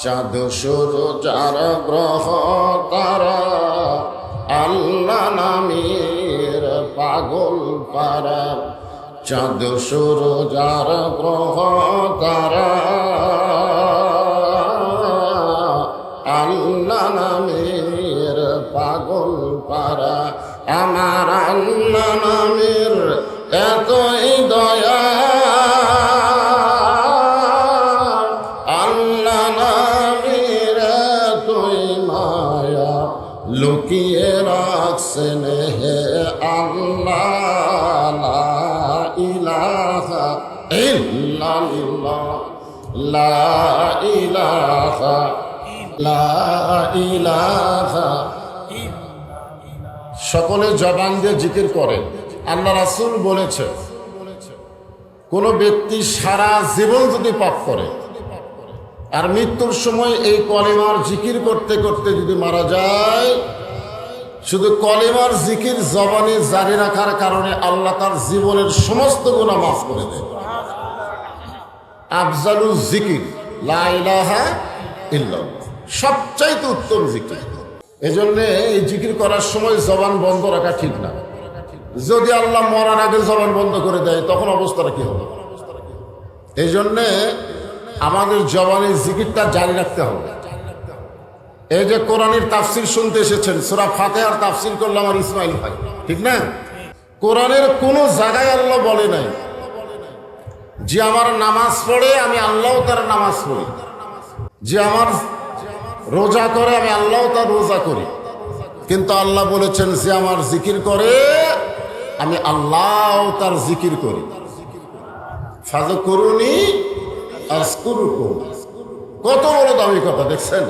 চাঁদ সূর্য যার গ্রহ তারা, আল্লাহ নামের পাগল পারা। চাঁদ সূর্য যার গ্রহ তারা, আল্লাহ নামের পাগল পারা। আমার আল্লাহ নামের এতই দয়া, আল্লাহ নামের এতই মায়া, লুকিয়ে রাখছেন হে আল্লাহ। লা ইলাহা ইল্লাল্লাহ, লা ইলাহা, লা ইলাহা। সকলে জবান দিয়ে জিকির করেন। আল্লাহ রাসূল বলেছে, কোন ব্যক্তি সারা জীবন যদি পাপ করে আর মৃত্যুর সময় এই কলেমার জিকির করতে করতে যদি মারা যায়, শুধু কলেমার জিকির জবানে জারি রাখার কারণে আল্লাহ তার জীবনের সমস্ত গুনাহ মাফ করে দেয়। আফজালু জিকির লা ইলাহা ইল্লাল্লাহ, সবচাইতে উত্তম জিকির। এজন্য এই জিকির করার সময় জবান বন্ধ রাখা ঠিক না। যদি আল্লাহ মরার আগে জবান বন্ধ করে দেয় তখন অবস্থাটা কি হবে? এই জন্যে আমাদের জবানের জিকিরটা জারি রাখতে হবে। এই যে কোরআনের তাফসির শুনতে এসেছেন, সূরা ফাতিহার তাফসির করলো আমার ইসমাইল ভাই, ঠিক না? কোরআনের কোনো জায়গায় আল্লাহ বলে নাই যে আমার নামাজ পড়ে আমি আল্লাহ তার নামাজ পড়ি, যে আমার রোজা করে আমি আল্লাহ তার রোজা করি। কিন্তু আল্লাহ বলেছেন যে আমার জিকির করে আমি আল্লাহ তার জিকির করি। ফাযকুরুনি আযকুরুকুম, কত বড় দামি কথা দেখছেন?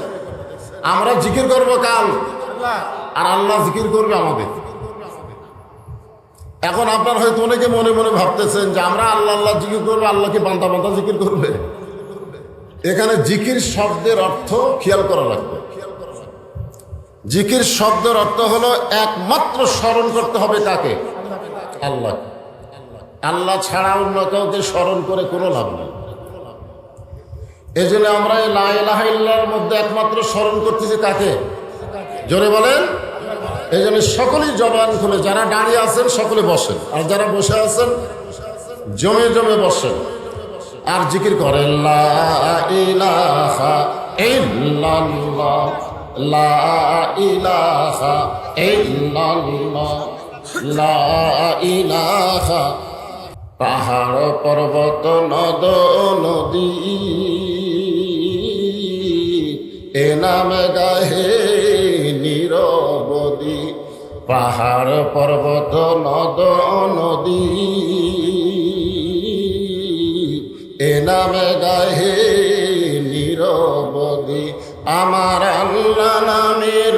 আমরা জিকির করব কাল আর আল্লাহ জিকির করবে আমাদের। এখন আপনার হয়তো অনেকে মনে মনে ভাবতেছেন যে আমরা আল্লাহ আল্লাহ জিকির করবো, আল্লাহ কি বান্দা বান্দা জিকির করবে? এখানে জিকির শব্দের অর্থ খেয়াল করা লাগবে। জিকির শব্দের অর্থ হলো একমাত্র স্মরণ করতে হবে কাকে? আল্লাহ। আল্লাহ ছাড়া অন্য কাউকে স্মরণ করে কোনো লাভ নেই। এই জন্য আমরা এই লা ইলাহা ইল্লাল্লাহর মধ্যে একমাত্র স্মরণ করতেছি কাকে? জোরে বলেন। এই জন্য সকলেই জবান খুলে, যারা দাঁড়িয়ে আছেন সকলে বসেন, আর যারা বসে আছেন জমে জমে বসেন আর জিকির করেন লা ইলাহা ইল্লাল্লাহ, লা ইলাহা ইল্লাল্লাহ, লা ইলাহা। পাহাড় পর্বত নদ নদী এ নামে গাহে নিরবধি। পাহাড় পর্বত নদ নদী এ নামে গাহে নিরবধি। আমার আল্লাহ নামের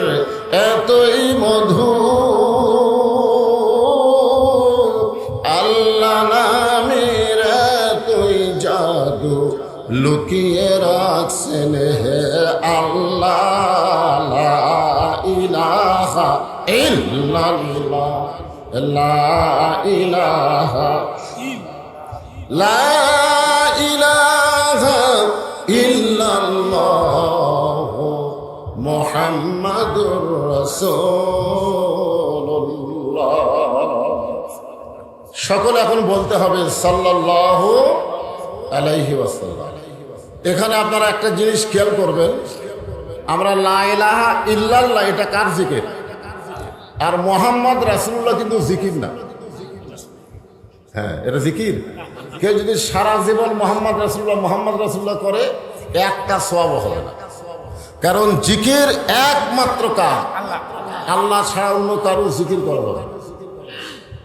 এতই মধু, আল্লাহ নামের এতই জাদু, লুকিয়ে রাখছেন হে আল্লাহ। লা ইলাহা ইল্লাল্লাহ, লা ইলাহা, লা ইলাহা ইল্লাল্লাহ মুহাম্মাদুর রাসূলুল্লাহ। সকলে এখন বলতে হবে সাল্লাল্লাহু আলাইহি ওয়াসাল্লাম। এখানে আপনারা একটা জিনিস খেয়াল করবেন, আমরা লা ইলাহা ইল্লাল্লাহ এটা কার জিকির? আর মুহাম্মদ রাসূলুল্লাহ কিন্তু জিকির না। হ্যাঁ, এটা জিকির। কেউ যদি সারা জীবন মোহাম্মদ রাসূলুল্লাহ করে একটা সওয়াব হবে না। কারণ জিকির একমাত্র কার? আল্লাহ ছাড়া অন্য কারো জিকির করা হবে না।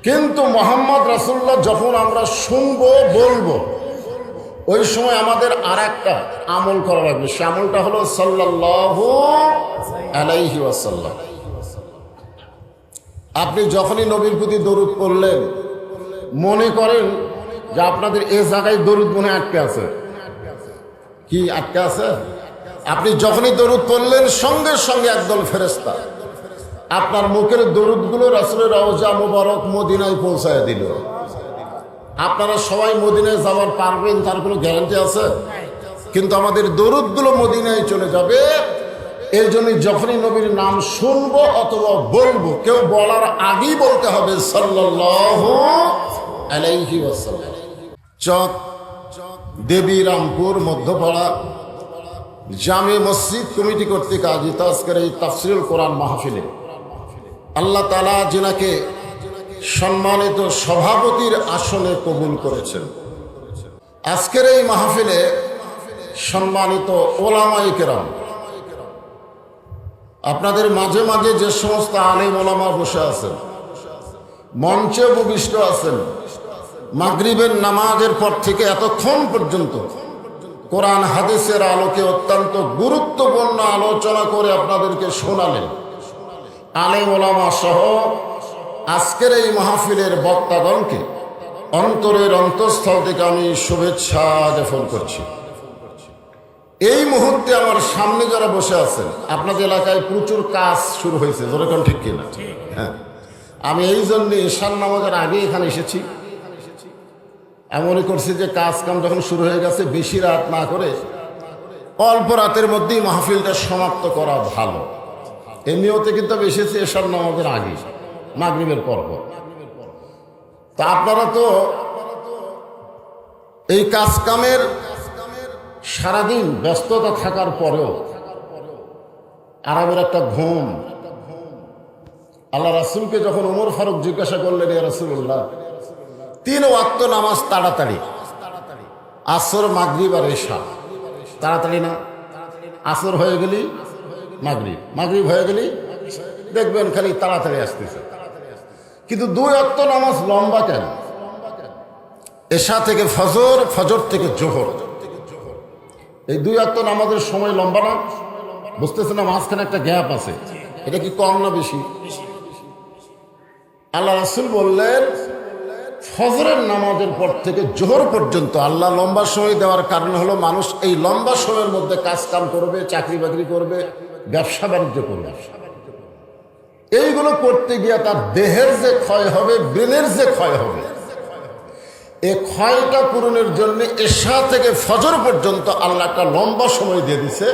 কিন্তু মোহাম্মদ রাসূলুল্লাহ যখন আমরা শুনবো বলবো, ওই সময় আমাদের আর একটা আমল করা লাগবে। সে আমলটা হলো সাল্লাল্লাহু আলাইহি ওয়াসাল্লাম। আপনি যখনই নবীর প্রতি দরুদ পড়লেন, মনে করেন যে আপনাদের এ জায়গায় দরুদ মনে আটকে আছে। কি আটকে আছে? আপনি যখনই দরুদ পড়লেন সঙ্গে সঙ্গে একদল ফেরেশতা আপনার মুখের দরুদগুলো রাসূলের রওজা মুবারক মদিনায় পৌঁছায় দিল। আপনারা সবাই মদিনায় যাওয়ার পারবেন তার কোনো গ্যারান্টি আছে? কিন্তু আমাদের দরুদগুলো মদিনায় চলে যাবে। এই জন্য যখনই নবীর নাম শুনবো অথবা বলবো, কেউ বলার আগেই বলতে হবে সাল্লাল্লাহু আলাইহি ওয়াসাল্লাম। চক দেবী রামপুর মধ্যপাড়া জামে মসজিদ কমিটি কর্তৃক আয়োজিত আজকের এই তাফসীরুল কোরআন মাহফিলে আল্লাহ তাআলা যিনাকে সম্মানিত সভাপতির আসনে কবুল করেছেন, আজকের এই মাহফিলে সম্মানিত ওলামায়ে কেরাম, আপনাদের মাঝে মাঝে যে সমস্ত আলেম ওলামা বসে আছেন, মঞ্চে উপবিষ্ট আছেন, মাগরিবের নামাজের পর থেকে এতক্ষণ পর্যন্ত কোরআন হাদিসের আলোকে অত্যন্ত গুরুত্বপূর্ণ আলোচনা করে আপনাদেরকে শোনালেন আলেম ওলামা সহ আজকের এই মাহফিলের বক্তাগণকে অন্তরের অন্তঃস্থল থেকে আমি শুভেচ্ছা জ্ঞাপন করছি। এই মুহূর্তে আমার সামনে যারা বসে আছেন, আপনাদের এলাকায় প্রচুর কাজ শুরু হয়েছে, যেরকম ঠিক কিনা? হ্যাঁ, আমি এই জন্য ঈশান নামাজের আগে এখানে এসেছি। আমি মনে করছি যে কাজ কাম যখন শুরু হয়ে গেছে, বেশি রাত না করে অল্প রাতের মধ্যেই মাহফিলটা সমাপ্ত করা ভালো। এই নিয়তে কিন্তু আমি এসেছি ঈশান নামাজের আগে, মাগরিবের পর্ব। তা আপনারা তো এই কাজ কামের সারাদিন ব্যস্ততা থাকার পরেও আরামের একটা ঘুম। আল্লাহ রাসূলকে যখন ওমর ফারুক জিজ্ঞাসা করলেন, ইয়া রাসূলুল্লাহ, 3 ওয়াক্ত নামাজ তাড়াতাড়ি, আসর মাগরিব আর এশা, তাড়াতাড়ি না? আসর হয়ে গেলি মাগরিব, মাগরিব হয়ে গেলি দেখবেন খালি তাড়াতাড়ি আসতেছে। কিন্তু 2 ওয়াক্ত নামাজ লম্বা কেন? এশা থেকে ফজর, ফজর থেকে জোহর, এই 2 ওয়াক্ত নামাজের সময় লম্বা না? বুঝতেছে না? মাঝখানে একটা গ্যাপ আছে, এটা কি কম না বেশি? আল্লাহ রাসূল বললেন ফজরের নামাজের পর থেকে জোহর পর্যন্ত আল্লাহ লম্বা সময় দেওয়ার কারণ হলো মানুষ এই লম্বা সময়ের মধ্যে কাজ কাম করবে, চাকরি বাকরি করবে, ব্যবসা বাণিজ্য করবে। এইগুলো করতে গিয়ে তার দেহের যে ক্ষয় হবে, ব্রেনের যে ক্ষয় হবে, এই ক্ষয়টা পূরণের জন্য এশা থেকে ফজর পর্যন্ত আল্লাহ একটা লম্বা সময় দিয়ে দিছে।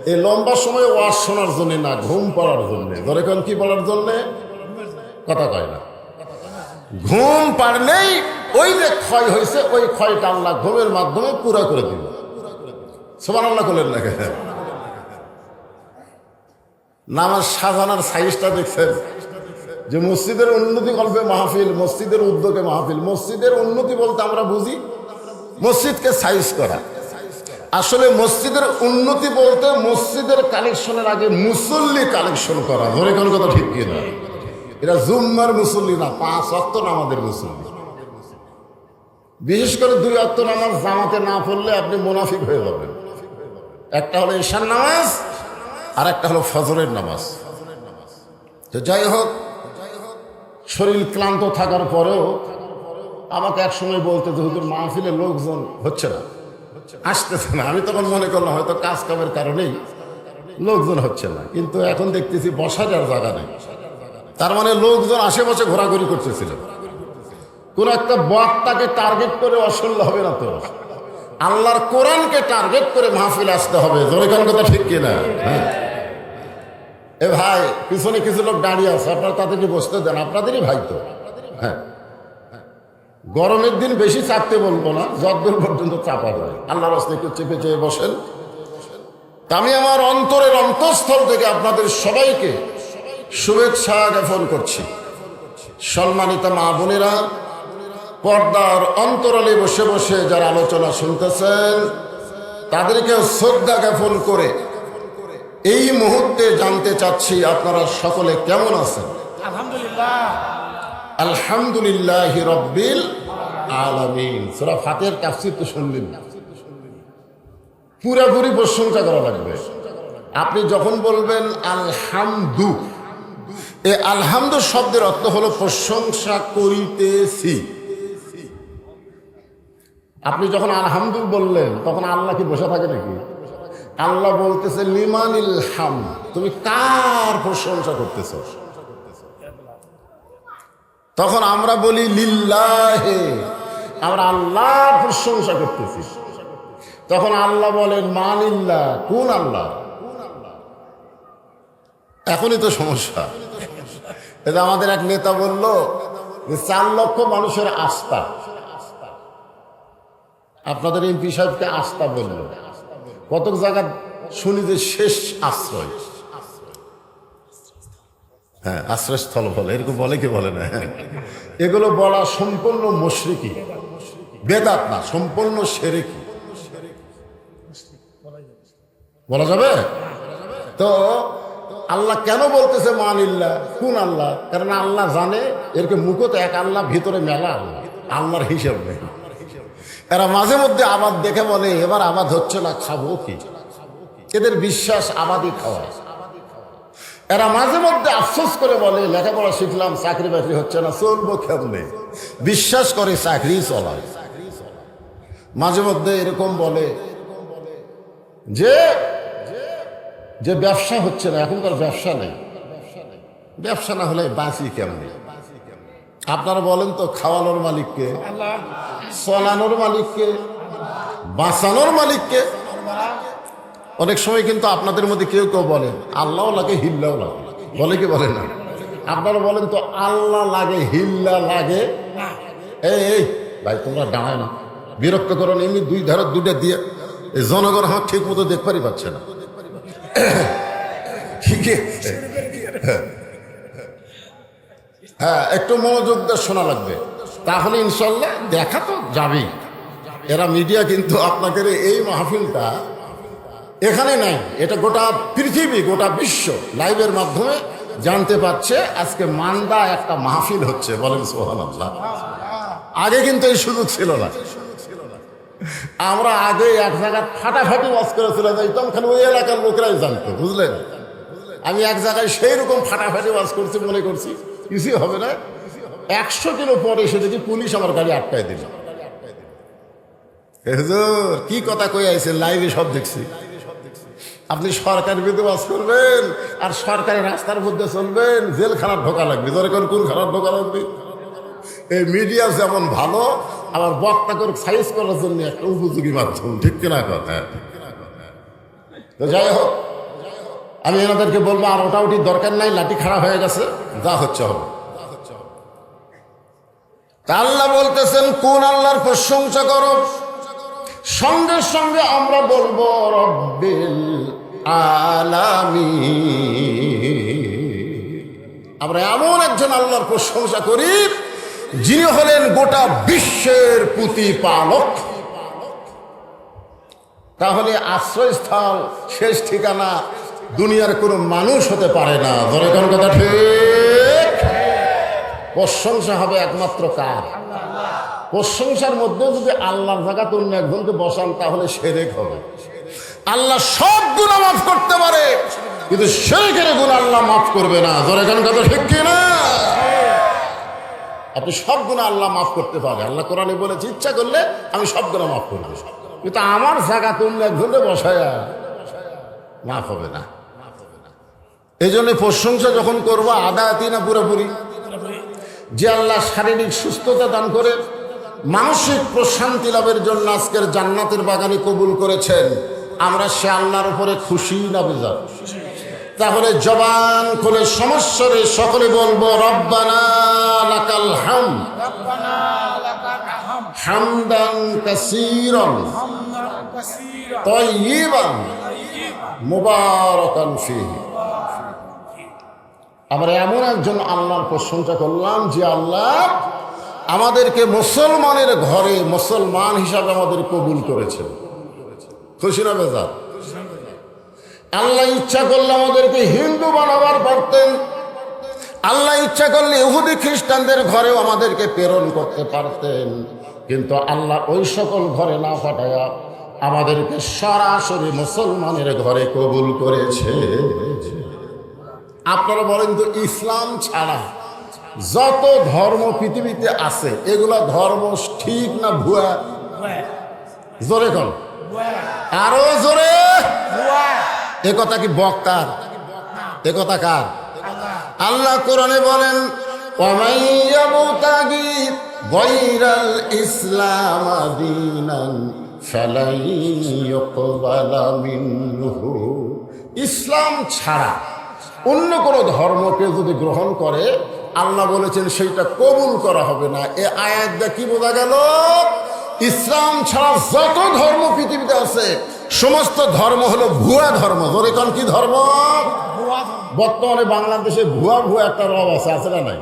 এই লম্বা সময় ওয়াজ শোনার জন্য না, ঘুম পড়ার জন্য। ধরে কোন কি পড়ার জন্য? কথা কয় না। ঘুম পারলেই ওই যে ক্ষয় হয়েছে, ওই ক্ষয়টা আল্লাহ ঘুমের মাধ্যমে পুরো করে দিল। সুবহানাল্লাহ বলেন না? নামাজ সাজানোর সাইজটা দেখছেন যে মসজিদের উন্নতি কল্পে মাহফিল, মসজিদের উদ্যোগে মাহফিল। মসজিদের উন্নতি বলতে আমরা বুঝি মসজিদকে সাইজ করা। আসলে মসজিদের উন্নতি বলতে মসজিদের কালেকশনের আগে মুসল্লি কালেকশন করা। ধরে কোন কথা ঠিক কিনা? এটা জুম্মার মুসল্লি না, 5 ওয়াক্ত নামাজের মুসল্লি। বিশেষ করে 2 ওয়াক্ত নামাজ জামাতে না পড়লে আপনি মুনাফিক হয়ে যাবেন। একটা হলো ঈশার নামাজ আর একটা হলো ফজরের নামাজ। তো যাই হোক, শরীর ক্লান্ত থাকার পরেও আমাকে এক সময় বলতে যে হুজুর মাহফিলে লোকজন হচ্ছে না, আসতেছে না। আমি তখন মনে করলাম হয়তো কাজ কামের কারণেই লোকজন হচ্ছে না, কিন্তু এখন দেখতেছি বসার আর জায়গা নেই। তার মানে লোকজন আশেপাশে ঘোরাঘুরি করতেছিল। কোন একটা বক্তাকে টার্গেট করে অসল্য হবে না তো, আল্লাহর কোরআনকে টার্গেট করে মাহফিলে আসতে হবে। জোরে কোন কথা ঠিক কিনা? হ্যাঁ। এ ভাই, পিছনে কিছু লোক দাঁড়িয়ে আছে, আপনারা তাদেরকে বসতে দেন, আপনাদেরই ভাই তো। হ্যাঁ, গরমের দিন বেশি চাপতে বলবো না, যতদূর পর্যন্ত চাপা যায়। আল্লাহর রাস্তায় একটু চেপে চেপে বসেন। আমি আমার অন্তরের অন্তঃস্থল থেকে আপনাদের সবাইকে শুভেচ্ছা জ্ঞাপন করছি। সম্মানিত মা বোনেরা, পর্দার অন্তরালে বসে বসে যারা আলোচনা শুনতেছেন, তাদেরকে শ্রদ্ধা জ্ঞাপন করে এই মুহূর্তে জানতে চাচ্ছি আপনারা সকলে কেমন আছেন? আলহামদুলিল্লাহ, আলহামদুলিল্লাহি রাব্বিল আলামিন। সূরা ফাতিহার তাফসীর তো শুনলেন, পুরোপুরি প্রশংসা করা লাগবে। আপনি যখন বলবেন আলহামদু, এই আলহামদু শব্দের অর্থ হলো প্রশংসা করিতেছি। আপনি যখন আলহামদু বললেন তখন আল্লাহ কি বসে থাকে নাকি? আল্লাহ বলতেছে লিমানিল হাম, তুমি কার প্রশংসা করতেছ? তখন আমরা বলি লিল্লাহে, আমরা আল্লাহর প্রশংসা করতেছি। তখন আল্লাহ বলেন মানিল্লাহ, কোন আল্লাহ? এখনই তো সমস্যা। এটা আমাদের এক নেতা বলল যে 4 লক্ষ মানুষের আস্থা, আপনাদের এমপি সাহেবকে আস্থা বলল। কত জায়গা শুনি যে শেষ আশ্রয়, হ্যাঁ আশ্রয়স্থল বলে, এরকম বলে কি বলে না? হ্যাঁ, এগুলো বলা সম্পূর্ণ মুশরিকি, বেদাত না, সম্পূর্ণ শিরকি। বলা যাবে? তো আল্লাহ কেন বলতেছে মানিল্লাহ, কোন আল্লাহ? কারণ আল্লাহ জানে এরকে মুখত এক আল্লাহ, ভিতরে মেলা আল্লাহ, আল্লাহর হিসেব নেই। এরা মাঝে মধ্যে আবাদ দেখে বলে এবার আবাদ হচ্ছে না, খাবো কি? এদের বিশ্বাস আবাদই খাওয়া। এরা মাঝে মধ্যে আফসোস করে বলে লেখাপড়া শিখলাম, চাকরি বাকরি হচ্ছে না, চলবো কেমনে? বিশ্বাস করে চাকরি চলায়। মাঝে মধ্যে এরকম বলে যে যে ব্যবসা হচ্ছে না, এখনকার ব্যবসা নেই। ব্যবসা না হলে বাঁচি কেমনে? আপনারা বলেন তো, খাওয়ানোর মালিককে, চলানোর মালিককে, বাঁচানোর মালিককে। অনেক সময় কিন্তু আপনাদের মধ্যে কেউ কেউ বলেন আল্লাহ লাগে হিল্লাও লাগে, বলে কি বলে না? আপনারা বলেন তো আল্লাহ লাগে হিল্লা লাগে? এই ভাই তোমরা দাঁড়ায় না, বিরক্ত করো না, এমনি দুই ধারে দুইটা দিয়ে এই জনগণ আমার ঠিক মতো দেখবারই পাচ্ছে না। ঠিক আছে, হ্যাঁ একটু মনোযোগ দিয়ে শোনা লাগবে, তাহলে ইনশাল্লাহ দেখা তো যাবেই। এরা মিডিয়া কিন্তু আপনাদের এই মাহফিলটা এখানে নাই, এটা গোটা পৃথিবী, গোটা বিশ্ব লাইভের মাধ্যমে জানতে পারছে আজকে মান্দা একটা মাহফিল হচ্ছে। বলেন সুবহানাল্লাহ। আগে কিন্তু এই সুযোগ ছিল না। আমরা আগে এক জায়গায় ফাটাফাটি ওয়াজ করেছিল যাইতাম, খালি ওই এলাকার লোকেরাই জানতো, বুঝলেন? আমি এক জায়গায় সেই রকম ফাটাফাটি ওয়াজ করছি, মনে করছি কিছুই হবে না। 100 কিলো পরে এসে দেখি পুলিশ আমার গাড়ি আটকায় দিল। হুজুর কি কথা কই আইছে, লাইভে সব দেখছি। আপনি সরকারের বিরুদ্ধে ওয়াজ করবেন আর সরকারি রাস্তার মধ্যে চলবেন, জেলখানার ঢোকা লাগবে। ধরে কোন খারাপ ঢোকা লাগবে? এই মিডিয়া যেমন ভালো, আবার বক্তা করে সাইজ করার জন্য একটা উপযোগী মাধ্যম, ঠিক কিনা কথা? তো যাই হোক, আমি এনাদেরকে বলবো আর ওটাউটির দরকার নাই, লাঠি খারাপ হয়ে গেছে, যা হচ্ছে হবে। আল্লাহ বলতেছেন কোন আল্লাহর প্রশংসা করো? সঙ্গে সঙ্গে আমরা বলবো রব্বিল আলামিন। আমরা এমন একজন আল্লাহর প্রশংসা করি যিনি হলেন গোটা বিশ্বের প্রতিপালক। তাহলে আশ্রয়স্থল, শেষ ঠিকানা দুনিয়ার কোনো মানুষ হতে পারে না। ধরে কোন কথা ঠিক? প্রশংসা হবে একমাত্র কার? প্রশংসার মধ্যে যদি আল্লাহর জায়গা অন্য একজনকে বসান তাহলে শিরক হবে। আল্লাহ সব গুনাহ মাফ করতে পারে, কিন্তু শিরকের গুনাহ আল্লাহ মাফ করবে না। ধরে কোন কথা ঠিক কি না? আপনি সব গুনাহ আল্লাহ মাফ করতে পারে। আল্লাহ কোরআনে বলেছে ইচ্ছা করলে আমি সব গুনাহ মাফ করবো, কিন্তু আমার জায়গা অন্য একজনকে বসায়া মাফ হবে না। এই জন্য প্রশংসা যখন করবো আদায়াতি না পুরোপুরি? যে আল্লাহ শারীরিক সুস্থতা দান করে মানসিক প্রশান্তি লাভের জন্য আজকের জান্নাতের বাগানে কবুল করেছেন, আমরা সে আল্লাহর উপরে খুশি না বেজার? তাহলে জবান খুলে সমস্যারে সকলে বলবো রব্বানা লাকাল হামদ হামদান কাসীরান তাইয়িবান মুবারাকান ফীহি। আমরা এমন একজন আল্লাহর প্রশংসা করলাম যে আল্লাহ আমাদেরকে মুসলমানের ঘরে মুসলমান হিসাবে আমাদের কবুল করেছেন। খুশি না বেজার? আল্লাহ ইচ্ছা করলে আমাদেরকে হিন্দু বানাবার পারতেন, আল্লাহ ইচ্ছা করলে ইহুদি খ্রিস্টানদের ঘরেও আমাদেরকে প্রেরণ করতে পারতেন, কিন্তু আল্লাহ ওই সকল ঘরে না পাঠায়া আমাদেরকে সরাসরি মুসলমানের ঘরে কবুল করেছে। আপনারা বলেন তো, ইসলাম ছাড়া যত ধর্ম পৃথিবীতে আছে এগুলা ধর্ম ঠিক না ভুয়া? জোরে কন, আরো জোরে। এ কথা কি বক্তার? এ কথা কার? আল্লাহ কোরআনে বলেন ওয়ামান ইয়াবতাগি গায়রাল ইসলাম দীনান ফালাই ইউকবালা মিনহু। ইসলাম ছাড়া অন্য কোনো ধর্মকে যদি গ্রহণ করে আল্লাহ বলেছেন সেইটা কবুল করা হবে না। এ আয়াত দিয়ে কি বোঝা গেল? ইসলাম ছাড়া যত ধর্ম পৃথিবীতে আছে সমস্ত ধর্ম হলো ভুয়া ধর্ম। ধরে কোন কি ধর্ম? বর্তমানে বাংলাদেশে ভুয়া ভুয়া একটা রব আছে না নাই?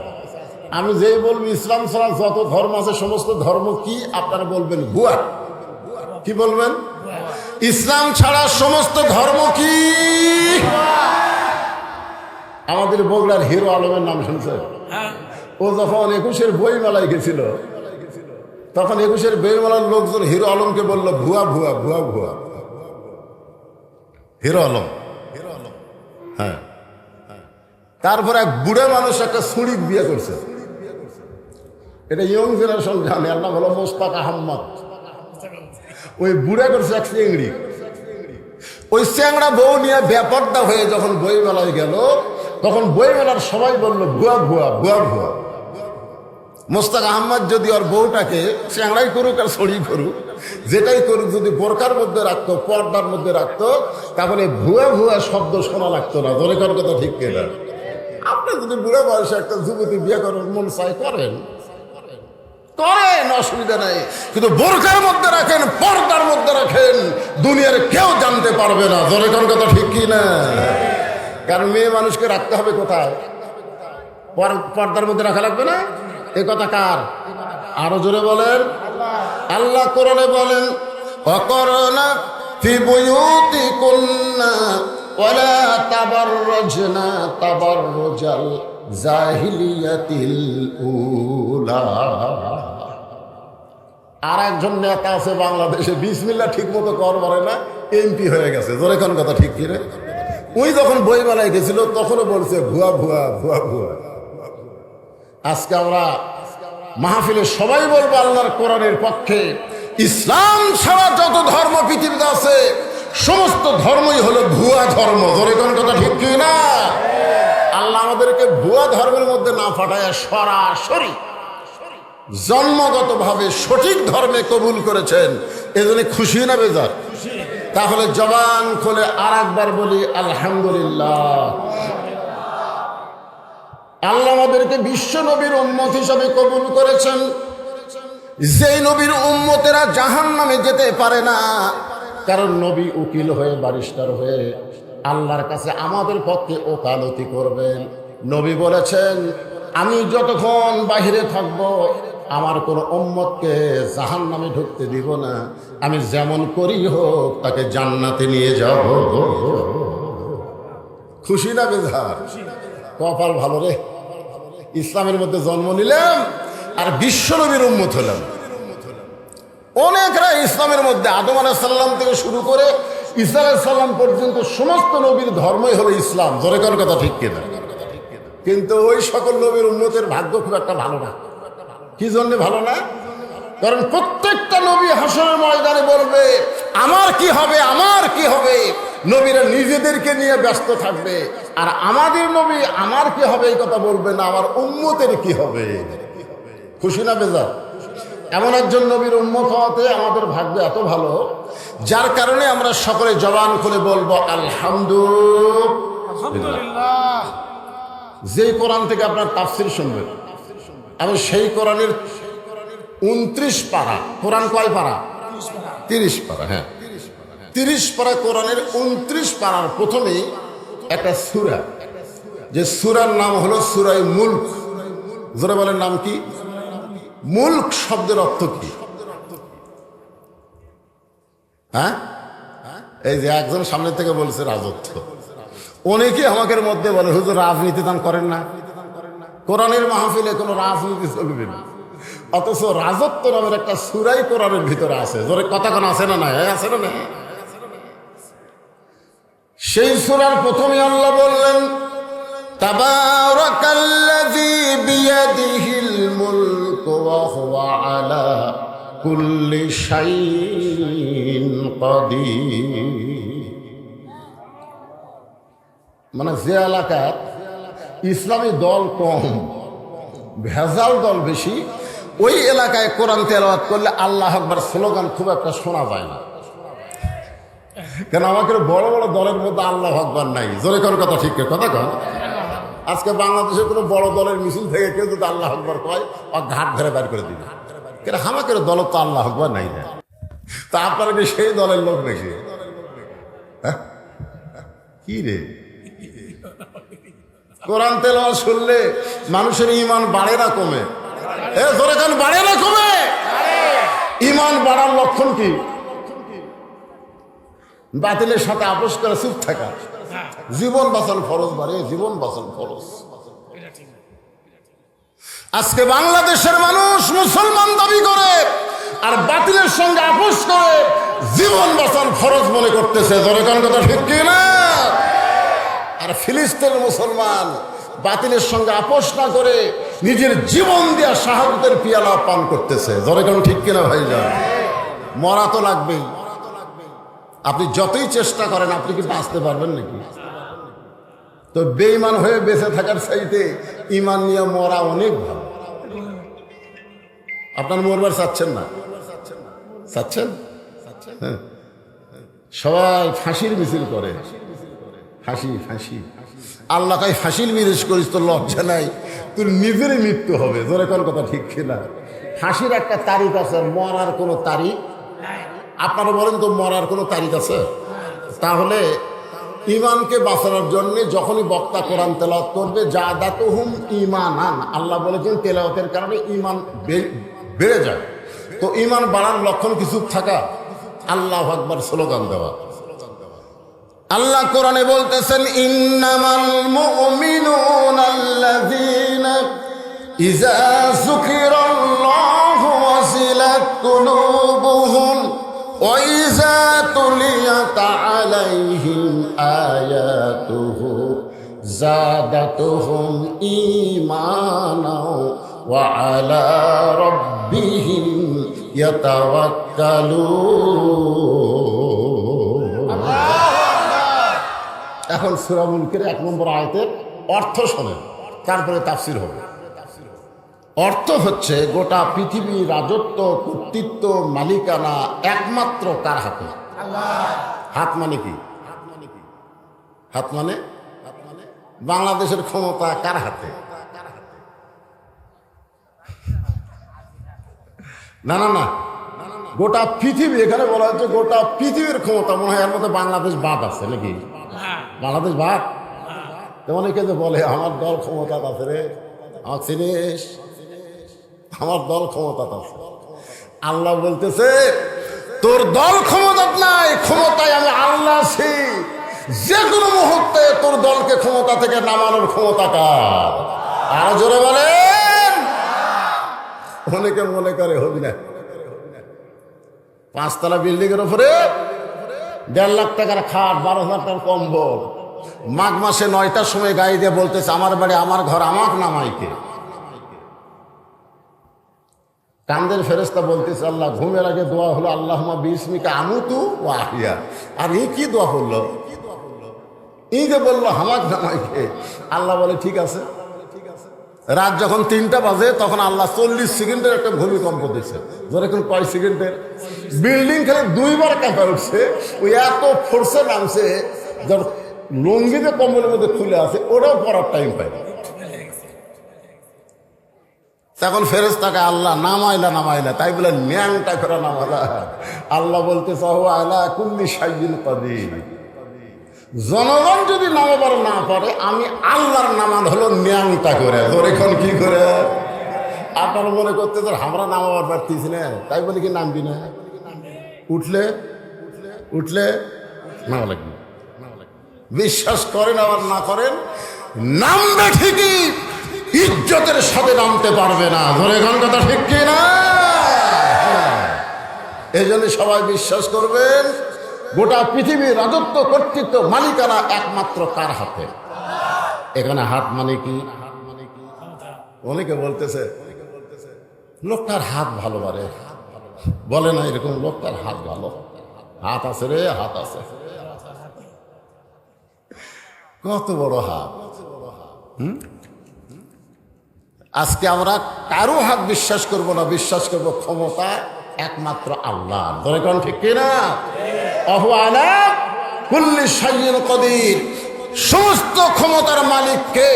আমি যেই বলবো ইসলাম ছাড়া যত ধর্ম আছে সমস্ত ধর্ম কি, আপনারা বলবেন ভুয়া। কি বলবেন? ইসলাম ছাড়া সমস্ত ধর্ম কি? আমাদের বগুড়ার হিরো আলমের নাম শুনছে? ও যখন 21-এর বইমেলায় গেছিল তখন 21-এর বইমেলার লোকজন হিরো আলমকে বলল ভুয়া ভুয়া ভুয়া ভুয়া। হিরো আলম, হ্যাঁ। তারপর এক বুড়া মানুষ একটা ছুরি বিয়ে করছে। এটা ইয়ং জেনারেশন জানে। আর নাম হলো মোস্তাক আহমদ। ওই বুড়া করছে এক চিংড়ি। ওই চ্যাংড়া বউ নিয়ে ব্যাপারটা হয়ে যখন বইমেলায় গেল তখন বইমেলার সবাই বলল ভুয়া ভুয়া ভুয়া ভুয়া। মোস্তাক আহমদ যদি ওর বউটাকে চ্যাংড়াই করুক আর ছড়ি করুক, যেটাই করুক, যদি বোরকার মধ্যে রাখতো, পর্দার মধ্যে রাখতো, তাহলে ভুয়া ভুয়া শব্দ শোনা লাগতো না। ধরে করার কথা ঠিক কিনা? আপনি যদি বুড়া বয়সে একটা যুবতী বিয়ে করার মন চাই করেন, অসুবিধা নাই, কিন্তু বোরকার মধ্যে রাখেন, পর্দার মধ্যে রাখেন, দুনিয়ার কেউ জানতে পারবে না। ধরে করার কথা ঠিক কিনা? কারণ মেয়ে মানুষকে রাখতে হবে কোথায়? পর্দার মধ্যে রাখা লাগবে না? এ কথা কার? আরো জোরে বলেন। আল্লাহ কোরআনে বলেন ওয়াকরনা ফি বুয়ুতিকুন্না ওয়ালা তাবাররাজনা তাবাররুজাল জাহিলিয়াতিল উলা। আর একজন নেতা আছে বাংলাদেশে, বিসমিল্লাহ ঠিক মতো কর পারে না, এমপি হয়ে গেছে। জোরে কোন কথা ঠিক কি রে? ওই যখন বইমেলায় গেছিল তখনও বলছে ভুয়া ভুয়া ভুয়া ভুয়া। আজকে আমরা মাহফিলে সবাই বলবো আল্লাহর কোরআনের পক্ষে। ইসলাম ছাড়া যত ধর্ম পৃথিবীতে আছে সমস্ত ধর্মই হলো ভুয়া ধর্ম। ধরে কোন কথা ঠিক কি না? আল্লাহ আমাদেরকে ভুয়া ধর্মের মধ্যে না ফাটায় সরাসরি জন্মগতভাবে সঠিক ধর্মে কবুল করেছেন। এজন্য খুশি না বেজার? তাহলে জবান খুলে আর একবার বলি আলহামদুলিল্লাহ। আল্লাহ আমাদেরকে বিশ্ব নবীর উম্মত হিসাবে কবুল করেছেন। যেই নবীর উম্মতেরা জাহান্নামে যেতে পারে না, কারণ নবী উকিল হয়ে, ব্যারিস্টার হয়ে আল্লাহর কাছে আমাদের পক্ষে ওকালতি করবেন। নবী বলেছেন আমি যতক্ষণ বাহিরে থাকব আমার কোন উম্মতকে জাহান্নামে ঢুকতে দিব না, আমি যেমন করি হোক তাকে জান্নাতে নিয়ে যাব। খুশি না বেজার? কপাল ভালো রে, ইসলামের মধ্যে জন্ম নিলাম আর বিশ্ব নবীর উম্মত হলাম। অনেকরা ইসলামের মধ্যে আদম আলাইহিস সালাম থেকে শুরু করে ঈসা আলাইহিস সালাম পর্যন্ত সমস্ত নবীর ধর্মই হলো ইসলাম। ধরে কোন কথা ঠিক কিনা? কিন্তু ওই সকল নবীর উম্মতের ভাগ্য খুব একটা ভালো না। কি জন্য ভালো না? কারণ প্রত্যেকটা নবী হাসরের ময়দানে বলবে আমার কি হবে, আমার কি হবে। নবীরা নিজেদেরকে নিয়ে ব্যস্ত থাকবে, আর আমাদের নবী আমার কি হবে এই কথা বলবে না, আমার উম্মতের কি হবে। খুশি না বেজার? এমন একজন নবীর উম্মত হওয়াতে আমাদের ভাগ্য এত ভালো, যার কারণে আমরা সকলে জবান খুলে বলবো আলহামদুলিল্লাহ। যেই কোরআন থেকে আপনার তাফসীর শুনবেন, আমি সেই কোরআনের 29 পারা। কোরআন কয় পারা? 30 পারা। হ্যাঁ, 30 পারা কোরআনের 29 পারার প্রথমেই একটা সূরা, যে সূরার নাম হলো সূরা মুলক। জোরে বলেন নাম কি? মুলক শব্দের অর্থ কি? হ্যাঁ, এই যে একজন সামনে থেকে বলছে রাজত্ব। অনেকে আমাদের মধ্যে বলে হুজুর রাজনীতি দান করেন না, কোরআনের মাহফিলে কোনো রাজনীতি চলবে না। অথচ রাজত্ব নামের একটা সূরাই কোরআনের ভিতরে আছে। জোরে কথা কোন আছে না? নাই আছে না? নাই। সেই সূরার প্রথমে আল্লাহ বললেন তাবারাকাল্লাযী বিয়াদিহিল মুলকু ওয়া হুয়া আলা কুল্লি শাইইন কাদির। মানে যে এলাকার ইসলামী দল কম, ভেজাল দল বেশি, ওই এলাকায় কোরআন তেলাওয়াত করলে আল্লাহ আকবার স্লোগান খুব একটা শোনা যায় না, কেন আমাকে বড় বড় দলের মধ্যে আল্লাহ আকবার নাই। জোরে কোন কথা, ঠিক কথা কন। আজকে বাংলাদেশের কোনো বড় দলের মিছিল থেকে কেউ যদি আল্লাহ আকবার কয় ও ঘাট ধরে বের করে দিবে, কেন আমাকে দল তো আল্লাহ আকবার নাই না। তা আপনারা কি সেই দলের লোক নাকি? কি রে, কোরআন তেলাওয়াত শুনলে মানুষের ঈমান বাড়ে না কমে? এ জোরে কোন, বাড়ে না কমে? ঈমান বাড়ার লক্ষণ কি? বাতিলের সাথে আপোষ করে চুপ থাকা। জীবন বাঁচান ফরজ বাড়ে, জীবন বাঁচান ফরজ। আজকে বাংলাদেশের মানুষ মুসলমান দাবি করে আর বাতিলের সঙ্গে আপোষ করে জীবন বাঁচান ফরজ মনে করতেছে। জোরে কোন কথা, ঠিক কি না? আর ফিলিস্তিনের মুসলমান বাতিলের সঙ্গে আপোষ না করে নিজের জীবন দিয়া শাহাদাতের পিয়ালা পান করতেছে। জোরে কোন ঠিক কিনা ভাইজান? মরা তো লাগবেই। আপনি যতই চেষ্টা করেন আপনি কি বাঁচতে পারবেন নাকি? তো বেঈমান হয়ে বেঁচে থাকার চাইতে ঈমান নিয়ে মরা অনেক ভালো। আপনার মরবার চাচ্ছেন না? চাচ্ছেন? হ্যাঁ, সবাই ফাঁসির মিছিল করে, ফাঁসি ফাঁসি। আল্লাহ কাই ফাঁসির মিছিল করিস, তোর লজ্জা নাই? তোর নিজেরই মৃত্যু হবে। জোরে কোন কথা, ঠিক কিনা? ফাঁসির একটা তারিখ আছে, মরার কোনো তারিখ? আপনারা বলেন তো, মরার কোনো তারিখ আছে? তাহলে ঈমানকে বাঁচানোর জন্য যখনই বক্তা কোরআন তেলাওয়াত করবে, জাদাতুহুম ঈমানান, আল্লাহ বলেছেন তেলাওয়াতের কারণে ঈমান বেড়ে যায়। তো ঈমান বাড়ার লক্ষণ কিছু থাকা, আল্লাহু আকবার স্লোগান দেওয়া। আল্লাহ কোরআনে বলতেছেন, ইন্নামাল মুমিনুনা আল্লাযীনা ইযা যুকিরাল্লাহু ওয়াজিলাত কুলুবুহুম ওয়া ইযা তুলিয়াত আলাইহিম আয়াতুহু যাদাতুহুম ঈমানাও ওয়া আলা রাব্বিহিম ইয়াতাওয়াক্কালুন। এখন সূরা মুলকের 1 নম্বর আয়াতের অর্থ শোনেন, তারপরে তাফসীর হবে। অর্থ হচ্ছে, গোটা পৃথিবী রাজত্ব, কর্তৃত্ব, মালিকানা একমাত্র কার হাতে? হাত মানে কি? হাত মানে বাংলাদেশের ক্ষমতা কার হাতে? না না না, গোটা পৃথিবী, এখানে বলা হচ্ছে গোটা পৃথিবীর ক্ষমতা। মনে হয় এর মধ্যে বাংলাদেশ বাদ আছে নাকি? বাংলাদেশ বাদ? অনেকে যে বলে আমার দল ক্ষমতা আছে রে, আমার চিনিস, আমার দল ক্ষমতা আছে। আল্লাহ বলতেছে, তোর দল ক্ষমতা নাই, ক্ষমতায় আমি আল্লাহ আছি। যে কোনো মুহূর্তে তোর দলকে ক্ষমতা থেকে নামানোর ক্ষমতা কার? আর জোরে বলেন। অনেকে মনে করে হবি না, 5 তলা বিল্ডিং এর উপরে 1.5 লাখ টাকার খাট, 12,000 টাকার কম্বল, মাঘ মাসে 9টার সময় গাড়ি দিয়ে বলতেছে, আমার বাড়ি, আমার ঘর, আমার নামাইকে। কান্দের ফেরেশতা বলতেছে, আল্লাহ ঘুমের আগে দোয়া হলো আল্লাহুম্মা বিসমিকা আমুতু ওয়া আহইয়া। আর এই কি দোয়া করলো? এই যে বললো হামাক নামাইকে। আল্লাহ বলে ঠিক আছে। রাত যখন 3টা বাজে তখন আল্লাহ 40 সেকেন্ডের একটা ভূমিকম্প দিচ্ছে। ধরে কোন কয় সেকেন্ডের? বিল্ডিং খালি 2 বার কাঁপা উঠছে। ওই এত ফোর্সে নামছে, যখন লুঙ্গিতে কম্বলের মধ্যে খুলে আছে ওটাও পড়ার টাইম পায় না। তখন ফেরেশতাকে আল্লাহ নামাইলা, তাই বলে ন্যাংটা করে নামালা। আল্লাহ বলতে চাও, আলা কুল্লি শাইইন কাদির। জনগণ যদি নামাবার না পারে, আমি আল্লাহর নামান হলো ন্যাংটা করে। তোর এখন কি করে? আপনারা মনে করতে তোর আমরা নামাবার পারতেছি না, তাই বলে কি নামবি না? উঠলে নামা লাগবে। বিশ্বাস করেন আবার না করেন, নামবে ঠিকই, ইজ্জতের সাথে নামতে পারবে না। ধরে এখন কথা ঠিক কি না? এই জন্য সবাই বিশ্বাস করবেন, গোটা পৃথিবীর রাজত্ব, কর্তৃত্ব, মালিকানা একমাত্র কার হাতে? এখানে হাত মানে কি? অনেকে বলতেছে লোকটার হাত ভালো বারে, বলে না এরকম, লোকটার হাত ভালো, হাত আছে রে, হাত আছে। কত বড় হাত! আজকে আমরা কারো হাত বিশ্বাস করব না, বিশ্বাস করব ক্ষমতা একমাত্র আল্লাহ। ধরে কোন ঠিক কিনা? ওয়া আলা কুল্লি শাইইন কাদির, সমস্ত ক্ষমতার মালিক কে?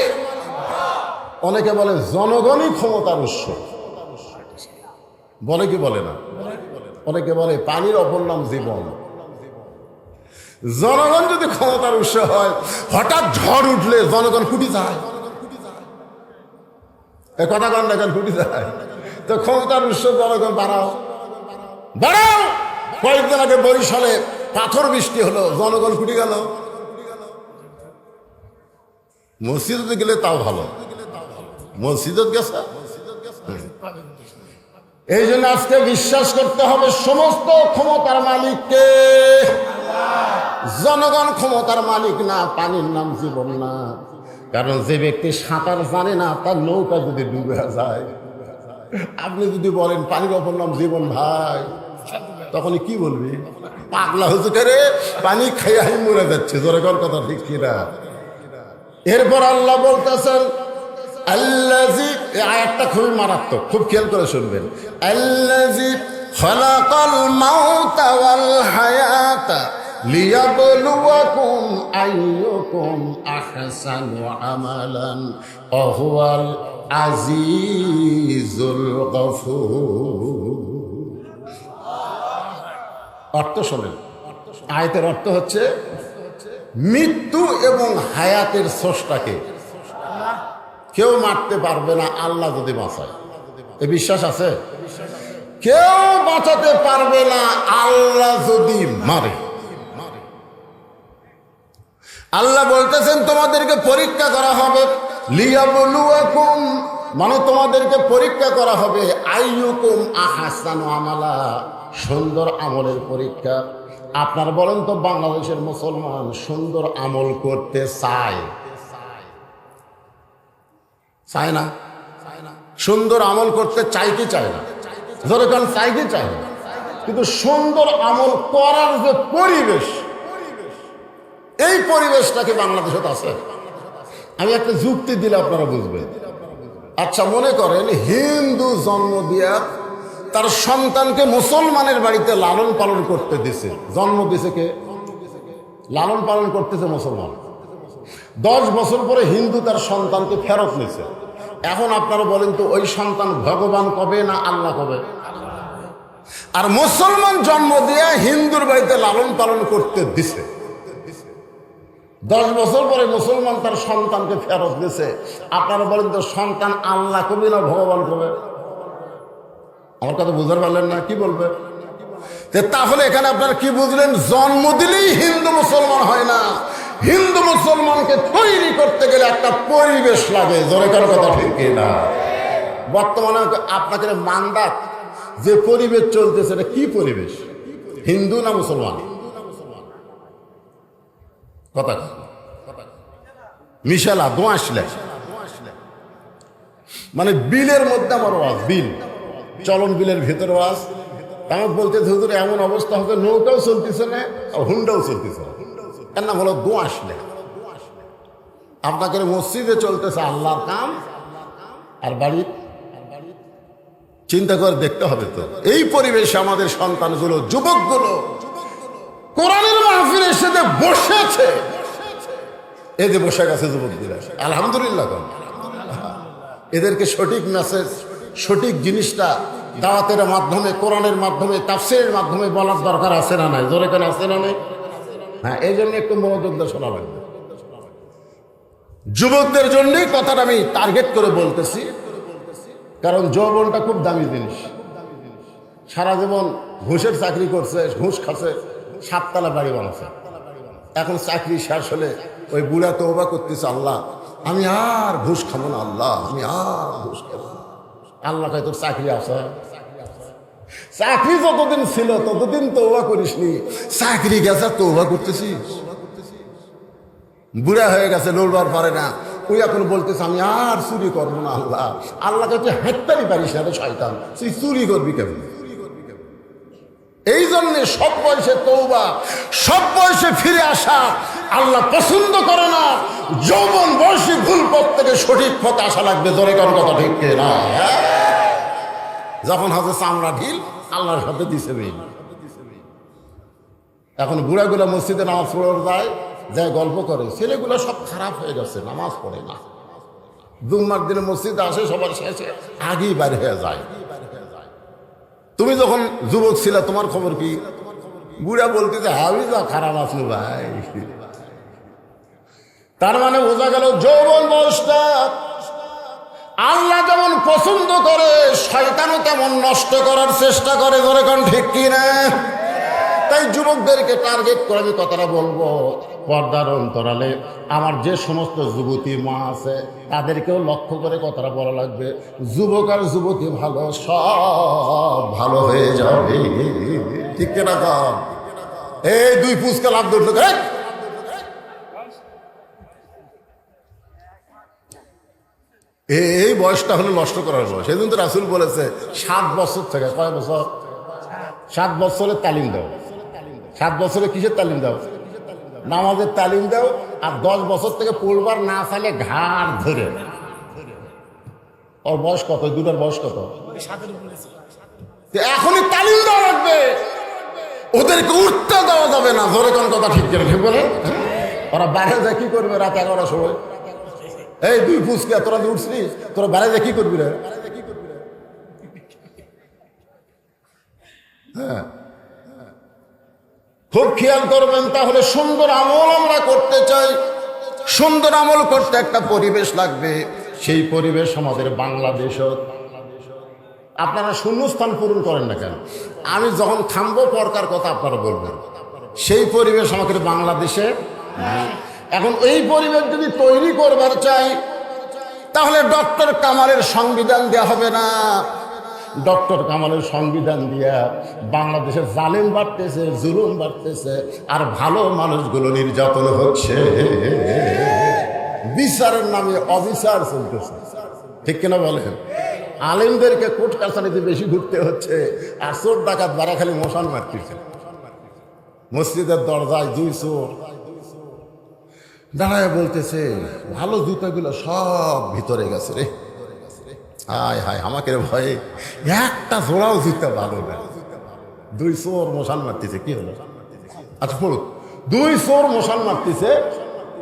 অনেকে বলে জনগণই ক্ষমতার উৎস, বলে কি বলে না? অনেকে বলে পানির অপর নাম জীবন। জনগণ যদি ক্ষমতার উৎস হয়, হঠাৎ ঝড় উঠলে জনগণ ফুটি যায়, এ কথা কন না, কেন ফুটি যায়? তো ক্ষমতার উৎস জনগণ, বাড়াও বাড়াও। কয়েকদিন আগে বরিশালে পাথর বৃষ্টি হলো, জনগণ ফুটি গেল। মসজিদে গেলে তাও ভালো, মসজিদত গেছে। এই জন্য আজকে বিশ্বাস করতে হবে সমস্ত ক্ষমতার মালিককে। জনগণ ক্ষমতার মালিক না, পানির নাম জীবন না। কারণ যে ব্যক্তি সাঁতার জানে না, তার নৌকা যদি ডুবে যায়, আপনি যদি বলেন পানির অপর নাম জীবন, ভাই তখন কি বলবি? পাগলা হুজুরে পানি খাইয়াই মরে যাচ্ছে। জোরেকর কথা ঠিক কিনা? এরপর আল্লাহ বলতেছেন আল্লাযী, এই আয়াতটা খুবই মারাত্মক, খুব খেয়াল করে শুনবেন। আল্লাযী খালাকাল মাউতা ওয়াল হায়াতা লিয়াবলুয়াকুম আইয়ুকুম আহসানু আমালান ওয়া হুয়াল আজিজুল গফুর। অর্থ শোনেন, আয়াতের অর্থ হচ্ছে মৃত্যু এবং হায়াতের স্রষ্টাকে কেউ মারতে পারবে না আল্লাহ যদি বাঁচায়। এ বিশ্বাস আছে? কেউ বাঁচাতে পারবে না আল্লাহ যদি মারে। আল্লাহ বলতেছেন তোমাদেরকে পরীক্ষা করা হবে, লিয়াবলুয়াকুম, মানে তোমাদেরকে পরীক্ষা করা হবে, আইয়ুকুম আহসানু আমালা, সুন্দর আমলের পরীক্ষা। আপনার বলেন তো, বাংলাদেশের মুসলমান সুন্দর আমল করতে চায়? চায় না? সুন্দর আমল করতে চাই কি চায় না? যেরকম চাই কি চায় না? কিন্তু সুন্দর আমল করার যে পরিবেশ, এই পরিবেশটাকে বাংলাদেশে আছে। আমি একটা যুক্তি দিলে আপনারা বুঝবেন। আচ্ছা, মনে করেন হিন্দু জন্ম দিয়া তার সন্তানকে মুসলমানের বাড়িতে লালন পালন করতে দিছে। জন্ম দিছে কে? লালন পালন করতেছে মুসলমান। 10 বছর পরে হিন্দু তার সন্তানকে ফেরত নিছে। এখন আপনারা বলেন তো, ওই সন্তান ভগবান কবে না আল্লাহ কবে? আর মুসলমান জন্ম দিয়ে হিন্দুর বাড়িতে লালন পালন করতে দিছে, 10 বছর পরে মুসলমান তার সন্তানকে ফেরত দিছে। আপনারা বলেন তো, সন্তান আল্লাহ কবে না ভগবান কবে? আমার কথা বুঝতে পারলেন না? কি বলবে? তাহলে এখানে আপনারা কি বুঝলেন? জন্ম দিলেই হিন্দু মুসলমান হয় না। হিন্দু মুসলমানকে তৈরি করতে গেলে একটা পরিবেশ লাগে। জোরে কারো কথা ঠিক না? বর্তমানে আপনাকে মান্দাত যে পরিবেশ চলতেছে, এটা কি পরিবেশ? হিন্দু না মুসলমান? কথা মিশালা দোয়াশলে, মানে বিলের মধ্যে আমার ওয়াজ, বিল চলন, বিলের ভেতর ওয়াজ। আমাকে বলতে হুজুর এমন অবস্থা হবে, নৌকাও চলতেছে না, হুন্ডাও চলতেছে না। এর নাম হলো দোয়াশলে। আপনাকে মসজিদে চলতেছে আল্লাহর কাম, আর বাড়ি চিন্তা করে দেখতে হবে তো। এই পরিবেশে আমাদের সন্তানগুলো, যুবকগুলো কোরআনের মাহফিলের সাথে বসেছে। এই যে বসে গেছে যুবকরা, আলহামদুলিল্লাহ। এদেরকে সঠিক মেসেজ, সঠিক জিনিসটা দাওয়াতের মাধ্যমে, কোরআনের মাধ্যমে, তাফসীরের মাধ্যমে বলার দরকার আছে না নাই? জোরে কেন আছে না নাই? হ্যাঁ, এই জন্য একটু মনোযোগ দিয়ে শোনা লাগবে। যুবকদের জন্যই কথাটা আমি টার্গেট করে বলতেছি, কারণ যৌবনটা খুব দামি জিনিস। সারা জীবন ঘুষের চাকরি করছে, ঘুষ খাচ্ছে, 7 তলা বাড়ি বানাচ্ছে। এখন চাকরি শেষ হলে ওই বুড়া তওবা করতেছে, আল্লাহ আমি আর ঘুষ খাবো না, আল্লাহ আমি আর ঘুষ খাবো না। আল্লাহ কয় তোর চাকরি আছে? চাকরি যতদিন ছিল ততদিন তওবা করিসনি, চাকরি গেছে তওবা করতেছিস। বুড়া হয়ে গেছে, লড়বার পারে না, ওই এখন বলতেছে আমি আর চুরি করবো না। আল্লাহ, আল্লাহ কাছে হাঁটতেই পারিস না রে শয়তান, তুই চুরি করবি কেমন? এই জন্যে সব বয়সে তওবা, সব বয়সে ফিরে আসা আল্লাহ পছন্দ করে না। যৌবন বয়সী ভুল করতে থেকে সঠিক পথে আসা লাগবে। জোরে কোন কথা ঠিক না? যখন হাতে চামড়া ঢিল, আল্লাহর সাথে দিছে মিল। এখন বুড়াগুলা মসজিদে নামাজ পড়ে যায় গল্প করে, ছেলেগুলো সব খারাপ হয়ে গেছে, নামাজ পড়ে না। জুম্মার দিনে মসজিদে আসে, সবার শেষে আগেই বাইরে হয়ে যায়। তুমি যখন যুবক ছিলা তোমার খবর কি? বুড়া বলতে যে আমি যা খারাপ আছো ভাই। তার মানে বোঝা গেল যৌবন বয়সটা আল্লাহ যেমন পছন্দ করে, শয়তানও তেমন নষ্ট করার চেষ্টা করে। ধরে কোন ঠিক কিনা? তাই যুবকদেরকে টার্গেট করে আমি কথাটা বলবো, পর্দার অন্তরালে আমার যে সমস্ত যুবতী মা আছে তাদেরকেও লক্ষ্য করে কথাটা বলা লাগবে। যুবক আর যুবতী ভালো, সব ভালো হয়ে যাবে। ঠিক কিনা? কম এই দুই পুচকা লাভ ধরল, এই বয়সটা হলো নষ্ট করার বয়স। এই জন্য তো রাসূল বলেছে 7 বছর থেকে, কয় বছর? 7 বছরের তালিম দাও। 7 বছরে কিসের তালিম দাও? নামাজের তালিম দাও। আর 10 বছর থেকে পড়বার না চাইলে ঘাড় ধরে। ওর বয়স কত? দুটার বয়স কত? এখনই তালিম দেওয়া লাগবে, ওদেরকে উঠতে দেওয়া যাবে না। ধরে কোন কথা ঠিক করে ঠিক বলে? ওরা বাইরে যা কি করবে রাত 11টার সময়? এই দুই ফুসকা তোরা উঠছিস, তোরা বাইরে যা কি করবি রে? হ্যাঁ, খুব খেয়াল করবেন। তাহলে সুন্দর আমল আমরা করতে চাই, সুন্দর আমল করতে একটা পরিবেশ লাগবে। সেই পরিবেশ আমাদের বাংলাদেশও। আপনারা শূন্যস্থান পূরণ করেন না কেন? আমি যখন থামবো পরকার কথা আপনারা বলবেন। সেই পরিবেশ আমাদের বাংলাদেশে নাই। এখন এই পরিবেশ যদি তৈরি করবার চাই তাহলে ডক্টর কামালের সংবিধান দেওয়া হবে না। ডক্টর কামালের সংবিধান দিয়া বাংলাদেশে জালেম বাড়তেছে, জুলুম বাড়তেছে, আর ভালো মানুষগুলো নির্যাতন হচ্ছে। বিচারের নামে অবিচার চলতেছে। ঠিক কিনা বলেন? আলেমদেরকে কোর্ট কাছারিতে বেশি ঘুরতে হচ্ছে, আর চোর ডাকাত বারা খালি মশান মারতেছে। মসজিদের দরজায় 2 চোর দাঁড়ায় বলতেছে, ভালো জুতাগুলো সব ভিতরে গেছে রে। হায় হায়, আমাকে ভয়ে একটা জোড়াও জুতা ভালো না। 2 চোর মশান মারতেছে। কি হলো? আচ্ছা পড়ুক। 2 চোর মশান মারতেছে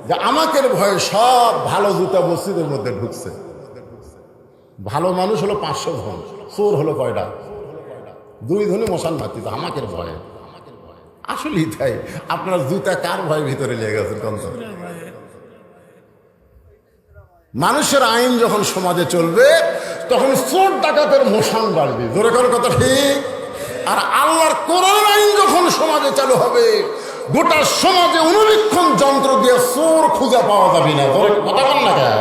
যে আমাকে ভয়ে সব ভালো জুতা মসজিদের মধ্যে ঢুকছে। ভালো মানুষ হলো 500 জন, চোর হলো কয়টা? 2 জনই মশান মারতেছে আমাকে ভয়ে। আসলেই তাই। আপনার জুতা কার ভয় ভিতরে লেগে গেছে? মানুষের আইন যখন সমাজে চলবে তখন চোর ডাকাতের মশান বাড়বে। ধরে কোন কথা ঠিক? আর আল্লাহর কোরআনের আইন যখন সমাজে চালু হবে গোটা সমাজে অনুবীক্ষণ যন্ত্র দিয়ে চোর খুঁজে পাওয়া যাবে না। ধরে কথা বল না কেন?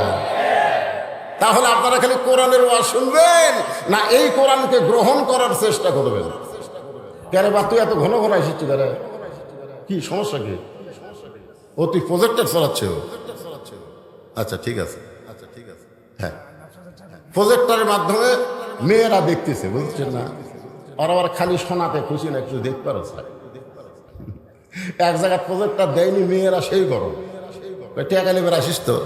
তাহলে আপনারা খালি কোরআনের ওয়াজ শুনবেন না এই কোরআনকে গ্রহণ করার চেষ্টা করবেন? কেন বা তুই এত ঘন ঘন এসেছিস? কি সমস্যা? কি ও তুই প্রজেক্টর চালাচ্ছে? আচ্ছা ঠিক আছে, হ্যাঁ, প্রজেক্টরের মাধ্যমে মেয়েরা দেখতেছে, বুঝছেন না? আর আবার খালি শোনাতে খুশি না, একটু দেখতে পারো। এক জায়গায় প্রজেক্টর দেয়নি, মেয়েরা সেই গরম টেকা নেবে আসিস তো।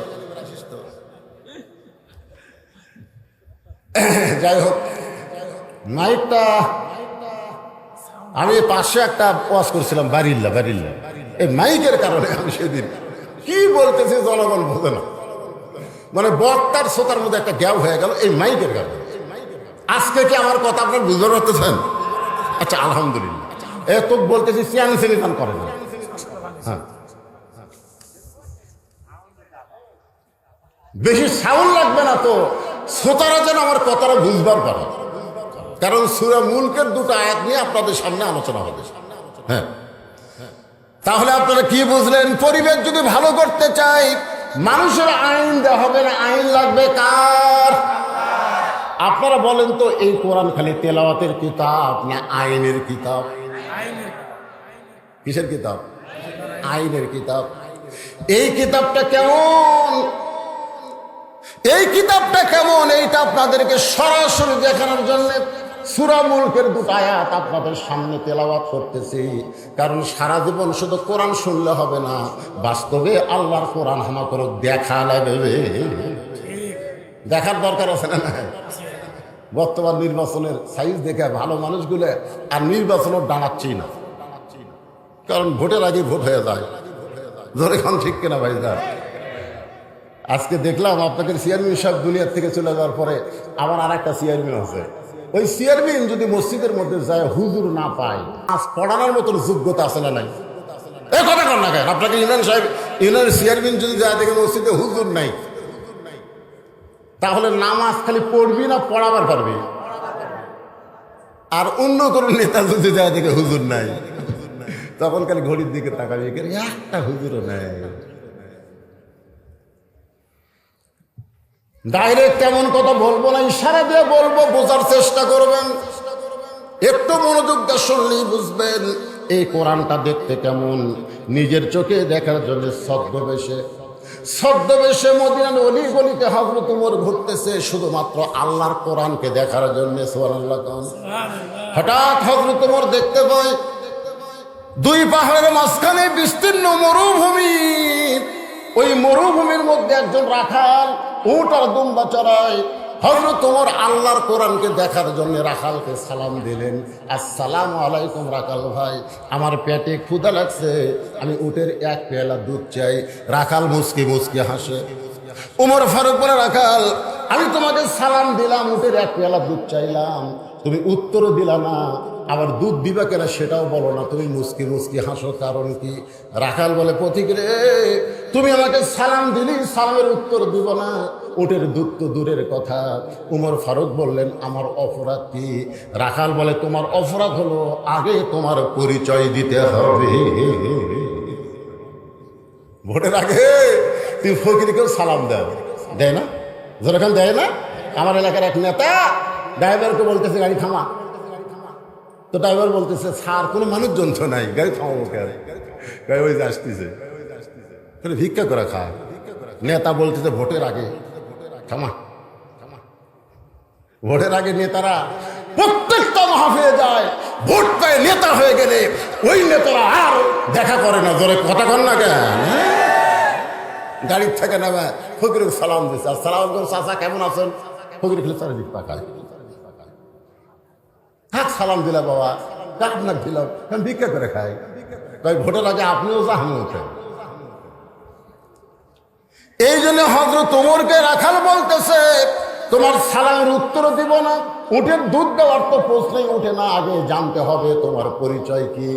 যাই হোক, মাইকটা আমি পাশে একটা ওয়াজ করছিলাম, বারিল্লা। এই মাইকের কারণে আমি সেদিন কি বলতেছি জনগণ বোঝে না। মানে বক্তার শ্রোতার মধ্যে একটা গ্যাপ হয়ে গেল এই মাইকের কারণে। আজকে কি আমার কথা আপনার বুঝতে পারতেছেন? আচ্ছা আলহামদুলিল্লাহ। তো বলতেছি চিয়ান করে না। হ্যাঁ, বেশি সাউন্ড লাগবে না তো, শ্রোতারা যেন আমার কথাটা বুঝবার পারে। কারণ সূরা মুলকের 2টা আয়াত নিয়ে আপনাদের সামনে আলোচনা হবে। হ্যাঁ, তাহলে আপনারা কি বুঝলেন? পরিবেশ যদি ভালো করতে চাই মানুষের আইন দেওয়া হবে না, আইন লাগবে কার? আপনারা বলেন তো, এই কোরআন খালি তেলাওয়াতের কিতাব না আইনের কিতাব? কিসের কিতাব? আইনের কিতাব। এই কিতাবটা কেমন? এইটা আপনাদেরকে সরাসরি দেখানোর জন্য সূরা মুলকের 2টা আয়াত আপনাদের সামনে তেলাওয়াত করতেছি। কারণ সারা জীবন শুধু কোরআন শুনলে হবে না, বাস্তবে আল্লাহর কোরআন আমাকে দেখা লাগবে। দেখার দরকার আছে না? বর্তমান নির্বাচনের সাইজ দেখে ভালো মানুষগুলো আর নির্বাচনও দাঁড়াচ্ছেই না, কারণ ভোটের আগে ভোট হয়ে যায়। ধরে খান ঠিক কিনা ভাই? আজকে দেখলাম আপনাদের চেয়ারম্যান সাহেব দুনিয়ার থেকে চলে যাওয়ার পরে আবার আর একটা চেয়ারম্যান আছে। ওই চেয়ারম্যান যদি মসজিদের মধ্যে যায় হুজুর না পায়, আজ পড়ানোর মতন যোগ্যতা আছে না নাই? এই কথা কর না কেন? আপনাকে ইউনিয়ন সাহেব, ইউনিয়নের চেয়ারম্যান যদি যায় দেখে মসজিদে হুজুর নাই, তাহলে নামাজ খালি পড়বি না পড়াবার পারবি? আর অন্য কোনো নেতা যদি যায় দেখে হুজুর নাই, তখন খালি ঘড়ির দিকে তাকাবি, একটা হুজুরও নাই। ডাইরেক্ট তেমন কথা বলবো না, ইশারা দিয়ে বলবো, বোঝার চেষ্টা করবেন। একটু মনোযোগ দিয়ে শুনলেই বুঝবেন এই কোরআনটা দেখতে কেমন। নিজের চোখে দেখার জন্য ছদ্মবেশে মদিনার অলি গলিতে হযরত ওমর ঘুরতেছে শুধুমাত্র আল্লাহর কোরআনকে দেখার জন্য। সুবহানাল্লাহ। হঠাৎ হযরত ওমর দেখতে পায় দুই পাহাড়ের মাঝখানে বিস্তীর্ণ মরুভূমি। ওই মরুভূমির মধ্যে একজন রাখাল উট আর দুম্বা চড়ায়। হযরত ওমর আল্লাহর কোরআনকে দেখার জন্য রাখালকে সালাম দিলেন, আসসালামু আলাইকুম রাখাল ভাই, আমার পেটে ক্ষুধা লাগছে, আমি উটের এক পেয়ালা দুধ চাই। রাখাল মুচকি মুচকি হাসে। ওমর ফারুক বলে, রাখাল আমি তোমাকে সালাম দিলাম, উটের এক পেয়ালা দুধ চাইলাম, তুমি উত্তরও দিলা না, আবার দুধ দিবা কেনা সেটাও বলো না, তুমি মুচকি মুচকি হাসো, কারণ কি? রাখাল বলে, পথিক রে, তুমি আমাকে সালাম দিলি, সালামের উত্তর দিব না, উটের দুধ তো দূরের কথা। উমর ফারুক বললেন, আমার অপরাধ কি? রাখাল বলে, তোমার অপরাধ হলো আগে তোমার পরিচয় দিতে হবে। ভোটের আগে তুমি ফকিরকেও সালাম দাও, দেয় না? যেরকম দেয় না? আমার এলাকার এক নেতা ড্রাইভারকে বলতেছে গাড়ি থামা, তো ড্রাইভার বলতেছে, স্যার কোনো মানুষজন তো নাই, গাড়ি থামাবো কেন? গাড়ি ওই যে আসতেছে, ভিক্ষা করে খায়। নেতা বলতেছে, ভোটের আগে থামা। ভোটের আগে নেতারা প্রত্যেকটা মাহফিলে যায়, ভোট পেয়ে নেতা হয়ে গেলে ওই নেতারা আর দেখা করে না। জোরে কথা কর না কেন? গাড়ির থেকে নেবে ফকির সালাম দিচ্ছে, সালাম করে, চাচা কেমন আছেন? ফকির খেলে চারিদিক তাকায়, হাত সালাম দিলা বাবা, আপনার দিলাম, ভিক্ষা করে খাই। তাই ভোটের আগে আপনিও জাহান ওঠেন। এই জন্য হযরত ওমরকে রাখাল বলতেছে, তোমার সালামের উত্তর দিব না, উটের দুধ দেওয়ার তো প্রশ্নই ওঠে না, আগে জানতে হবে তোমার পরিচয় কি।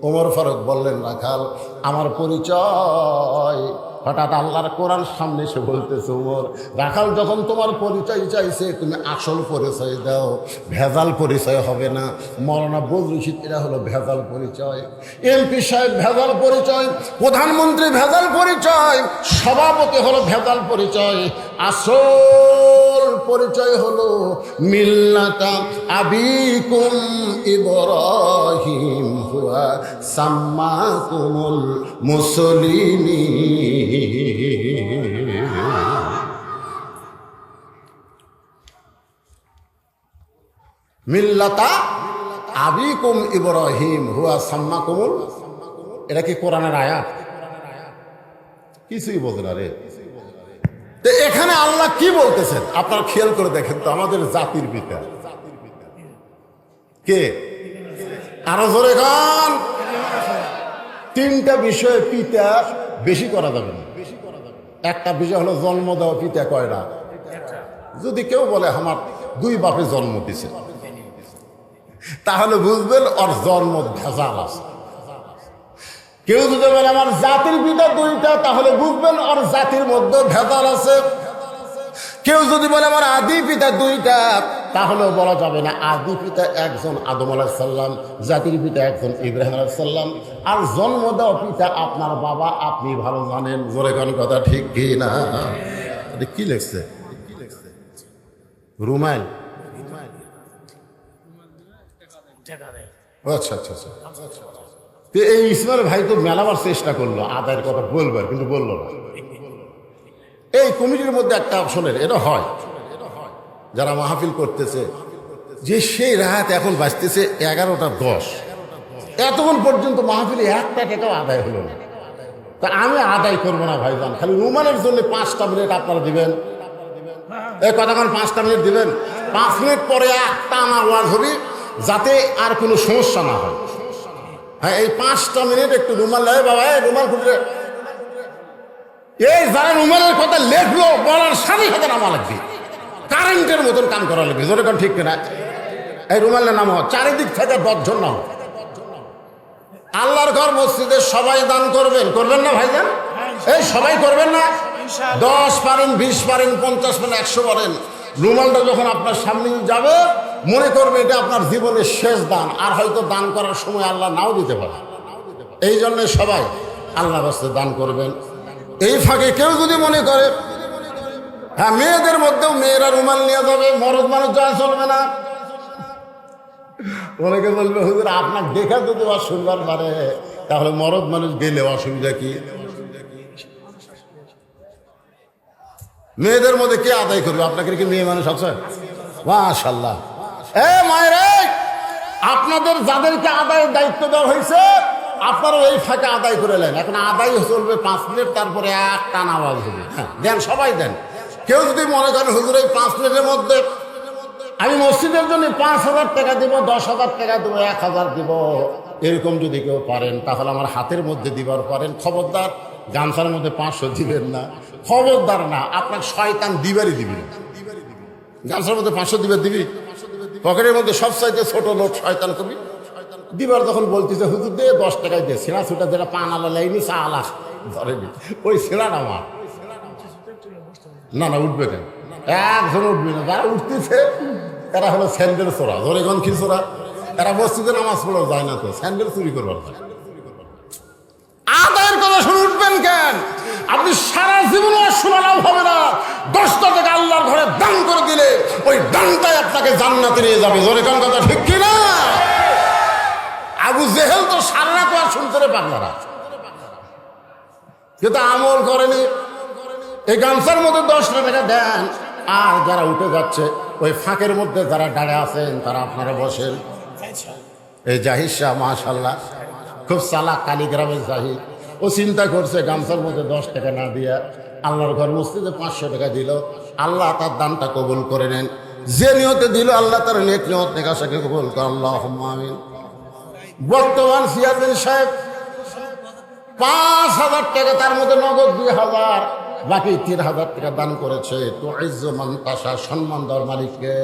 ওমর ফারুক বললেন, রাখাল আমার পরিচয়। হঠাৎ আল্লাহর কোরআন সামনে এসে বলতেছে, ওমর, রাখাল যখন তোমার পরিচয় চাইছে, তুমি আসল পরিচয় দাও, ভেজাল পরিচয় হবে না। মৌলানা বজলুল রশিদ এরা হলো ভেজাল পরিচয়, এমপি সাহেব ভেজাল পরিচয়, প্রধানমন্ত্রী ভেজাল পরিচয়, সভাপতি হলো ভেজাল পরিচয়। আসল পরিচয় হলো মিল্লাতা আবিকুম ইব্রাহিম হুয়া সাম্মাকুমুল মুসলিমিন। মিল্লাতা আবিকুম ইব্রাহিম হুয়া সাম্মাকুমুল। এটা কি কোরআনের আয়াত? কিছুই বোঝে না রে। তো এখানে আল্লাহ কি বলতেছেন আপনার খেয়াল করে দেখেন তো, আমাদের জাতির পিতা কে? আরো জোরে গান। তিনটা বিষয়ে পিতা বেশি করা যাবে না। একটা বিষয় হলো জন্ম দেওয়া। পিতা কয়টা? যদি কেউ বলে আমার দুই বাপে জন্ম দিছে, তাহলে বুঝবেন ওর জন্ম ভেজাল আছে। কেউ যদি বলে আমার জাতির পিতা দুইটা, তাহলে বুঝবেন ওর জাতির মধ্যে ভেজাল আছে। কেউ যদি বলে আমার আদি পিতা দুইটা, তাহলে বলা যাবে না। আদি পিতা একজন আদম আলাইহিস সালাম, জাতির পিতা একজন ইব্রাহিম আলাইহিস সালাম, আর জন্ম দেওয়া পিতা আপনার বাবা, আপনি ভালো জানেন। জোরে কোন কথা ঠিক কি না? কি লেখছে? রুমাইল। আচ্ছা আচ্ছা আচ্ছা। এই ইসমাইল ভাই তো মেলাবার চেষ্টা করলো আদায়ের কথা বলবার, কিন্তু বললো না। এই কমিটির মধ্যে একটা অপশনের এটা হয়, যারা মাহফিল করতেছে, যে সেই রাত এখন বাজতেছে 11:10, এতক্ষণ পর্যন্ত মাহফিলে একটা টাকাও আদায় হলো না। তা আমি আদায় করবো না ভাইজান, খালি রুমানের জন্য 5টা মিনিট আপনারা দিবেন। এই কতক্ষণ 5টা মিনিট দিবেন, 5 মিনিট পরে একটা আওয়াজ হবে যাতে আর কোনো সমস্যা না হয়। হ্যাঁ, এই 5টা মিনিট একটু রুমাল লাগে বাবা, এই রুমাল খুঁজে, এই যারা রুমালের কথা লেখলো বলার সাথে সাথে নামা লাগবে, কারেন্টের মতন কাম করা লাগবে, জোরে কারণ ঠিক কিনা? এই রুমালের নাম চারিদিক থেকে 10 জন নাম। আল্লাহর ঘর মসজিদে সবাই দান করবেন, করবেন না ভাইজান? এই সবাই করবেন না? 10 পারেন, 20 পারেন, 50 পারেন, 100 পারেন। রুমালটা যখন আপনার সামনে যাবে মনে করবে এটা আপনার জীবনের শেষ দান, আর হয়তো দান করার সময় আল্লাহ নাও দিতে পারে। এই জন্য সবাই আল্লাহর রাস্তায় দান করবেন। এই ফাঁকে কেউ যদি মনে করে হ্যাঁ মেয়েদের মধ্যেও মেয়েরা রুমাল নিয়ে যাবে, মরদ মানুষ যাওয়া চলবে না, অনেকে বলবে হুজুর আপনার দেখা যদি অসুবিধার পারে, তাহলে মরদ মানুষ গেলে অসুবিধা কি? মেয়েদের মধ্যে কে আদায় করবে? আপনাকে কি মেয়ে মানুষ আছে? মাশাআল্লাহ। এ মায়েরা, আপনাদের যাদেরকে আদায়ের দায়িত্ব দেওয়া হয়েছে আপনারা এই ফাঁকে আদায় করে নেন। এখন আদায় চলবে 5 মিনিট, তারপরে একটা আওয়াজ হবে। হ্যাঁ দেন, সবাই দেন। কেউ যদি মনে করেন হুজুর এই 5 মিনিটের মধ্যে আমি মসজিদের জন্য 5,000 টাকা দিব, 10,000 টাকা দেবো, 1,000 দিব, এরকম যদি কেউ পারেন তাহলে আমার হাতের মধ্যে দিবার পারেন। খবরদার গামছার মধ্যে 500 দিবেন না, খবরদার না, আপনার শয়তান দিবারই দিবি। গামছার মধ্যে 500 দিবি, পকেটের মধ্যে সবচাইতে ছোট লোক শয়তান কবি দিবার যখন বলতেছে হুজুর দিয়ে 10 টাকায় দিয়ে সিনা ছুটা যেটা পান আলা লাইনি চা আলা ধরেনি, ওই সিনার আমার না না উঠবে কেন? একজন উঠবে না। যারা উঠতেছে এরা হলো স্যান্ডেল চোরা, ধরেগন কি চোরা, এরা মসজিদে নামাজ পড়েও যায় না, তো স্যান্ডেল চুরি করবার যায়। আদায়ের কথা শুনে উঠবেন কেন? আপনি সারা জীবন অসময় লাভ হবে না। 10টা টাকা আল্লাহর ঘরে দান করে দিলে ওই দানটাই আপনাকে জান্নাতে নিয়ে যাবে। জোরে কোন কথা ঠিক কি না? আবু জেহেল তো সারা রাত আর শুনতে রে পাগলারা, কিন্তু আমল করেনি। এই গামছার মধ্যে 10টা টাকা দেন, আর যারা উঠে যাচ্ছে ওই ফাঁকের মধ্যে যারা দাঁড়ে আছেন তারা আপনারা বসেন। এই জাহিদ শাহ মাশাআল্লাহ খুব চালাক, কালীগ্রামের জাহিদ, ও চিন্তা করছে গামছার মধ্যে 10 টাকা না দিয়া আল্লাহর ঘর মসজিদে 500 টাকা দিল, আল্লাহ তার দানটা কবুল করে নেন। যে নিয়তে দিল আল্লাহ তার নেক নিয়ত নেকাশাকে কবুল করে, আল্লাহুম্মা আমিন। বর্তমান সিয়াদিন সাহেব 5,000 টাকা, তার মধ্যে নগদ 2,000, বাকি 3,000 টাকা দান করেছে। তো ইজ্জমান তাশা, সম্মান দেওয়ার মালিককে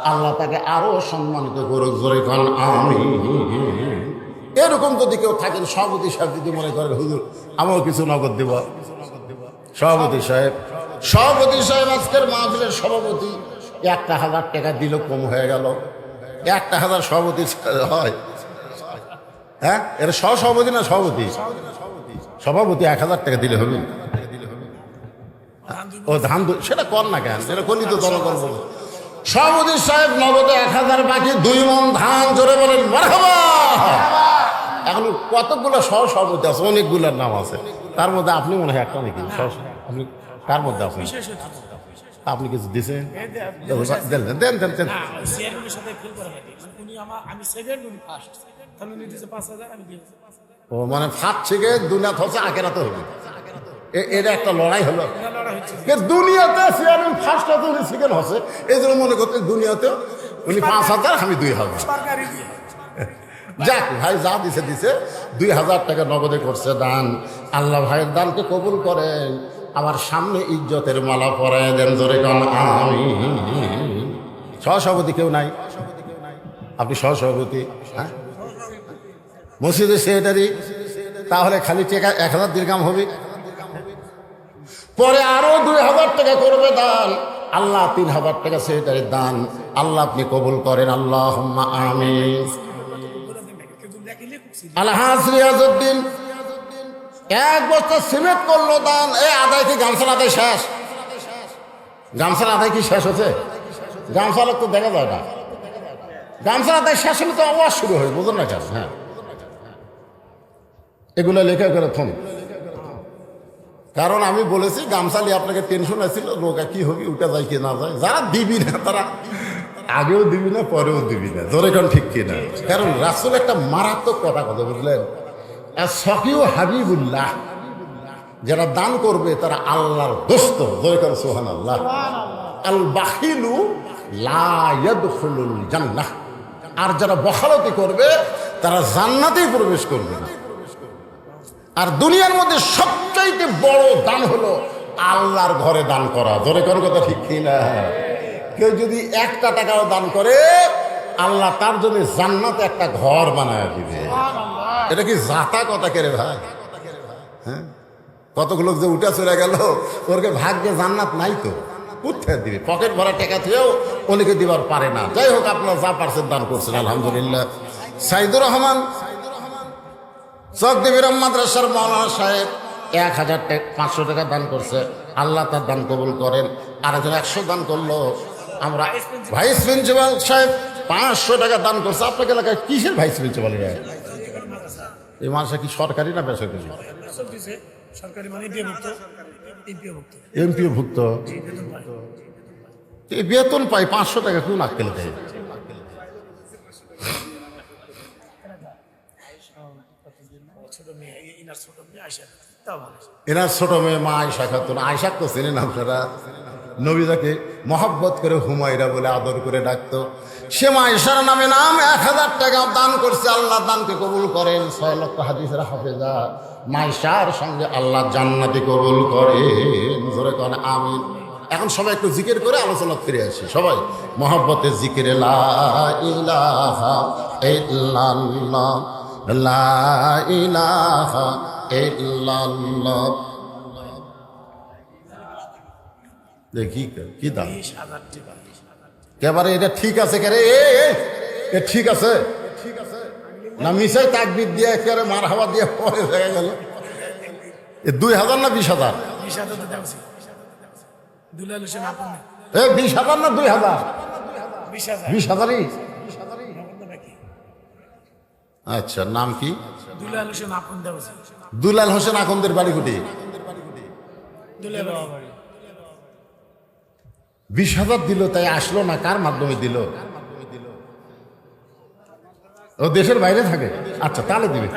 আল্লাহ তাকে আরো সম্মানিত করুক, জোরে কোন আমিন। এরকম যদি কেউ থাকেন, সভাপতি সাহেব যদি মনে করেন হুজুর আমারও কিছু নগদ দেব, সভাপতি সাহেব আজকের মাহফিলের সভাপতি, 1,000 টাকা দিল, কম হয়ে গেল। 1,000 সভাপতি হয়? হ্যাঁ, এরা সভাপতি না সভাপতি? সভাপতি 1,000 টাকা দিলে হবে? ও ধান সেটা কর না কেন, এটা করলি তো জনগণ বলবে। সভাপতি সাহেব নগদে 1,000, বাকি 2 মণ ধান। জোরে বলেন মারহাবা। এখন কতগুলো সভাপতি আছে, অনেকগুলোর নাম আছে, তার মধ্যে আপনি মনে হয় একটা নাকি? আপনি তার মধ্যে আপনি কিছু দিচ্ছেন? দেন। ও মানে ফার্স্ট থেকে দুনিয়া হচ্ছে আখেরাতে হবে, এটা একটা লড়াই হলো। দুনিয়াতে চেয়ারম্যান ফার্স্ট হতে উনি সেকেন্ড হচ্ছে, এই জন্য মনে করতেন দুনিয়াতেও উনি 5,000, আমি 2,000। যাক ভাই, যা দিছে 2,000 টাকা নগদে করছে দান। আল্লাহ ভাইয়ের দানকে কবুল করেন, আমার সামনে ইজ্জতের মালা পরায় দেন, জোরে কোন আমিন। সহসভাপতি কেউ নাই? আপনি সহসভাপতি? হ্যাঁ, মসজিদের সেক্রেটারি, তাহলে খালি টাকা 1,000 দিরহাম হবে, পরে আরো 2,000 টাকা করবে দান। আল্লাহ 3,000 টাকা সেক্রেটারির দান আল্লাহ আপনি কবুল করেন, আল্লাহুম্মা আমিন। আলহাজ রিয়াজউদ্দিন 1 বস্তা সিমেন্ট করলো দান। আদায় কি গামছার আদায় শেষ? গামছার আদায় কি শেষ হচ্ছে? গামছা লোক তো দেখা যায় না। গামছার আদায় শেষ হলে তো আওয়াজ শুরু হয়, বুঝুন না কেন? হ্যাঁ, এগুলো লেখা করে থম। কারণ আমি বলেছি গামছা নিয়ে আপনাকে টেনশন আসছিল, রোগা কি হবে, উঠে যায় কি না যায়। যারা দিবি না তারা আগেও দিবি না, পরেও দিবি না, জোরে কোন ঠিক কিনা? কারণ রাসূল একটা মারাত্মক কথা বুঝলেন, সকিউ হাবিবুল্লাহ, যারা দান করবে তারা আল্লাহর দোস্ত, জোরে কোন সুবহানাল্লাহ। আল বাখিলু লা ইয়াদখুলুল জান্নাহ, আর যারা বখালতি করবে তারা জান্নাতেই প্রবেশ করবে না। আর দুনিয়ার মধ্যে সবচাইতে বড় দান হলো আল্লাহর ঘরে দান করা। জোরে কোন কথা ঠিক কিনা? কেউ যদি 1 টাকাও দান করে আল্লাহ তার জন্য জান্নাতে একটা ঘর বানায় দিবে। এটা কি জাতা কথা কেরে ভাই? হ্যাঁ, কতগুলো লোক যে উঠে চলে গেল, ওরকে ভাগ্যে জান্নাত নাই তো কোথায় দিবে? পকেট ভরা টাকা থেকেও অনেকে দিবার পারে না। যাই হোক, আপনার যা পারছেন দান করছেন, আলহামদুলিল্লাহ। সাইদুর রহমান চকদেবীরাম মাদ্রাসার মাওলানা সাহেব 1500 টাকা দান করছে, আল্লাহ তার দান কবুল করেন। আর একজন 100 দান করলো। আমরা ভাইস প্রিন্সিপাল সাহেব 500 টাকা দান করছে। আপনাকে এলাকায় কিসের ভাইস প্রিন্সিপাল? এই মাদ্রাসা কি সরকারি না বেসরকারি? এমপিও ভুক্ত। বেতন পাই 500 টাকা, কোন আক্কেলে দেয়? এনার ছোট মেয়ে মা আয়েশা খাতুন। আয়েশা তো চেনেন আপনারা, নবীদাকে মহব্বত করে হুমায়রা বলে আদর করে ডাকতো। সে মা আয়েশার নামে 1000 টাকা দান করছে। আল্লাহ দানকে কবুল করেন। 6 লক্ষ হাদিসের হাফেজা মা আয়েশার সঙ্গে আল্লাহ জান্নাতে কবুল করেন। জোরে কোন আমিন। এখন সবাই একটু জিকির করে আলোচনা ফিরে আসি। সবাই মহব্বতের জিকিরে লা ইলাহা ইল্লাল্লাহ, লা ইলাহা ইল্লাল্লাহ। দেখি কি দাম একেবারে। এটা ঠিক আছে কে রে? এ ঠিক আছে না? মিশাই তাকবীর দিয়ে একেবারে মার হাওয়া দিয়ে পরে হয়ে গেল। 2000 না 20,000? 20,000 না 2000? 20,000ই। আচ্ছা, নাম কি? দুলাল হোসেন আকন্দের বাড়ি কুটি। 20,000 দিল, তাই আসলো না? কার মাধ্যমে দিল? ও দেশের বাইরে থাকে। আচ্ছা, তাহলে দিবে,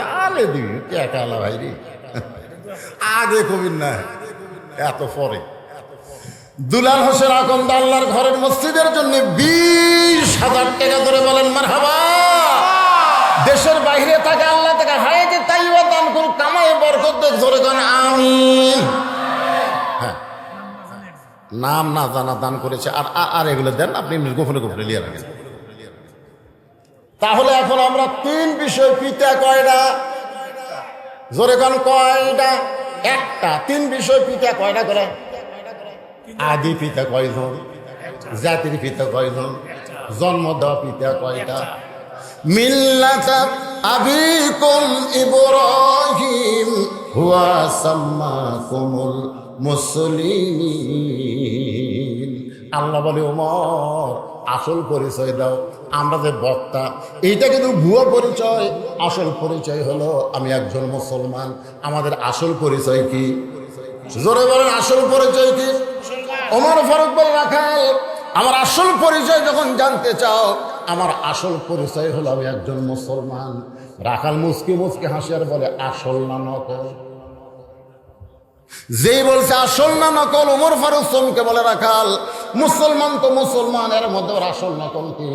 তাহলে দিবি। একা আলা ভাই রে, আগে কবির না, এত পরে। দুলাল হোসেন আকন্দ আল্লাহর ঘরের মসজিদের জন্য 20,000 টাকা ধরে বলেন মারহাবা। দেশের বাইরে থাকে, আল্লাহ তাকে হায়াতে তাইয়্যিবা দান করুক, কামায়ে বরকত দেখ। জোরে কোন আমিন। হ্যাঁ, নাম না জানা দান করেছে। আর এগুলো দেন আপনি গোপনে গোপনে লিয়ে রাখেন। তাহলে এখন আমরা 3 বিষয়। পিতা কয়টা? জোরে কোন কয়টা? একটা। 3 বিষয় পিতা কয়টা করে? আদি পিতা কয়জন? জাতির পিতা কয়জন? জন্ম দেওয়া পিতা কয়টা? মিল্লাতা আবিকুম ইব্রাহিম হুয়া সাম্মাকুমুল মুসলিমিন। আল্লাহ বলে, ওমর আসল পরিচয় দাও। আমরা যে বক্তা, এইটা কিন্তু ভুয়া পরিচয়। আসল পরিচয় হলো আমি একজন মুসলমান। আমাদের আসল পরিচয় কি? জোরে বলেন, আসল পরিচয় কি? ওমর ফারুক বলে, রাখাল আমার আসল পরিচয় যখন জানতে চাও, আমার আসল পরিচয় হলো আমি একজন মুসলমান। রাখাল মুচকি মুচকি হাসি আর বলে, আসল না নকল? যেই বলছে আসল না নকল, ওমর ফারুক চমকে বলে, রাখাল মুসলমান তো মুসলমান, এর মধ্যে আসল নকল কি?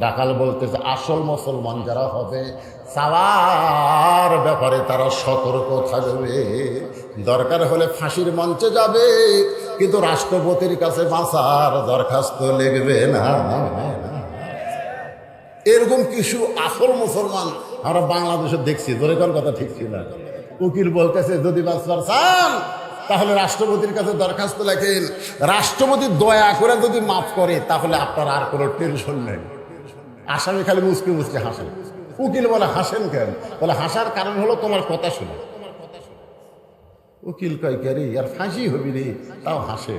রাখাল বলতেছে, আসল মুসলমান যারা হবে চাওয়ার ব্যাপারে তারা সতর্ক থাকবে। দরকার হলে ফাঁসির মঞ্চে যাবে, কিন্তু রাষ্ট্রপতির কাছে বাঁচার দরখাস্ত লিখবে না। এরকম কিছু আসল মুসলমান আমরা বাংলাদেশে দেখছি। ধরে কোন কথা ঠিক ছিল না? উকিল বলতেছে, যদি বাঁচবার চান তাহলে রাষ্ট্রপতির কাছে দরখাস্ত লেখেন। রাষ্ট্রপতি দয়া করে যদি মাফ করে তাহলে আপনার আর কোনো টেনশন নেই। আসামি খালি মুচকি মুচকি হাসে। উকিল বলে, হাসেন কেন? বলে, হাসার কারণ হলো তোমার কথা শুনে। উকিল কয়, কে রে, আর ফাঁসি হবি রে, তাও হাসে।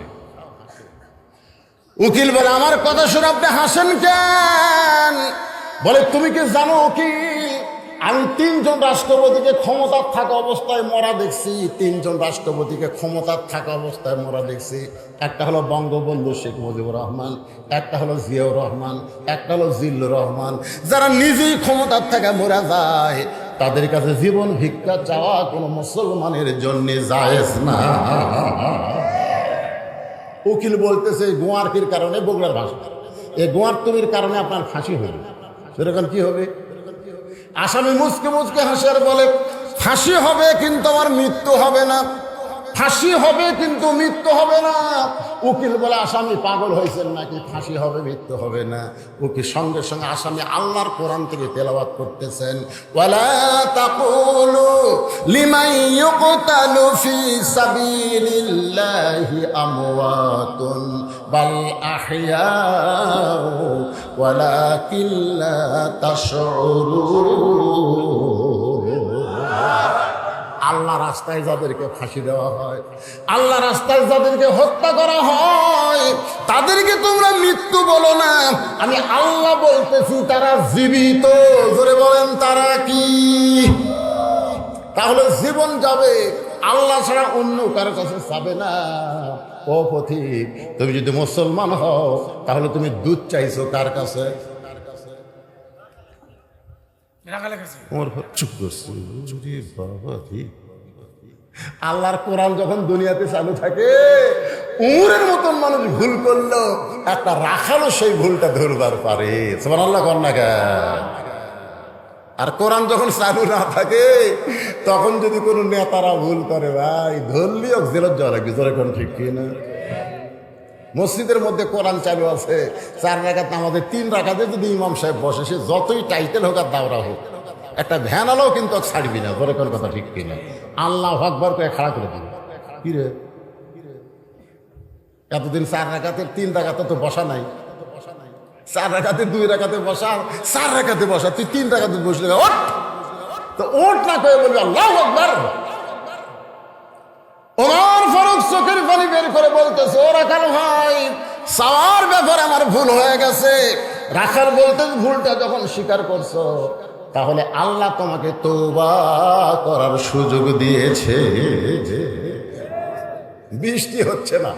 উকিল বলে, আমার কথা শুনে আপনি হাসেন কেন? বলে, তুমি কি জানো উকিল, আমি 3 জন রাষ্ট্রপতিকে ক্ষমতার থাকা অবস্থায় মরা দেখছি। 3 জন রাষ্ট্রপতিকে ক্ষমতার থাকা অবস্থায় মরা দেখছি। একটা হলো বঙ্গবন্ধু শেখ মুজিবুর রহমান, একটা হলো জিয়াউর রহমান, একটা হলো জিল্লুর রহমান। যারা নিজেই ক্ষমতার থাকা মরা যায়, তাদের কাছে জীবন ভিক্ষা চাওয়া কোনো মুসলমানের জন্য জায়েজ না। উকিল বলতেছে গোয়ারকির কারণে, বগুড়ার ভাষা, এই গোয়ার তুমির কারণে আপনার ফাঁসি হবে। সেরকম কি হবে? আসামি মুচকে মুচকে হাসে আর বলে ফাঁসি হবে কিন্তু আমার মৃত্যু হবে না, ফাঁসি হবে কিন্তু মৃত্যু হবে না। উকিল বলে আসামি পাগল হয়েছেন নাকি, ফাঁসি হবে মৃত্যু হবে না? উকিল সঙ্গে সঙ্গে আসামি আল্লাহর কোরআন থেকে তেলাওয়াত করতেছেন, ওয়ালা তাকুলু লিমান ইউকতালু ফি সাবিলিল্লাহি আমওয়াতুন বাল আহইয়াউ ওয়ালাকিন লা তাশউরুন। আল্লাহ রাস্তায় যাদেরকে ফাঁসি দেওয়া হয়, আল্লাহ রাস্তায় যাদেরকে হত্যা করা হয়, তাদেরকে তোমরা মৃত্যু বলো না, আমি আল্লাহ বলতেছি তারা জীবিত। জোরে বলেন তারা কি? তাহলে জীবন যাবে, আল্লাহ ছাড়া অন্য কারো কাছে যাবে না। ও পথিক, তুমি যদি মুসলমান হও তাহলে তুমি দুধ চাইছো কার কাছে? আল্লাহর কোরআন যখন দুনিয়াতে চালু থাকে, উমরের মতন মানুষ ভুল করলো, একটা রাখালও সেই ভুলটা ধরবার পারে। সুবহানাল্লাহ কর না কেন? আর কোরআন যখন চালু না থাকে তখন যদি কোনো নেতারা ভুল করে, ভাই ধরলিও জেলত যাওয়া লাগবে। জোরে কোন ঠিক কি না? মসজিদের মধ্যে কোরআন চালু আছে, 4 রাকাত নামাজে 3 রাকাতে যদি ইমাম সাহেব বসে, সে যতই টাইটেল হোক আর দাওরা হোক, একটা ভ্যানালও কিন্তু ছাড়বি না। ধরে কোন কথা ঠিক কিনা? আল্লাহু আকবার করে খাড়া করে দিবি। কি রে, এতদিন 4 রাকাতে 3 রাকাতে তো বসা নাই, 4 রাকাতে 2 রাকাতে বসা, 4 রাকাতে বসা, তুই 3 রাকাতে বসলে ওঠ, তো ওঠ না করে বলবি আল্লাহু আকবার। ওমর ফারুক চোখের পানি বের করে বলতেছে, ও রাখাল ভাই, সাওয়ার ব্যাপারে আমার ভুল হয়ে গেছে। রাখাল বলতে, ভুলটা যখন স্বীকার করছো তাহলে আল্লাহ তোমাকে তওবা করার সুযোগ দিয়েছে। বৃষ্টি হচ্ছে না।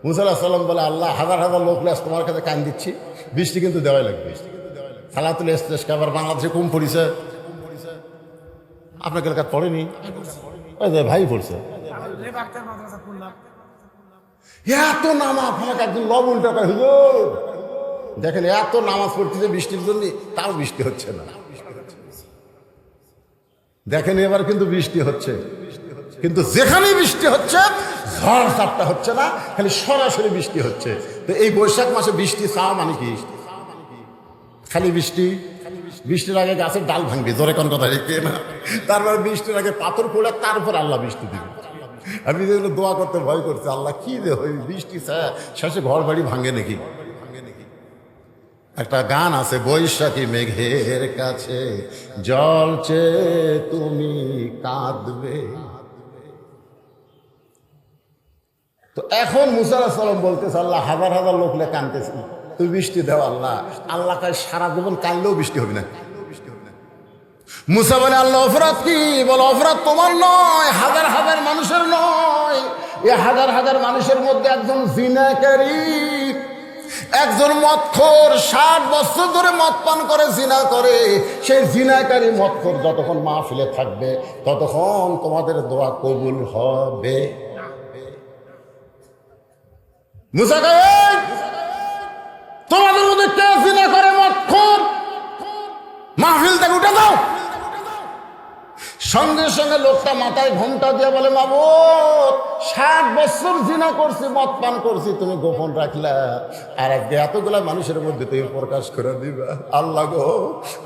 মুসা আলাইহিস সালাম বলে, আল্লাহ হাজার হাজার লোক লাস তোমার কাছে কান দিচ্ছি, বৃষ্টি কিন্তু দেওয়াই লাগবে। সালাতুল ইস্তেসকা আবার বাংলাদেশে কম পড়িছে, আপনাকে এলাকায় পড়েনি? ভাই পড়ছে। এত নামাজ, আমাকে একজন লবণ টাকা হইল, দেখেন এত নামাজ পড়তেছে বৃষ্টির জন্য, তাও বৃষ্টি হচ্ছে না। দেখেন এবার কিন্তু বৃষ্টি হচ্ছে, কিন্তু যেখানে বৃষ্টি হচ্ছে ঝড় ঝাপটা হচ্ছে না, খালি সরাসরি বৃষ্টি হচ্ছে। তো এই বৈশাখ মাসে বৃষ্টি চাওয়া মানে কি? খালি বৃষ্টি। বৃষ্টির আগে গাছের ডাল ভাঙবে, জোরে কোন কথা রেখে না। তারপর বৃষ্টির আগে পাথর পড়ে, তারপর আল্লাহ বৃষ্টি দিবে। আমি যেগুলো দোয়া করতে ভয় করছি, আল্লাহ কি দে ওই বৃষ্টি শেষে ঘর বাড়ি ভাঙে নাকি? একটা গান আছে, বৈশাখী মেঘের কাছে জল চেয়ে তুমি কাঁদবে। তো এখন মুসা আলাইহিস সালাম বলতেছে, আল্লাহ হাজার হাজার লোক লে কাঁদতেছে, তুই বৃষ্টি দেও আল্লাহ। আল্লাহ কাজ সারা জীবন কাঁদলেও বৃষ্টি হবে না। মুসা বলে, আল্লাহ অপরাধ কি? বলো, অপরাধ তোমার নয়, হাজার হাজার মানুষের নয়। এই হাজার হাজার মানুষের মধ্যে একজন জিনাকারী, একজন মদখোর, 60 বছর ধরে মদ পান করে জিনা করে। সেই জিনাকারী মদখোর যতক্ষণ মাহফিলে থাকবে ততক্ষণ তোমাদের দোয়া কবুল হবে। মুসা কয়, তোমাদের মধ্যে কে জিনা করে মদখোর, মাহফিল থেকে উঠে দাও। সঙ্গে সঙ্গে লোকটা মাথায় ঘোমটা দিয়ে বলে, মাবুদ 60 বছর জিনা করছি, মদ পান করছি, তুমি গোপন রাখলা, আর আজকে এতগুলা মানুষের মধ্যে তুমি প্রকাশ করে দিবা। আল্লাহ গো,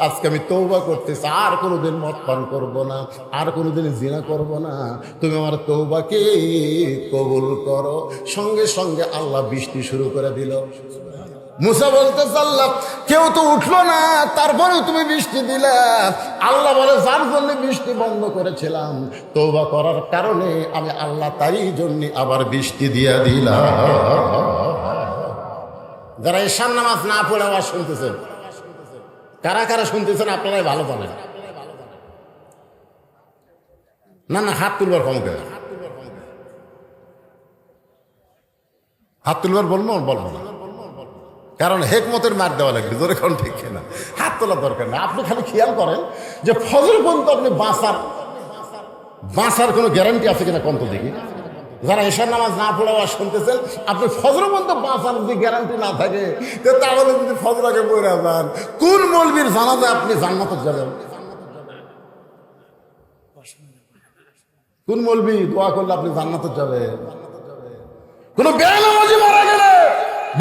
আজকে আমি তওবা করতেছি, আর কোনোদিন মদ পান করবো না, আর কোনোদিন জিনা করব না, তুমি আমার তওবাকে কবুল করো। সঙ্গে সঙ্গে আল্লাহ বৃষ্টি শুরু করে দিল। মুসা বলতে আল্লাহ, কেউ তো উঠলো না, তারপরেও তুমি বৃষ্টি দিলা। আল্লাহ বলে, যার জন্য বৃষ্টি বন্ধ করেছিলাম, তওবা করার কারণে আমি আল্লাহ তারই জন্য আবার বৃষ্টি দিয়া দিলাম। যারা ঈশান নামাজ না পড়ে আবার শুনতেছেন, কারা কারা শুনতেছেন আপনারাই ভালো জানেন। না না, হাত তুলবার কমকে, হাত তুলবার বলবো না, কারণ হেকমতের মার দেওয়া লাগবে। জোরে কোন ঠিক না? হাত তোলার দরকার না। আপনি খালি খেয়াল করেন যে ফজর পর্যন্ত আপনি বাঁচার কোনো গ্যারান্টি আছে কিনা, কোন তো দেখি। যারা এশার নামাজ না পড়ে আওয়াজ শুনতেছেন, আপনি ফজর পর্যন্ত বাঁচার যদি গ্যারান্টি না থাকে, তাহলে যদি ফজরাকে পড়ে যান, কোন মৌলবীর জানাজে আপনি জান্নাতে যাবেন? কোন মৌলবী দোয়া করলে আপনি জান্নাতে যাবেন? কোন বেনামাজি মারা গেলে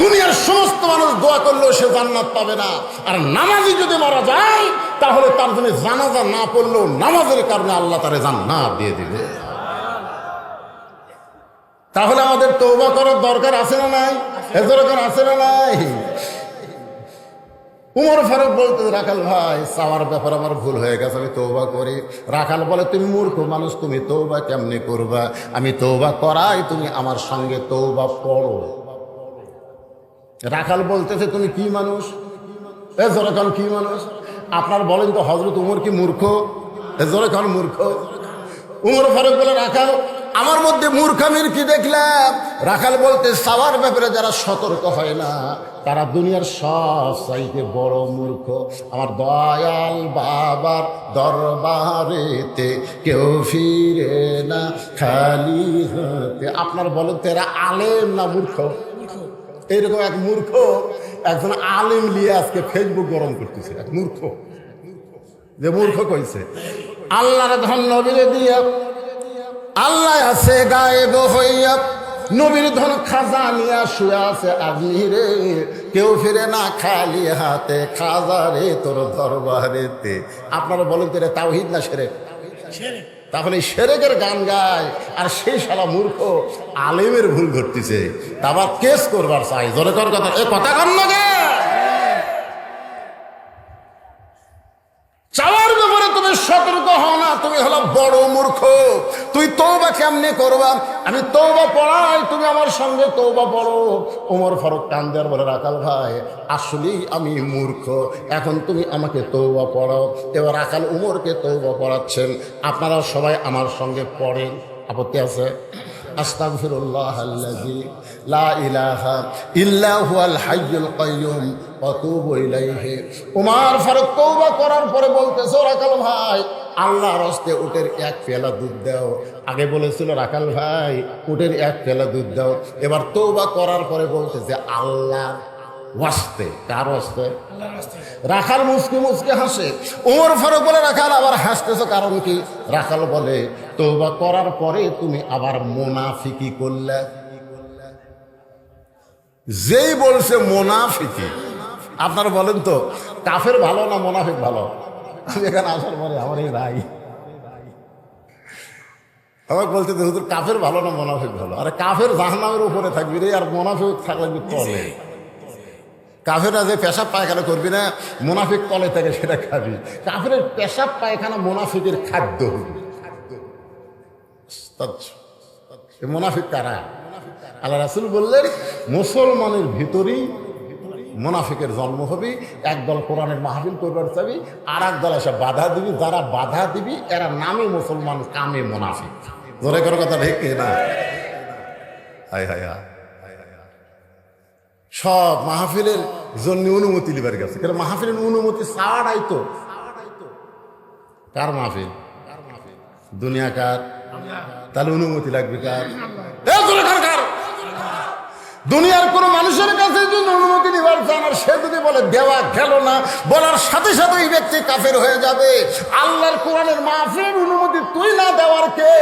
দুনিয়ার সমস্ত মানুষ দোয়া করলেও সে জান্নাত পাবে না। আর নামাজি যদি মারা যায়, তাহলে তার জন্য জানাজা না পড়লেও নামাজের কারণে আল্লাহ তারে জান্নাত দিয়ে দিবে। তাহলে আমাদের তওবা করার দরকার আছে না নাই? এ দরকার আছে না নাই? উমর ফারুক বলতে, রাখাল ভাই চাওয়ার ব্যাপার আমার ভুল হয়ে গেছে, আমি তওবা করি। রাখাল বলে, তুমি মূর্খ মানুষ, তুমি তওবা কেমনে করবা? আমি তওবা করাই, তুমি আমার সঙ্গে তওবা পড়ো। রাখাল বলতেছে, তুমি কি মানুষ? এ জোরে খান, কি মানুষ? আপনার বলেন তো হযরত উমর কি মূর্খ? এ জোরে খান, মূর্খ। উমর ফারুক বলে, রাখাল আমার মধ্যে মূর্খামির কি দেখলাম? রাখাল বলতে, চাওয়ার ব্যাপারে যারা সতর্ক হয় না, তারা দুনিয়ার সব চাইতে বড় মূর্খ। আমার দয়াল বাবার দরবারেতে কেউ ফিরে না খালি হাতে। আপনার বলেন তো এরা আলেম না মূর্খ? এইরকম এক মূর্খ একজন আলেম নিয়ে আজকে ফেসবুক গরম করতেছে। এক মূর্খ, যে মূর্খ কইছে আল্লাহর ধন নবীরে দিয়া, আল্লাহ আছে গায়েব হইয়া, নবীর ধন খাজা নিয়া শুয়ে আছে আজমিরে, কেউ ফিরে না খালি হাতে, খাজা রে তোর দরবারেতে। আপনারা বলেন তো এটা তাওহীদ না শিরক? তাহলে শিরকের গান গায়, আর সেই শালা মূর্খ আলেমের ভুল ঘটতেছে, তা আবার কেস করবার চাই। জোরে কর কথা, এ কথা কর না গে। চাওয়ার ব্যাপারে তুমি সতর্ক হও না, তুমি হলো বড় মূর্খ। তুই তওবা কেমনে করবা? আমি তওবা পড়াই, তুমি আমার সঙ্গে তওবা পড়ো। ওমর ফারুক কান্দার বলে, রাখাল ভাই আসলেই আমি মূর্খ, এখন তুমি আমাকে তওবা পড়াও। এবার রাখাল উমরকে তওবা পড়াচ্ছেন। আপনারা সবাই আমার সঙ্গে পড়েন, আপত্তি আছে? আস্তাগফিরুল্লাহাল্লাযী লা ইলাহা ইল্লা হুয়াল হাইয়ুল কাইয়্যুম ওয়া তুবু ইলাইহি। ওমর ফারুক তওবা করার পরে বলতেছে, রাখাল ভাই আল্লাহর হস্তে উটের এক পেয়ালা দুধ দাও। আগে বলেছিল রাখাল ভাই উটের এক পেয়ালা দুধ দাও, এবার তওবা করার পরে বলতেছে আল্লাহ ওয়াস্তে। কার ওয়াস্তে? রাখাল মুসকি মুসকি হাসে। ওমর ফারুক বলে, রাখাল আবার হাসতেছ কারণ কি? রাখাল বলে, তওবা করার পরে তুমি আবার মুনাফিকি করলে। যেই বলছে মুনাফিকি, আপনারা বলেন তো কাফের ভালো না মুনাফিক ভালো? আমি এখানে আসার পরে আমার এই ভাই আমাকে বলতে, হুজুর কাফের ভালো না মুনাফিক ভালো? আরে কাফের জাহান্নামের উপরে থাকবি রে, আর মুনাফিক থাকলে তলে। কাফেররা যে পেশাব পায়খানা করবি না, মুনাফিক তলে থেকে সেটা খাবি। কাফের পেশাব পায়খানা মুনাফিকের খাদ্য। মুনাফিক কারা? আল্লাহ রাসূল বললেন, মুসলমানের ভিতরেই মুনাফিকের জন্ম হবে। একদল কোরআনের মাহফিল করবার চাবি, আর এক দল এসে বাধা দিবি। যারা বাধা দিবি এরা নামে মুসলমান, কামে মুনাফিক। জোরে করে কথা ঠিক না? হায় হায় হায়, সব মাহফিলের জন্য অনুমতি লিবার গেছে। কারণ মাহফিলের অনুমতি ছাড়াই তো। কার মাহফিল? দুনিয়া কার? তাহলে অনুমতি লাগবে কার? দুনিয়ার কোন মানুষের কাছে যদি অনুমতি নিবার চান, আর সে যদি বলে দেওয়া গেল না, বলার সাথে সাথে ওই ব্যক্তি কাফের হয়ে যাবে। আল্লাহর কোরআনের মাহফিলের অনুমতি তুই না দেওয়ার কে?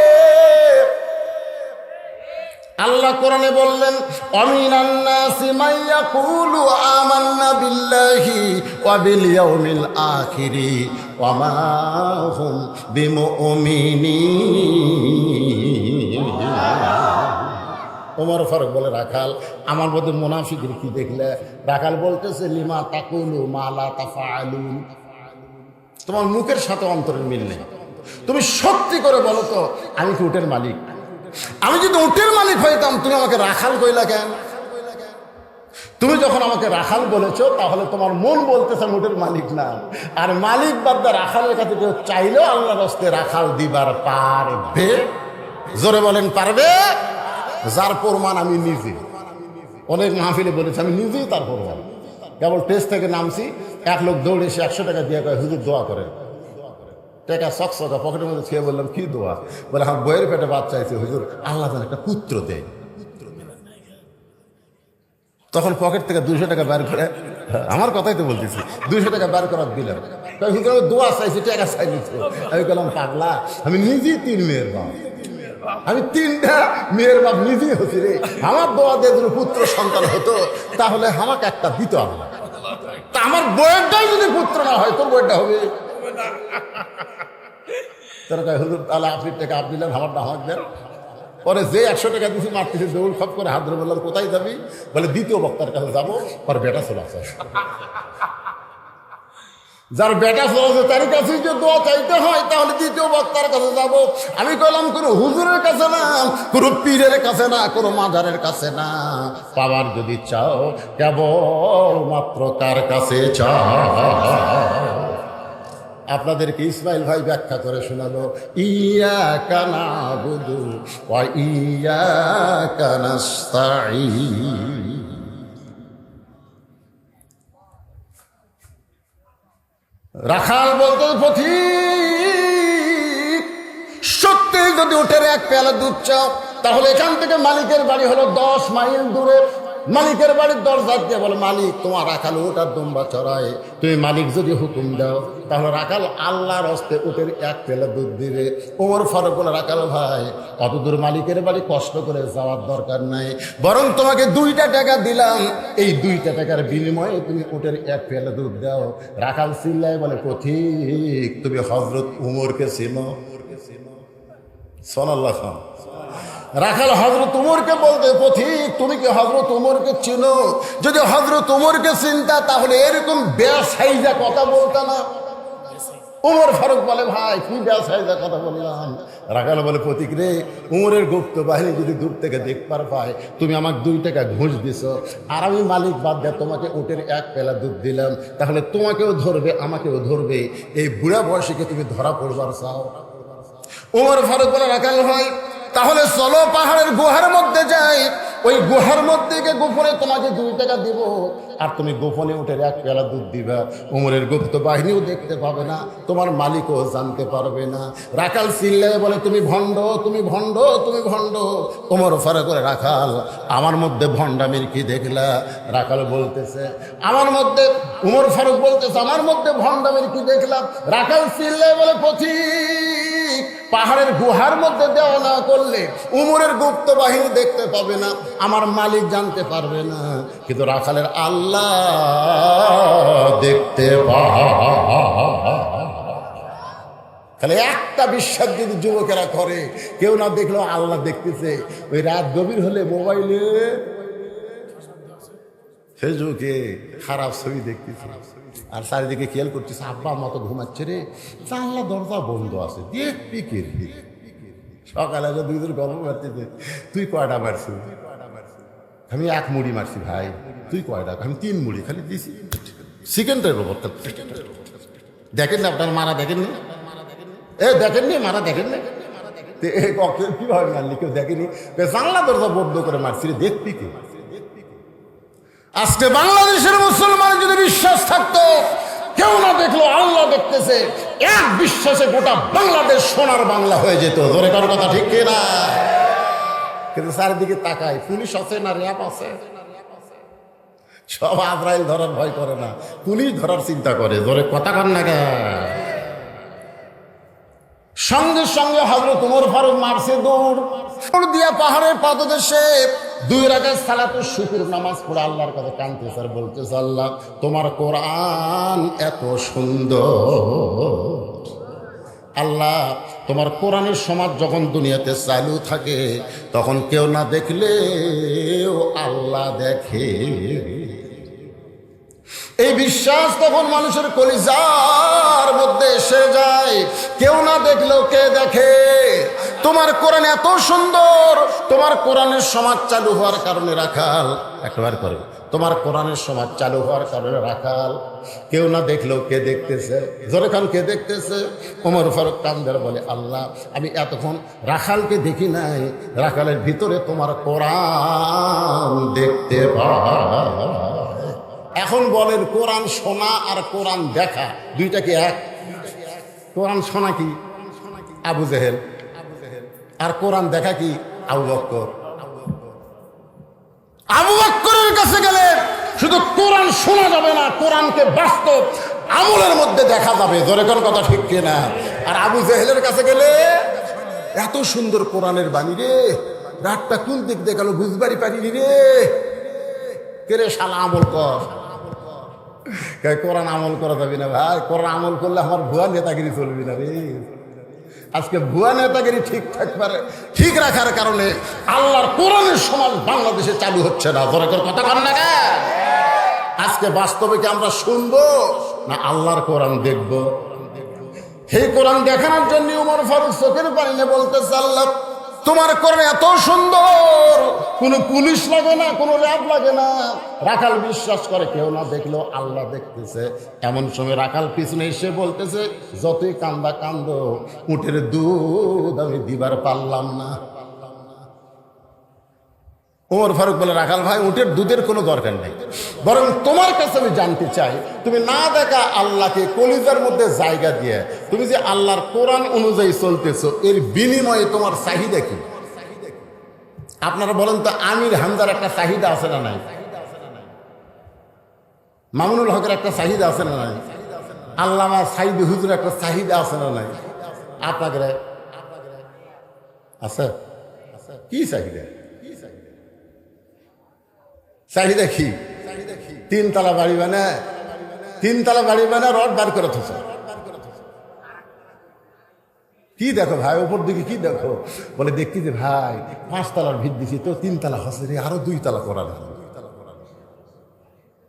আল্লাহ কোরআনে বললেন, আমিনান নাসি মান ইয়াকুলু আমান্না বিল্লাহি ওয়া বিল ইয়াউমিল আখিরি ওয়া মা হুম বিমুমিনিন। ওমর ফারুক বলে, রাখাল আমার মধ্যে মুনাফিকের কি দেখলে? রাখাল বলতেছে, লিমা তাকুলু মা লা তাফআলুন। তোমার মুখের সাথে অন্তরের মিল নেই। তুমি সত্যি করে বলো তো, আমি কি উটের মালিক? আমি যদি উটের মালিক হইতাম, তুমি আমাকে রাখাল কইলা কেন? তুমি যখন আমাকে রাখাল বলেছ, তাহলে তোমার মন বলতেছে উটের মালিক না। আর মালিক বাদ্দা রাখালের কাছে কেউ চাইলেও আল্লাহর রাস্তায় রাখাল দিবার পারবে? জোরে বলেন, পারবে? যার প্রমাণ আমি নিজে অনেক মাহফিলে বলেছি, আমি নিজেই তার প্রমাণ। কেবল টেস্ট থেকে নামছি, এক লোক দৌড়ে এসে 100 টাকা দিয়ে কয়, হুজুর দোয়া করেন। টাকা চকচকা পকেটের মধ্যে ছুঁয়ে বললাম কি দোয়া? বলে আমার বইয়ের পেটে বাচ্চা আছে হুজুর, আল্লাহ যেন একটা পুত্র দেয়। তখন পকেট থেকে 200 টাকা বের করে, আমার কথাই তো বলতেছি, 200 টাকা বের করার দিলাম। তাই হুজুর আমি দোয়া চাইছি, টাকা চাইনি। আমি বললাম পাগলা, আমি নিজেই 3 মেয়ের বাপ, আমি 3টা মেয়ের বাপ নিজেই হচ্ছি রে। আমার দোয়া দিয়ে যদি পুত্র সন্তান হতো তাহলে আমাকে একটা দিত আল্লাহ। তা আমার বইয়েরটাই যদি পুত্র না হয় তোর বইয়েরটা হবে? তারা কয় হুজুর তাহলে আপনি টাকা আপনি দিলেন, আমারটা আমাকে দেন। পরে যে 100 টাকা দিয়েছি মারতেছি, দৌড় খপ করে হাত ধরে বললাম কোথায় যাবি? বলে দ্বিতীয় বক্তার কাছে যাবো। পরে বেটা চলে আসে, যার বেটা চলে আসে তার কাছে যে দোয়া চাইতে হয় তাহলে দ্বিতীয় বক্তার কাছে যাব। আমি কইলাম কোনো হুজুরের কাছে না, কোনো পীরের কাছে না, কোনো মাজারের কাছে না, পাওয়ার যদি চাও কেবল মাত্র কার কাছে চাও? আপনাদেরকে ইসমাইল ভাই ব্যাখ্যা করে শোনালো, ইয়াকা নাবুদু ওয়া ইয়াকা নাস্তাঈন। রাখাল বলতে পথিক, সত্যি যদি উঠে এক পেয়ালা দুধ চাও তাহলে এখান থেকে মালিকের বাড়ি হলো 10 মাইল দূরে। মালিকের বাড়ির দরজা দিয়ে বলে, মালিক তোমার রাখাল ওটার দুম্বা চড়ায়, তুমি মালিক যদি হুকুম দাও তাহলে রাখাল আল্লাহর হস্তে উটের 1 পেয়ালা দুধ দিবে। ওমর ফারুক বলে, রাখাল ভাই অত দূর মালিকের বাড়ি কষ্ট করে যাওয়ার দরকার নাই, বরং তোমাকে 2টা টাকা দিলাম, এই 2টা টাকার বিনিময়ে তুমি উটের 1 পেয়ালা দুধ দাও। রাখাল চিল্লায় বলে, পথিক তুমি হযরত উমরকে চেনো? সাল্লাল্লাহু আলাইহি। রাখাল হযরত উমরকে বলতে, পথিক তুমি কি হযরত উমরকে চিনো? যদি হযরত উমরকে চিনতা তাহলে এরকম বেসাইজা কথা বলতা না। উমর ফারুক বলে, ভাই কি বেসাইজা কথা বললাম? রাখাল বলে, পথিক রে, উমরের গুপ্ত বাহিনী যদি দূর থেকে দেখবার পায় তুমি আমাকে 2 টাকা ঘুষ দিছ, আর আমি মালিক বাদ দিয়ে তোমাকে উটের 1 পেলা দুধ দিলাম, তাহলে তোমাকেও ধরবে আমাকেও ধরবে, এই বুড়া বয়সীকে তুমি ধরা পড়বার চাও? উমর ফারুক বলে, রাখাল ভাই তাহলে চলো পাহাড়ের গুহার মধ্যে যাই, ওই গুহার মধ্যে গিয়ে গোপনে তোমাকে 2 টাকা দিব, আর তুমি গোপনে উঠে 1 পেয়ালা দুধ দিবা। উমরের গুপ্ত বাহিনীও দেখতে পাবে না, তোমার মালিকও জানতে পারবে না। রাখাল চিল্লায় বলে, তুমি ভণ্ড, তুমি ভণ্ড, তুমি ভণ্ড। উমর ফারুক করে, রাখাল আমার মধ্যে ভণ্ডামির কি দেখলা? রাখাল বলতেছে আমার মধ্যে, উমর ফারুক বলতেছে আমার মধ্যে ভণ্ডামির কি দেখলাম? রাখাল চিল্লায় বলে, পথিক পাহাড়ের গুহার মধ্যে দেওয়া না করলে উমরের গুপ্ত বাহিনী দেখতে পাবে না, আমার মালিক জানতে পারবে না, কিন্তু রাখালের আল্লাহ দেখতে পায়। তাহলে একটা বিশ্বাস যদি যুবকেরা করে, কেউ না দেখলেও আল্লাহ দেখতেছে। ওই রাত গভীর হলে মোবাইলে ফেসবুকে খারাপ ছবি দেখতেছে, আর চারিদিকে খেয়াল করতেছে আব্বা মতো ঘুমাচ্ছে রে, জানলা দরজা বন্ধ আছে, দেখবি কে? সকালে 2 জন গল্প মারতেছে, তুই কয়টা মারছি? আমি 1 মুড়ি মারছি। ভাই তুই কয়টা? আমি 3 মুড়ি খালি দিয়েছি। সেকেন্ডের ওপর দেখেন না আপনার মারা, দেখেননি? দেখেননি মারা, দেখেননি? কিভাবে মারলি? কেউ দেখেনি, জানলা দরজা বন্ধ করে মারছি রে, দেখবি কে? আজকে বাংলাদেশের মুসলমান যদি বিশ্বাস থাকতো, কেউ না দেখলো আল্লাহ দেখতেছে, এক বিশ্বাসে গোটা বাংলাদেশ সোনার বাংলা হয়ে যেত। ধরে কারো কথা ঠিক না? কিন্তু চারিদিকে তাকায়, পুলিশ আছে না র্যাব আছে? সব আজরাইল ধরার ভয় করে না, পুলিশ ধরার চিন্তা করে। ধরে কথা কর না কে? সঙ্গে সঙ্গে হযরত উমর ফারুক মারছে দৌড় দিয়া পাহাড়ের পাদদেশে 2 রাকাত সালাতুল শুকর নামাজ পড়ে আল্লাহর কাছে কাঁদতেছে আর বলতেছে, আল্লাহ তোমার কোরআন এত সুন্দর, আল্লাহ তোমার কোরআনের সমাজ যখন দুনিয়াতে চালু থাকে তখন কেউ না দেখলেও আল্লাহ দেখে। এই বিশ্বাস তখন মানুষের কলিজার মধ্যে এসে যায়, কেউ না দেখলেও কে দেখে। তোমার কোরআন এত সুন্দর, তোমার কোরআনের সমাজ চালু হওয়ার কারণে রাখাল, একবার করে তোমার কোরআনের সমাজ চালু হওয়ার কারণে রাখাল, কেউ না দেখলেও কে দেখতেছে? জোরে খান, কে দেখতেছে? ওমর ফারুক কান্দার বলে, আল্লাহ আমি এতক্ষণ রাখালকে দেখি নাই, রাখালের ভিতরে তোমার কোরআন দেখতে পাই। এখন বলেন, কোরআন শোনা আর কোরআন দেখা 2টা কি এক? কোরআন শোনা কি আবু জেহেল, আর কোরআন দেখা কি আবু বকর। আবু বকরের কাছে গেলে শুধু কোরআন শোনা যাবে না, কোরআনকে বাস্তব আমলের মধ্যে দেখা যাবে, জোরে কোন কথা ঠিক কিনা। আর আবু জেহেলের কাছে গেলে এত সুন্দর কোরআনের বাণী রে, রাতটা কোন দিক দিয়ে গেল বুঝবারই পারিনি রে, কে রে শালা আমল কর। কোরআন আমল করা যাবে না ভাই, কোরআন আমল করলে আমার ভুয়া নেতাগিরি চলবে না রে। আজকে ভুয়া নেতাগিরি ঠিক রাখার কারণে আল্লাহর কোরআনের সমাজ বাংলাদেশে চালু হচ্ছে না, জোরে করে কথা বল না রে। আজকে বাস্তবে কি আমরা শুনবো না আল্লাহর কোরআন দেখবো? সেই কোরআন দেখানোর জন্য উমর ফারুক চোখের পানি নিয়ে বলতেছে, আল্লাহ তোমার কোরআন এত সুন্দর, কোনো পুলিশ লাগে না, কোনো র্যাব লাগে না, রাখাল বিশ্বাস করে কেউ না দেখলেও আল্লাহ দেখতেছে। এমন সময় রাখাল পিছনে এসে বলতেছে, যতই কান্দা কান্দ, উটের দুধ আমি দিবার পারলাম না। ওমর ফারুক বলে, রাখাল ভাই উটের দুধের কোনো দরকার নেই, বরং তোমার কাছে আমি জানতে চাই, তুমি না দেখা আল্লাহকে কলিজার মধ্যে জায়গা দিয়ে তুমি যে আল্লাহর কোরআন অনুযায়ী চলতেছো, এর বিনিময়ে তোমার চাহিদা কি? আপনারা বলেন তো, আমির হামজার একটা চাহিদা আছে না নাই? মামুনুল হকের একটা চাহিদা আছে না নাই? আল্লামা সাইদি হুজুর একটা চাহিদা আছে না নাই? আপনাদের আছে? কি চাহিদা? চাহিদা কি? তিনতলা বাড়ি বানায়, তিনতলা বাড়ি বানায় রড বার করে থছে। কি দেখো ভাই উপর দিকে, কি দেখো? বলে দেখছি যে ভাই 5 তলার ভিত দিছি তো 3 তলা হচ্ছে রে, আরো 2 তলা করার।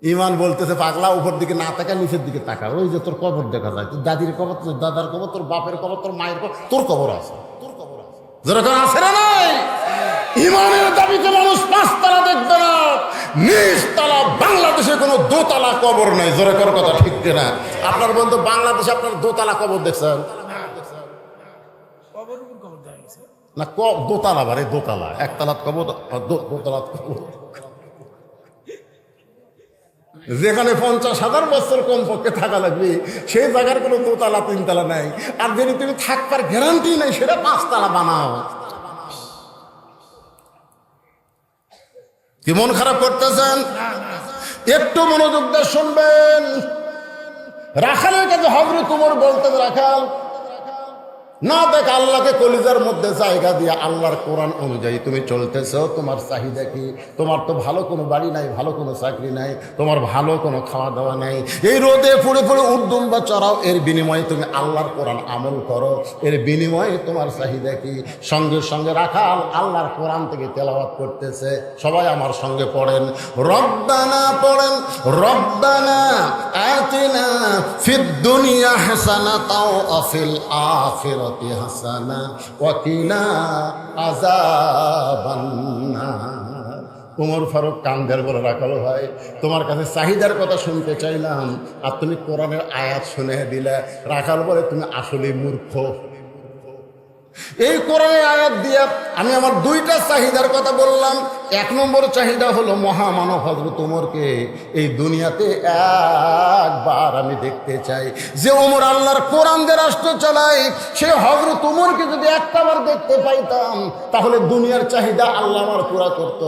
ইমান বলতেছে, পাগলা উপর দিকে না তাকা, নিচের দিকে তাকা, ওই যে তোর কবর দেখা যায়, তোর দাদির কবর, তোর দাদার কবর, তোর বাপের কবর, তোর মায়ের কবর, তোর কবর আছে, যেরকম আছে না নাই? ইমানের দাবিতে মানুষ 5 তলা দেখবে না, নিচ তলা। বাংলাদেশে কোনো দোতলা কবর নাই, জোরে কর কথা ঠিক কিনা। আপনার বন্ধু বাংলাদেশে আপনার দোতলা কবর দেখছেন না? দোতলা বারে দোতলা, একতলাত কবর, দোতলাত কবর। যেখানে 50,000 বছর কমপক্ষে থাকা লাগবে, সেই জায়গার কোনো দোতলা 3 তলা নাই। আর যদি তুমি থাকবার গ্যারান্টি নাই, সেটা 5 তলা বানাও। কি মন খারাপ করতেছেন? একটু মনোযোগ দিয়ে শুনবেন। রাখালের কাছে হযরত ওমর বলতেন, রাখাল না দেখ আল্লাহকে কলিজার মধ্যে জায়গা দিয়ে আল্লাহর কোরআন অনুযায়ী তুমি চলতেছো, তোমার চাহিদা কি? তোমার তো ভালো কোনো বাড়ি নাই, ভালো কোনো চাকরি নাই, তোমার ভালো কোনো খাওয়া দাওয়া নাই, এই রোদে পুড়ে পুড়ে উদ্যম বা চড়াও, এর বিনিময়ে তুমি আল্লাহর কোরআন আমল করো, এর বিনিময়ে তোমার চাহিদা কি? সঙ্গে সঙ্গে রাখাল আল্লাহর কোরআন থেকে তেলাওয়াত করতেছে। সবাই আমার সঙ্গে পড়েন, রব্বানা পড়েন, রব্বানা আতিনা ফিদ দুনিয়া হাসানাতাও ওয়া ফিল আখিরাতি হাসানা ওয়া কিনা আযাবান নার। ওমর ফারুক কান্দের বলে, রাখাল ভাই তোমার কাছে চাহিদার কথা শুনতে চাইলাম, আর তুমি কোরআনের আয়াত শুনে দিলে। রাখাল বলে, তুমি আসলে মূর্খ। এই কোরআনের আয়াত দিয়ে আমি আমার 2টা চাহিদার কথা বললাম। 1 নম্বর চাহিদা হলো মহামানব হযরত ওমরকে এই দুনিয়াতে একবার আমি দেখতে চাই। যে ওমর আল্লাহর কোরআন দিয়ে রাষ্ট্র চালায়, সে হযরত ওমরকে যদি একটাবার দেখতে পাইতাম, তাহলে দুনিয়ার চাহিদা আল্লাহ আমার পুরা করত।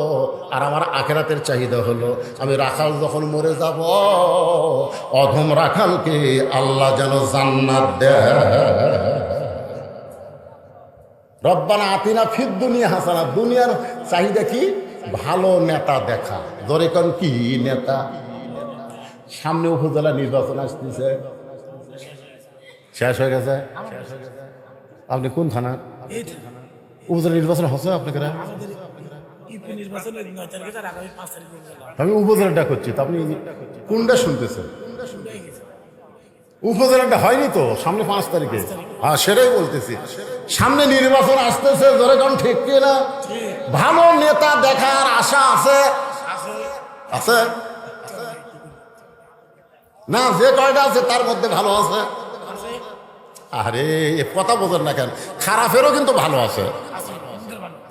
আর আমার আখিরাতের চাহিদা হলো, আমি রাখাল যখন মরে যাব, অধম রাখালকে আল্লাহ যেন জান্নাত দেয়। রব্বানা আতিনা ফিদ দুনিয়া হাসানা, দুনিয়ার চাহিদা কি? ভালো নেতা দেখা। ধরে কোন কি নেতা? সামনে উপজেলা নির্বাচন আসতেছে, শেষ হয়ে গেছে। আপনি কোন থানা? উপজেলা নির্বাচন হচ্ছে আপনাকে? আমি উপজেলাটা করছি, তো আপনি কোনটা শুনতেছেন? উপজেলাটা হয়নি তো, সামনে 5 তারিখে। হ্যাঁ, সেটাই বলতেছি, সামনে নির্বাচন আসতেছে, ধরে কোন ঠিক কিনা? ভালো নেতা দেখার আশা আছে? আছে না? যে কয়টা আছে তার মধ্যে ভালো আছে? আরে কথা বোঝেন না কেন? খারাপেরও কিন্তু ভালো আছে,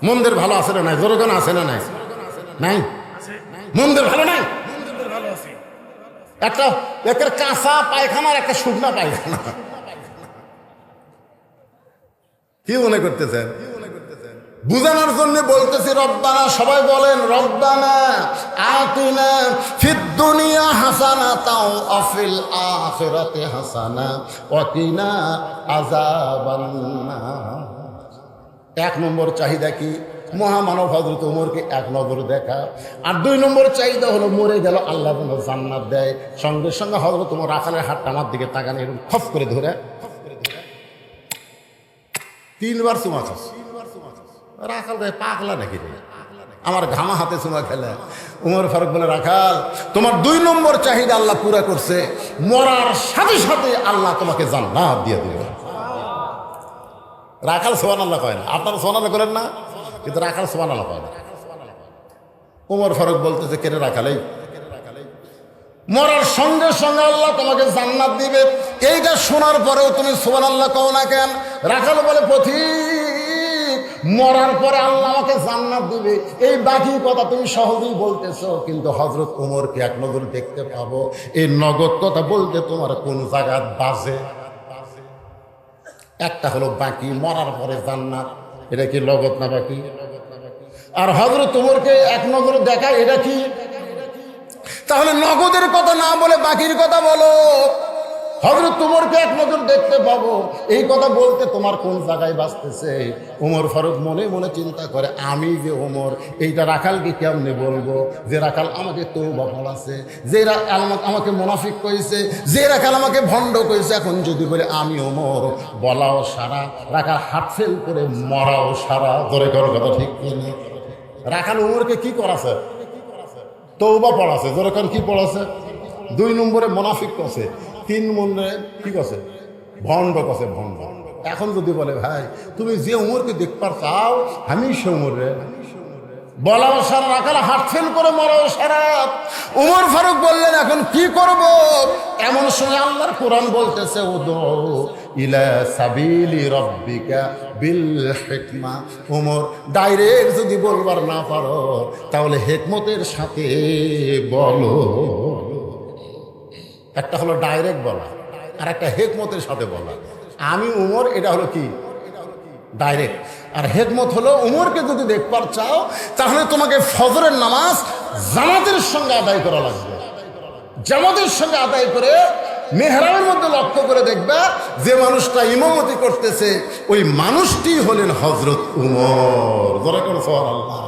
মন্দের ভালো আছে না নাই? জোরে কোন আছে না নাই? নাই, মন্দের ভালো নাই। একটা একের কাঁচা পায়খানা আর একটা শুকনা পায়খানা। কি মনে করতেছেন? বুঝানোর জন্য বলতেছি রব্বানা। সবাই বলেন রব্বানা আতিনা ফিদ দুনিয়া হাসানাতাও ওয়া ফিল আখিরাতি হাসানা ওয়া কিনা আযাবান্নার। এক নম্বর চাহিদা কি? মহামানব হযরত ওমরকে এক নজর দেখা। আর 2 নম্বর চাহিদা হলো মরে গেল আল্লাহ যেন জান্নাত দেয়। সঙ্গে সঙ্গে হযরত ওমর রাখালের হাতটা আমার দিকে তাকানে এরকম খপ করে ধরে 3 বার চুমা খাস। রাখাল রে পাগলা নাকি রে, আমার ঘামা হাতে চুমা খেলে। উমর ফারুক বলে রাখাল তোমার 2 নম্বর চাহিদা আল্লাহ পুরা করছে, মরার সাথে সাথে আল্লাহ তোমাকে জান্নাত দিয়ে দিবে। রাখাল সুবহানাল্লাহ কয় না, আপনারা সুবহানাল্লাহ করেন না, কিন্তু রাখাল সুবহানাল্লাহ কয় না। উমর ফারুক বলতেছে কেন রাখালেই মরার সঙ্গে সঙ্গে আল্লাহ তোমাকে জান্নাত দিবে, এইটা শোনার পরেও তুমি সুবহানাল্লাহ কও না কেন? রাখাল বলে পথিক মরার পরে আল্লাহ আমাকে জান্নাত দিবে, এই বাকি কথা তুমি সহজেই বলতেছো, কিন্তু হযরত ওমরকে এক নজর দেখতে পাবো, এই নগদ কথা বলতে তোমার কোন জায়গা বাজে? একটা হলো বাকি, মরার পরে জান্নাত, এটা কি নগদ না বাকি? আর হযরত ওমরকে এক নজর দেখা, এটা কি? তাহলে নগদের কথা না বলে বাকির কথা বলো। হযরত ওমরকে এক নজর দেখতে পাবো, এই কথা বলতে তোমার কোন জায়গায় বাঁচতেছে? ওমর ফারুক মনে মনে চিন্তা করে, আমি যে ওমর, এইটা রাখালকে কেমনে বলবো যে রাখাল আমাকে তওবা পড়াছে, যে আমাকে মুনাফিক কইছে, যে রাখাল আমাকে ভণ্ড কইছে। এখন যদি বলে আমি ওমর, বলাও সারা, রাখাল হাত ফেল করে মরাও সারা। ধরে করার কথা ঠিক কিনা? রাখাল ওমরকে কি করাছে? তওবা পড়াছে। ধরে কারণ কি পড়াছে? 2 নম্বরে মুনাফিক করছে, 3 নম্বরে কি করছে? ভণ্ড করছে, ভণ্ড। এখন যদি বলে ভাই তুমি যে উমরকে দেখবার চাও, আমি সে উমর রে, বলাও সারা, রাখাল হাত ফেল করে মরাও সারা। উমর ফারুক বললেন এখন কি করব? এমন সময় আল্লাহর কোরআন বলতেছে উদউ ইলা সাবিলি রাব্বিকা বিল হিকমা। উমর ডাইরেক্ট যদি বলবার না পারো, তাহলে হিকমতের সাথে বলো। একটা হলো ডাইরেক্ট বলা, আর একটা হিকমতের সাথে বলা। আমি উমর, এটা হলো কি? ডাইরেক্ট। আর হিকমত হলো উমরকে যদি দেখবার চাও, তাহলে তোমাকে ফজরের নামাজ জামাতের সঙ্গে আদায় করা লাগবে। জামাতের সঙ্গে আদায় করে মেহরাবের মধ্যে লক্ষ্য করে দেখবা, যে মানুষটা ইমামতি করতেছে ওই মানুষটি হলেন হযরত উমর। যারা কোন সুবহানাল্লাহ।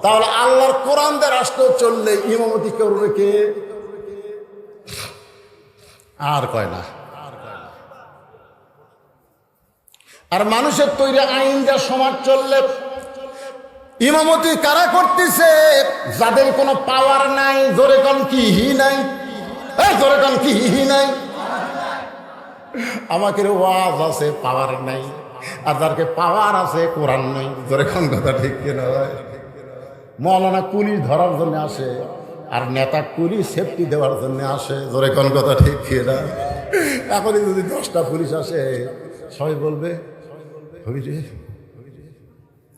তাহলে আল্লাহর কোরআন দিয়ে রাষ্ট্র চললে ইমামতি করবে কে? আর কয় না। আর মানুষের তৈরি আইন যা সমাজ চললে ইমামতি কারা করতেছে? যাদের কোনো পাওয়ার নাই। জোরে কোন কি হি নাই? জোরে কোন কি হি নাই? আমাকে ওয়াজ আছে, পাওয়ার নাই। আর যারকে পাওয়ার আছে, কোরআন নাই। জোরে কোন কথা ঠিক কিনা? মৌলানা পুলিশ ধরার জন্য আসে, আর নেতা পুলিশ সেফটি দেওয়ার জন্য আসে। জোরে কোন কথা ঠিক কিনা? এখনই যদি 10টা পুলিশ আসে, সবাই বলবে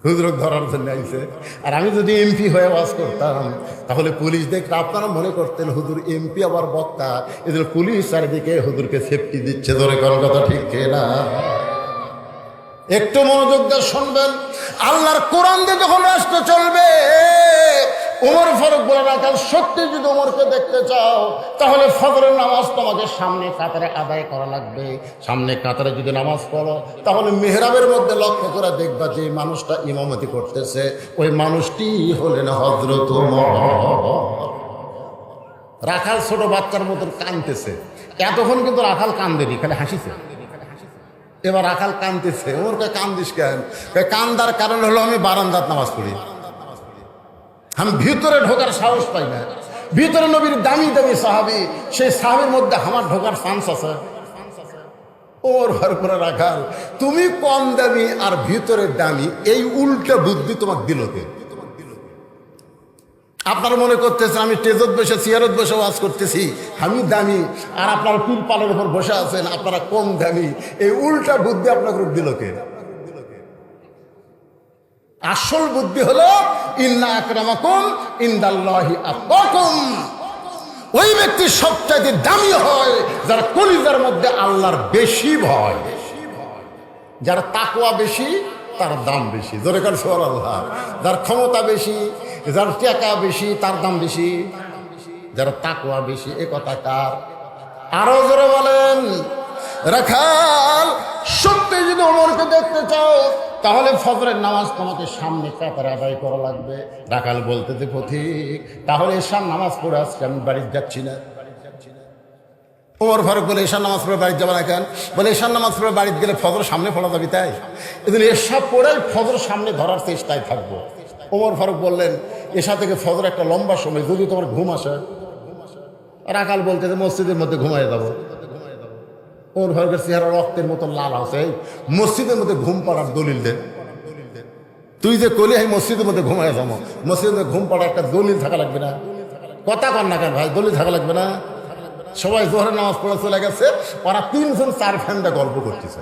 হুজুরক ধরার জন্য আইছে। আর আমি যদি এমপি হয়ে ওয়াজ করতাম, তাহলে পুলিশ দেখতে আপনারা মনে করতেন হুজুর এমপি আবার বক্তা, এদের পুলিশ চারিদিকে হুজুরকে সেফটি দিচ্ছে। ধরে কোন কথা ঠিক না? একটু মনোযোগ দিয়ে শুনবেন। আল্লাহর কোরআন দিয়ে যখন রাষ্ট্র চলবে, ওমর ফারুক বলে রাখাল সত্যি যদি ওমরকে দেখতে চাও, তাহলে ফজরের নামাজ তোমাকে সামনে কাতারে আদায় করা লাগবে। সামনে কাতারে যদি নামাজ পড়ো, তাহলে মেহরাবের মধ্যে লক্ষ্য করে দেখবা যে মানুষটা ইমামতি করতেছে ওই মানুষটি হলেন হযরত ওমর। রাখাল ছোট বাচ্চার মতন কাঁদতেছে। এতক্ষণ কিন্তু রাখাল কান্দেনি, খালি হাসিছে। এবার রাখাল কাঁদতেছে। ওমরকে কান্দিস কেন? কান্দার কারণ হলো আমি বারান্দাত নামাজ পড়ি, আমি ভিতরে ঢোকার সাহস পাই না। ভিতরে নবীর দামি দামি সাহাবী, সেই সাহাবীর মধ্যে আমার ঢোকার চান্স আছে। ওর ভর করে রাখাল তুমি কম দামি আর ভিতরে দামি, এই উল্টা বুদ্ধি তোমাকে দিল কে? আপনারা মনে করতেছেন আমি টেজত বসে চেয়ারত বসে ওয়াজ করতেছি, আমি দামি, আর আপনারা পিলপালের উপর বসে আছেন, আপনারা কম দামি। এই উল্টা বুদ্ধি আপনাকে দিল কে? আসল বুদ্ধি হলো ইন্না আকরামাকুম ইনদাল্লাহি আতকাকুম। ওই ব্যক্তি সবচাইতে দামি হয় যার কলিজার মধ্যে আল্লাহর বেশি ভয়। যার তাকওয়া বেশি তার দাম বেশি, জোরে কার সুবহানাল্লাহ। যার ক্ষমতা বেশি, যার টাকা বেশি তার দাম বেশি, যার তাকওয়া বেশি। এ কথা কার? আরো জোরে বলেন। রাখাল, সত্যি যদি ওমরকে দেখতে চাও তাহলে ফজরের নামাজ তোমাকে সামনে কাতারে আদায় করা লাগবে। রাখাল বলতে যে পথিক, তাহলে এশার নামাজ পড়ে আজকে আমি বাড়িতে যাচ্ছি না। ওমর ফারুক বলে, এশার নামাজ পড়ে বাড়িতে যাবে না কেন? বলে, এশার নামাজ পড়ে বাড়িতে গেলে ফজর সামনে পড়া যাবে, তাই এদিন এশা পড়ে ফজর সামনে ধরার চেষ্টায় থাকবো। ওমর ফারুক বললেন, এশা থেকে ফজর একটা লম্বা সময়, যদি তোমার ঘুম আসে। রাখাল বলতে যে মসজিদের মধ্যে ঘুমাই যাবো। ওমর ফারুকের চেহারা রক্তের মতো লাল আছে। মসজিদের মধ্যে ঘুম পাড়ার দলিল দেন। তুই যে কলি এই মসজিদের মধ্যে ঘুমায় যাবো, মসজিদের মধ্যে ঘুম পাড়ার একটা দলিল থাকা লাগবে না? কথা কর না কেন ভাই, দলিল থাকা লাগবে না? সবাই জোহরের নামাজ পড়ে চলে গেছে, ওরা তিনজন চার ফ্যানটা গল্প করতেছে,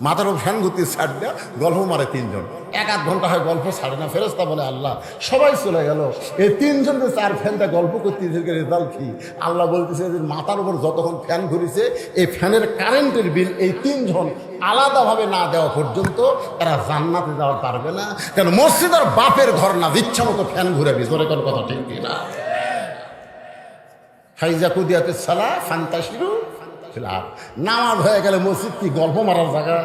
মাথার উপর ফ্যান ঘুরতে ছাড় দেয়া গল্প মারে তিনজন। 1-1 ঘন্টা হয় গল্প ছাড়ে না। ফেরেশতা বলে, আল্লাহ সবাই চলে গেল, এই তিনজনকে চার ফ্যানটা গল্প করতেছে, রেজাল্ট কি? আল্লাহ বলতেছে যে মাথার উপর যতক্ষণ ফ্যান ঘুরেছে এই ফ্যানের কারেন্টের বিল এই তিনজন আলাদাভাবে না দেওয়া পর্যন্ত তারা জান্নাতে যাওয়া পারবে না। কেন? মসজিদ আর বাপের ঘর না, ইচ্ছা মতো ফ্যান ঘুরে ভিতরে। কোন কথা ঠিক কিনা? ফাইজা কুদিয়াতে সালা ফান্তাশিরু ফিল আরদ। নামাজ হয়ে গেলে মসজিদ কি গল্প মারার জায়গা?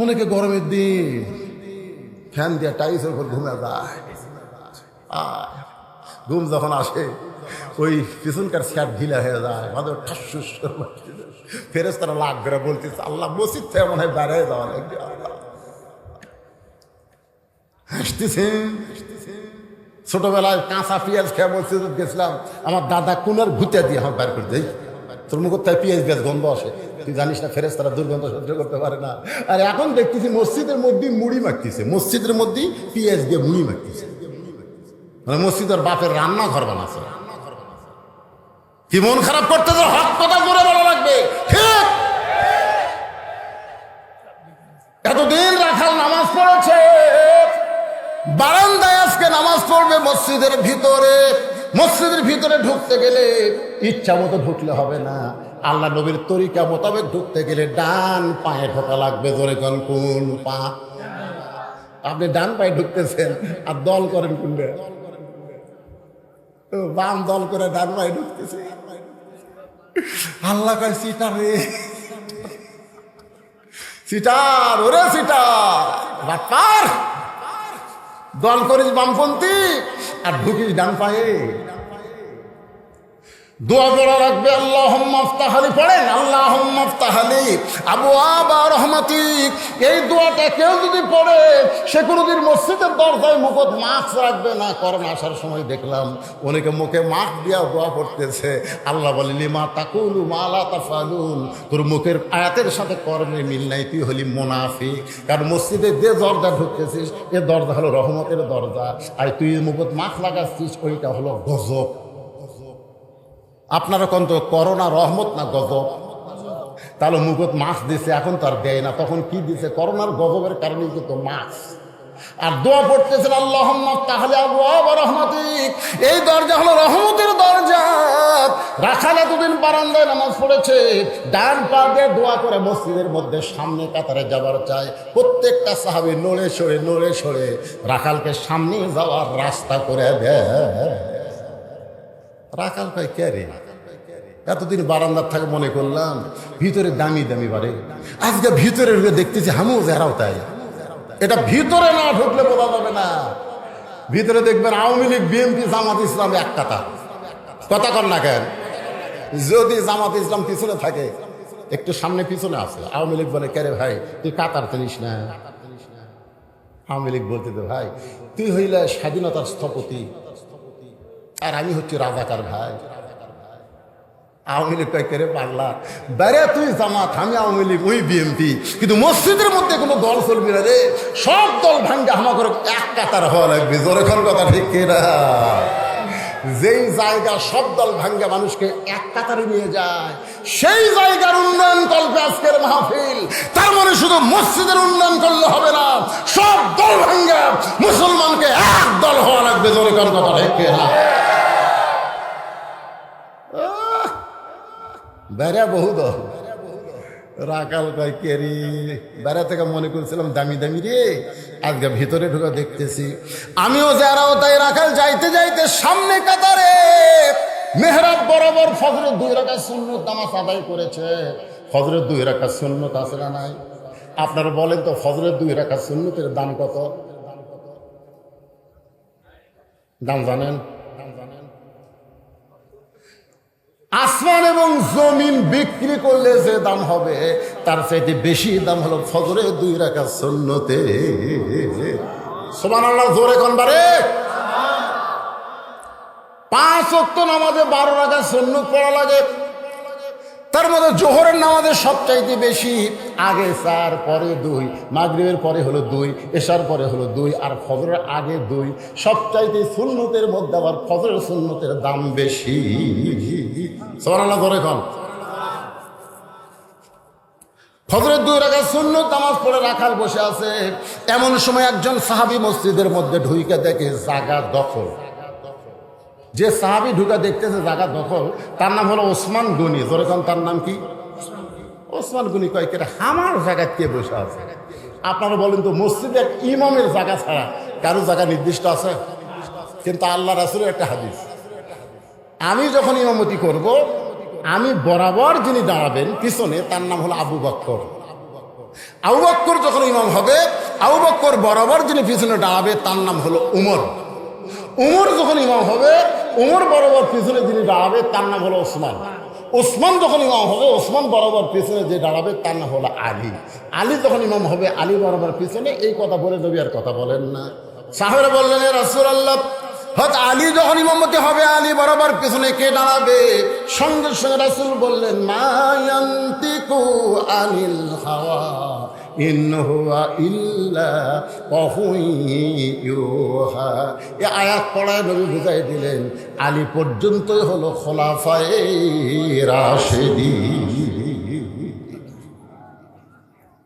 অনেকে গরমের দিন ফ্যান দিয়ে টাইসের উপর ঘুমে যায়। ঘুম যখন আসে ওই পিছনকার স্যাপ ঢিলা হয়ে যায়, মাঝে ঠাসুস ফেরেশতারা লাগ করে বলতেছে, আল্লাহ মসজিদ থেকে মনে হয় বেড়ে যাওয়া লাগবে। হাসতেছে। ছোটবেলায় কাঁচা পেঁয়াজ খেয়ে মসজিদে গেছিলাম, আমার দাদা কোনার ভুতে দিয়ে আমার বের করে দেয়, তোর মুখ তাই পেঁয়াজ পেঁয়াজ গন্ধ আসে, তুই জানিস না ফেরেশতারা দুর্গন্ধ সহ্য করতে পারে না। আর এখন দেখতেছি মসজিদের মধ্যে মুড়ি মাখতেছে, মসজিদের মধ্যে পেঁয়াজ দিয়ে মুড়ি মাখতেছে, মানে মসজিদের বাপের রান্নাঘর বানাচ্ছে। কি মন খারাপ করতে তো হাত কথা করে বলা লাগবে, ঠিক? এতদিন রাখাল নামাজ পড়েছে, বারান্দায় আজকে নামাজ পড়বে মসজিদের ভিতরে। মসজিদের ভিতরে ঢুকতে গেলে ইচ্ছা মতো ঢুকলে হবে না, আল্লাহ নবীর তরিকা মোতাবেক ঢুকতে গেলে ডান পায়ে ঢোকা লাগবে। ধরে কোন পা? আপনি ডান পায়ে ঢুকতেছেন আর দল করেন কোনটা? বাম দল করে ডান পায়ে ঢুকতেছে। আল্লাহ কয়, সিটার রে, সিটার, ওরে সিটার, বাপার দল করিস বামপন্থী আর ঢুকিস ডান পায়ে। দোয়া পড়া রাখবে, আল্লাহুম্মা ইফতাহলি, পড়েন আল্লাহুম্মা ইফতাহলি আবওয়াবা রাহমাতিক। এই দোয়াটা কেউ যদি পড়ে সে কোনোদিন মসজিদের দরজায় মুখত মাস্ক রাখবে না। করোনা আসার সময় দেখলাম অনেকে মুখে মাস্ক দিয়া দোয়া পড়তেছে। আল্লাহ বলে, লিমা তাকুলু মা লা তাফআলুন, তোর মুখের আয়াতের সাথে কর্মের মিল নাই, তুই হলি মুনাফিক। কারণ মসজিদে যে দরজা ঢুকতেছিস এ দরজা হলো রহমতের দরজা, আর তুই মুখত মাস্ক লাগাচ্ছিস ওইটা হলো গজব। আপনারা কোন তো করোনা রহমত না গজব? তাহলে মুখত মাস্ক দিছে, এখন তো আর দেয় না, তখন কি দিছে? করোনার গজবের কারণেই কিন্তু মাস্ক। আর দোয়া পড়তেছেন, আল্লাহুম্মা ইফতাহলি আবওয়াবা রাহমাতিক, এই দরজা হলো রহমতের দরজা। রাখাল এতদিন বারান্দায় নামাজ পড়েছে, ডান পা দিয়ে দোয়া করে মসজিদের মধ্যে সামনে কাতারে যাবার চায়। প্রত্যেকটা সাহাবী নড়ে সরে রাখালকে সামনে যাওয়ার রাস্তা করে দেয়। রাখাল কয়, কে রে? এতদিন বারান্দার থাকে মনে করলাম ভিতরে দামি দামি বাড়ে, আজকে ভিতরে দেখতেছি হামু যারাও তাই। এটা ভিতরে না ঢুকলে বোঝা যাবে না। ভিতরে দেখবেন আওয়ামী লীগ, বিএনপি, জামাত ইসলাম এক কাতার। কথা কর না কেন? যদি জামাত ইসলাম পিছনে থাকে, একটু সামনে পিছনে আছে, আওয়ামী লীগ বলে, কে রে ভাই তুই কাতার চিনিস না? আওয়ামী লীগ বলতে তো, ভাই তুই হইলে স্বাধীনতার স্থপতি আর আমি হচ্ছি রাজাকার ভাই। আওয়ামী লীগ কয়, কে রে পাগলা, বেরে তুই জামাত, আমি আওয়ামী লীগ, ওই বিএনপি, কিন্তু মসজিদের মধ্যে কোনো দল চলবি না রে, সব দল ভাঙ্গে আমার করে এক কাতার হওয়া লাগবে। জোরেখন কথা ঠিক কিনা? যেই জায়গা সব দল ভাঙ্গে মানুষকে এক কাতারে নিয়ে যায়, সেই জায়গার উন্নয়ন করবে আজকের মাহফিল। তার মানে শুধু মসজিদের উন্নয়ন করলে হবে না, সব দল ভাঙ্গে মুসলমানকে এক দল হওয়া লাগবে। জোরেখন কথা ঠিক কিনা? বেড়া বহু দল, রাখাল কয় কে রে, বেড়া থেকে মনে করছিলাম দামি দামি রে, আজকে ভিতরে ঢুকে দেখতেছি আমিও যারাও তাই। রাখাল যাইতে যাইতে সামনে কাতারে মেহরাব বরাবর ফজরের 2 রাকাত সুন্নত নামাজ আদায় করেছে। ফজরের 2 রাকাত সুন্নত আছে না নাই? আপনারা বলেন তো ফজরের 2 রাকাত সুন্নতের দাম কত? দাম জানেন? আসমান এবং জমিন বিক্রি করলে যে দাম হবে তার চাইতে বেশি দাম হলো ফজরের 2 রাকাত সুন্নতে। সুবহানাল্লাহ, জোরে কোন বারে? 5 ওয়াক্ত নামাজে 12 রাকাত সুন্নত পড়া লাগে। তার মধ্যে জোহরের নামাজে সবচাইতে বেশি, আগে 4, পরে 2, মাগরিবের পরে হলো 2, এশার পরে হলো 2, আর ফজরের আগে 2। সবচাইতে সুন্নতের মধ্যে আবার ফজরের সুন্নতের দাম বেশি। সুবহানাল্লাহ, ধরে কোন? ফজরের 2 রাকাত সুন্নত নামাজ পড়ে রাখাল বসে আছে। এমন সময় একজন সাহাবী মসজিদের মধ্যে ঢুকে দেখে জায়গা দখল। যে সাহাবী ঢুকা দেখতেছে জায়গা দখল, তার নাম হলো ওসমান গনি। যেরকম তার নাম কি? ওসমান গনি। কয় কে আমার জায়গায় কে বসে আছে? আপনারা বলেন তো, মসজিদে এক ইমামের জায়গা ছাড়া কারো জায়গা নির্দিষ্ট আছে? কিন্তু আল্লাহ রাসূলের একটা হাদিস, আমি যখন ইমামতি করব, আমি বরাবর যিনি দাঁড়াবেন পিছনে, তার নাম হলো আবু বকর। আবু বকর যখন ইমাম হবে, আবু বকর বরাবর যিনি পিছনে দাঁড়াবে তার নাম হলো উমর। উমর যখন ইমাম হবে, উমর বরাবর পিছনে যিনি দাঁড়াবে তার নাম হলো ওসমান। ওসমান যখন ইমাম হবে, ওসমান বরাবর পিছনে যে দাঁড়াবে তার নাম হলো আলী। আলী যখন ইমাম হবে, আলী বরাবর পিছনে। এই কথা বলে নবী আর কথা বলেন না। সাহাবারা বললেন, এ রাসূলুল্লাহ, হয়তো আলী যখন ইমামতি হবে, আলী বরাবর পিছনে কে দাঁড়াবে? সঙ্গে সঙ্গে রাসূল বললেন, মা ইয়ানতিকু আনিল হাওয়া ইন হুয়া ইল্লা ওয়াহুন ইউহা। এই আয়াত পড়ায় নবী বুঝাই দিলেন, আলী পর্যন্তই হলো খোলাফায়ে রাশেদিন।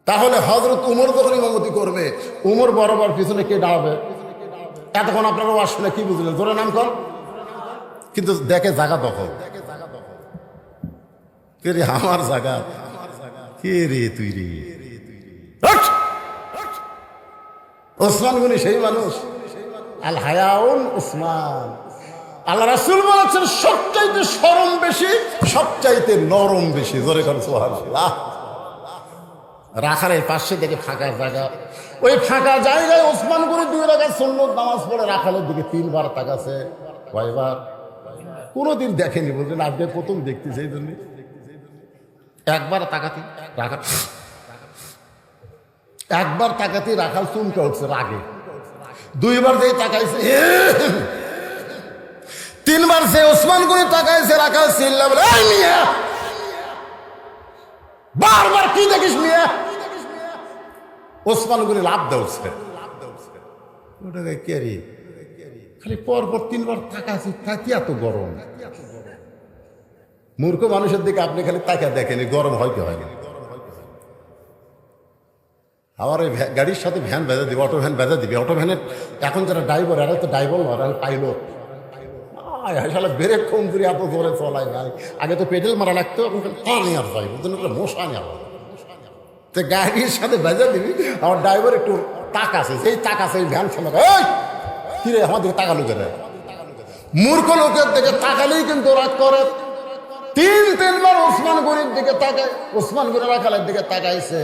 তাহলে হযরত উমর যখন ইমামতি করবে, উমর বরাবর পিছনে কে দাঁড়াবে? এতক্ষণ আপনারা আসলে কি বুঝলেন? জোরে নাম কর। কিন্তু দেখে জায়গা দখল। কে রে আমার জায়গা? কে রে তুই রে? ওসমান গনি সেই মানুষ। আল হায়াউন ওসমান। আল্লাহ রাসূল বলেছেন, সবচাইতে শরম বেশি, সবচাইতে নরম বেশি। জোরে কর সুবহানাল্লাহ। রাখালের পাশে দেখে ফাঁকা জায়গা, ওই ফাঁকা জায়গায় ওসমান গনি 2 রাকাত সুন্নত নামাজ পড়ে রাখালের দিকে 3 বার তাকাছে। কয়বার? কোনোদিন দেখেনি, বলছেন আজকে প্রথম দেখতেছে। এই জন্য একবার তাকাতে রাখাল, একবার তাকাতে রাখাল চুমকে উঠছে রাগে। 2 বার যে তাকাইছে, 3 বার সে ওসমান গনি তাকাইছে, রাখাল চিল্লা বলে, এই মিয়া, বারবার কি দেখিস মিয়া? ওসমান গনি লাভ দেওছে। ওটাকে কে রে? খালি পরপর 3 বার তাকাইছে, তাকি এত গরম? মূর্খ মানুষের দিকে আপনি খালি তাকা দেখেনি, গরম হয় কি হয় না? আবার ওই গাড়ির সাথে ভ্যান বেঁধে দিবে, অটো ভ্যান বেঁধে দিবে। অটো ভ্যানের এখন যারা ড্রাইভার, এরা তো ড্রাইভার নয়, এরা পাইলট। আসলে ব্রেক কম করে এত জোরে চলায় ভাই। আগে তো পেডেল মারা লাগতো, এখন টানে আর যাই, বুঝলেন? মশা নেওয়া। তো গাড়ির সাথে বেঁধে দিবি, আমার ড্রাইভার একটু তাক আছে, সেই তাক আছে, এই ভ্যান সামনে কি রে আমার দিকে তাকালো কেন? মূর্খ লোকের দিকে তাকালেই কিন্তু রাগ করে। 3 বার ওসমান গনির দিকে তাকায়, ওসমান গনি রাখালের দিকে তাকাইছে।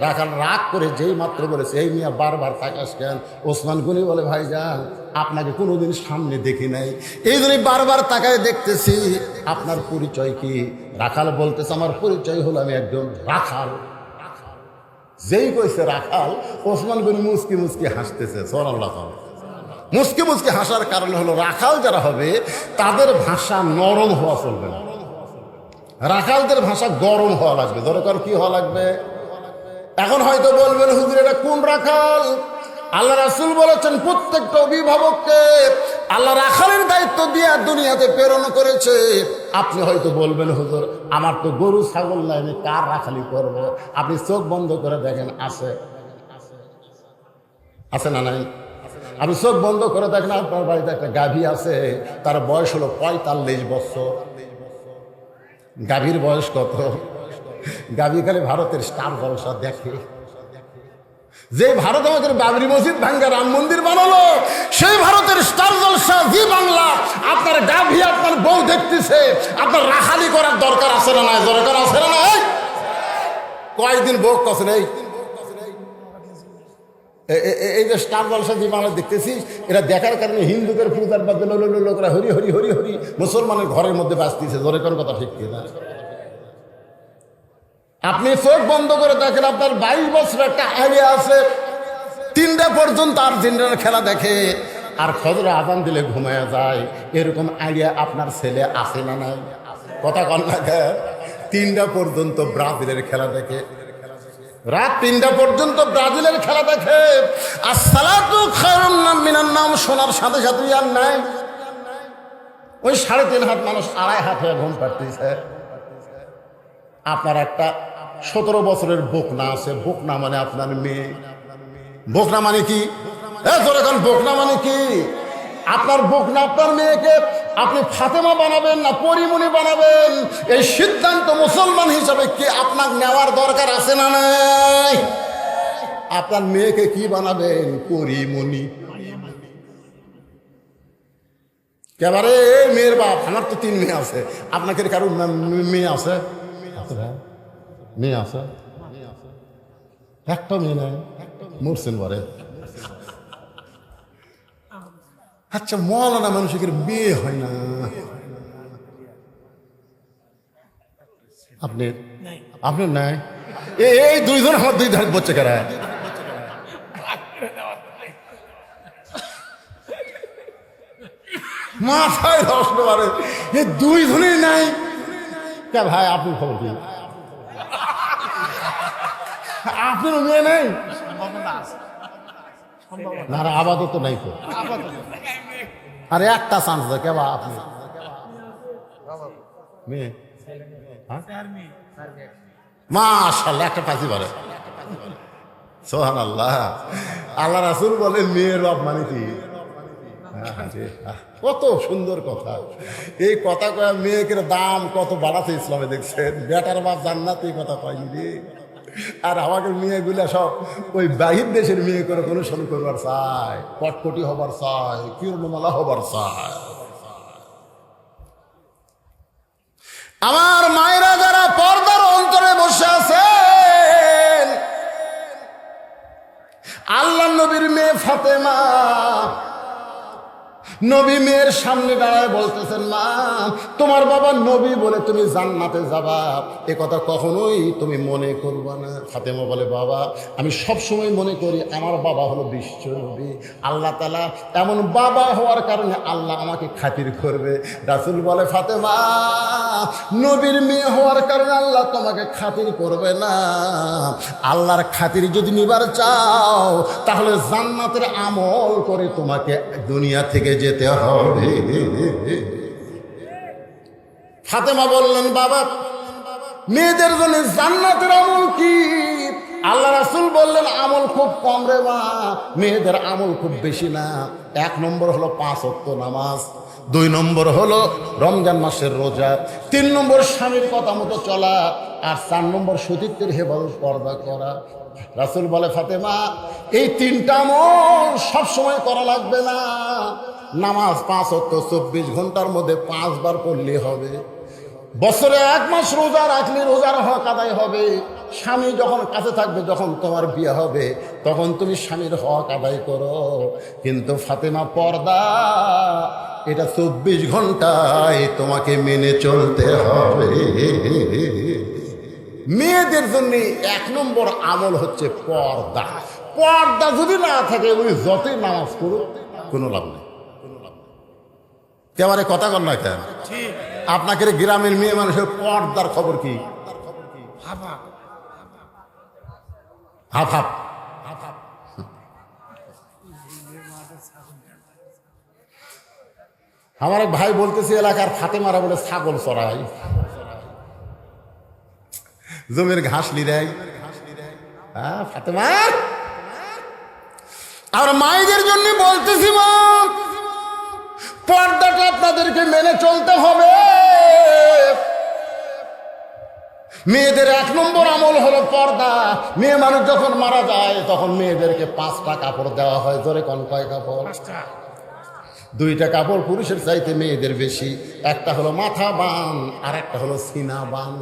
রাখাল রাগ করে যেই মাত্র বলেছে, এই মিয়া বারবার তাকাস কেন? ওসমান গনি বলে, ভাইজান আপনাকে কোনোদিন সামনে দেখি নাই, এই জন্যই বারবার তাকায় দেখতেছি। আপনার পরিচয় কি? রাখাল বলতেছে, আমার পরিচয় হলো আমি একজন রাখাল। যেই কইছে রাখাল, ওসমান গনি মুচকি মুচকি হাসতেছে। সুবহানাল্লাহ। মুচকি মুচকি হাসার কারণ হলো, রাখাল যারা হবে তাদের ভাষা নরম হওয়া চলবে না, রাখালদের ভাষা গরম হওয়া লাগবে। দরকার কি হওয়া লাগবে? এখন হয়তো বলবেন, হুজুর এটা কোন রাখাল? আল্লাহ রাসূল বলেছেন, প্রত্যেকটা অভিভাবককে আল্লাহ রাখালের দায়িত্ব দিয়ে দুনিয়াতে প্রেরণ করেছে। আপনি হয়তো বলবেন, হুজুর আমার তো গরু ছাগল নাই, আমি কার রাখালি করবো? আপনি চোখ বন্ধ করে দেখেন, আছে আছে না নাই? আপনি চোখ বন্ধ করে দেখেন, আপনার বাড়িতে একটা গাভী আছে, তার বয়স হলো 45 বছর। গাভীর বয়স কত? গাবি খালি ভারতের স্টার জলসা দেখে। যে ভারত আমাদের বাবরি মসজিদ ভাঙ্গা রাম মন্দির বানালো, সেই ভারতের স্টার জলসা জি বাংলা আপনার গাভী আপনার বউ দেখতেছে, আপনার রাখালি করার দরকার আছে না নাই? দরকার আছে না নাই? কয়েকদিন বউ কছে নেই। এই যে স্টার জলসা জি বাংলা দেখতেছিস, এটা দেখার কারণে হিন্দুদের পূজার বাদ লোকরা হরি হরি হরি হরি মুসলমানের ঘরের মধ্যে বাঁচতেছে। জোরে কোন কথা ঠিক কিনা? আপনি চোখ বন্ধ করে দেখেন, আপনার 22 বছর একটা আইডিয়া আছে, 3টা পর্যন্ত আর্জেন্টিনার খেলা দেখে আর ফজরে আজান দিলে ঘুমায়া যায়। এরকম আইডিয়া আপনার ছেলে আছে না নাই? কথা কন না কেন? 3টা পর্যন্ত ব্রাজিলের খেলা দেখে, রাত 3টা পর্যন্ত ব্রাজিলের খেলা দেখে। আসসালাতু খায়রুম মিনান নাওম শোনার সাথে সাথে আর নাই। ওই 3.5 হাত মানুষ 2.5 হাত হয়ে ঘুম পাড়তেছে। আপনার একটা 17 বছরের বোকনা আছে। বোকনা মানে আপনার মেয়ে। বোকনা মানে কি? এখন বোকনা মানে কি? আপনার বোকনা আপনার মেয়েকে আপনি ফাতেমা বানাবেন না পরিমণি বানাবেন, এই সিদ্ধান্ত মুসলমান হিসাবে কি আপনার নেওয়ার দরকার আছে না নাই? আপনার মেয়েকে কি বানাবেন? পরিমণি। এবারে মেয়ের বাপ, আমার তো 3 মেয়ে আছে, আপনাকে কারো মেয়ে আছে? মেয়ে আছে? একটা মেয়ে নেই, মরছেন বলে। আচ্ছা, মৌলানা মানুষের বিয়ে হয় না? আপনার নাই? এই 2 জন আমার 2 ধারে বলছে কারা? মাথায় ধসলো পারে, এই 2 জনেই নাই। কে ভাই, আপনি খবর কি? আপনার মেয়ে নেই না? আপাতত নাই তো। আরে একটা চান্স দেয় কেবা আপনি মেয়ে? মাশাআল্লাহ, একটা পাখি বলে। সুবহানাল্লাহ। আল্লাহ রাসূল বলে মেয়ের বাপ মানে কি? কত সুন্দর কথা। এই কথা কয়া মেয়েকে দাম কত বাড়াতে ইসলামে দেখছেন। বেটার বাপ জান্নাত, এই কথা কয়নি রে। আর আমাকে মেয়েগুলা সব ওই বাহির দেশের মেয়ে করে অনুসরণ করবার চায়, কটকটি হবার চায়, কীর্ণমালা হবার চায়। আমার মায়েরা যারা পর্দার অন্তরে বসে আছেন, আল্লাহ নবীর মেয়ে ফাতেমা, নবী মেয়ের সামনে দাঁড়ায় বলতেছেন, মা তোমার বাবা নবী বলে তুমি জান্নাতে যাবা, এ কথা কখনোই তুমি মনে করবা না। ফাতেমা বলে, বাবা আমি সব সময় মনে করি আমার বাবা হলো বিশ্ব নবী, আল্লাহ তাআলা এমন বাবা হওয়ার কারণে আল্লাহ আমাকে খাতির করবে। রাসূল বলে, ফাতেমা নবীর মেয়ে হওয়ার কারণে আল্লাহ তোমাকে খাতির করবে না। আল্লাহর খাতির যদি নিবার চাও তাহলে জান্নাতের আমল করে তোমাকে দুনিয়া থেকে যেতে হবে। ফাতেমা বললেন, বাবা মেয়েদের জন্য জান্নাতের আমল কি? আল্লাহ রাসূল বললেন, আমল খুব কম রে মা, মেয়েদের আমল খুব বেশি না। 1 নম্বর হলো 5 ওয়াক্ত নামাজ, 2 নম্বর হলো রমজান মাসের রোজা, 3 নম্বর স্বামীর কথা মতো চলা, আর 4 নম্বর সতীত্বের হেফাজত পর্দা করা। রাসূল বলে, ফাতেমা এই 3টা আমল সবসময় করা লাগবে না। নামাজ 5 ওয়াক্ত 24 ঘন্টার মধ্যে 5 বার পড়লে হবে। বছরে 1 মাস রোজা রাখলে রোজার হক আদায় হবে। স্বামী যখন কাছে থাকবে, যখন তোমার বিয়ে হবে তখন তুমি স্বামীর হক আদায় করো। কিন্তু ফাতেমা পর্দা এটা 24 ঘন্টায় তোমাকে মেনে চলতে হবে। মেয়েদের জন্য 1 নম্বর আমল হচ্ছে পর্দা। পর্দা যদি না থাকে উনি যতই নামাজ করুক কোনো লাভ নেই। কেবারে কথা কন না কেন? আপনাকে গ্রামের মেয়ে মানুষের পর্দার খবর কি? Half half. আমার এক ভাই বলতেছে এলাকার ফাতেমারা বলে ছাগল চড়াই, জমির ঘাস লিরাই। হ্যাঁ ফাতেমা, আর মায়েদের জন্য বলতেছি মা পর্দাটা আপনাদেরকে মেনে চলতে হবে। মেয়েদের 1 নম্বর আমল হলো পর্দা। মেয়ে মানুষ যখন মারা যায় তখন মেয়েদেরকে 5টা কাপড় দেওয়া হয়। জোরে কোন কয় কাপড়? 2টা কাপড় পুরুষের চাইতে মেয়েদের বেশি। একটা হলো মাথা বান আর একটা হলো সিনা বান।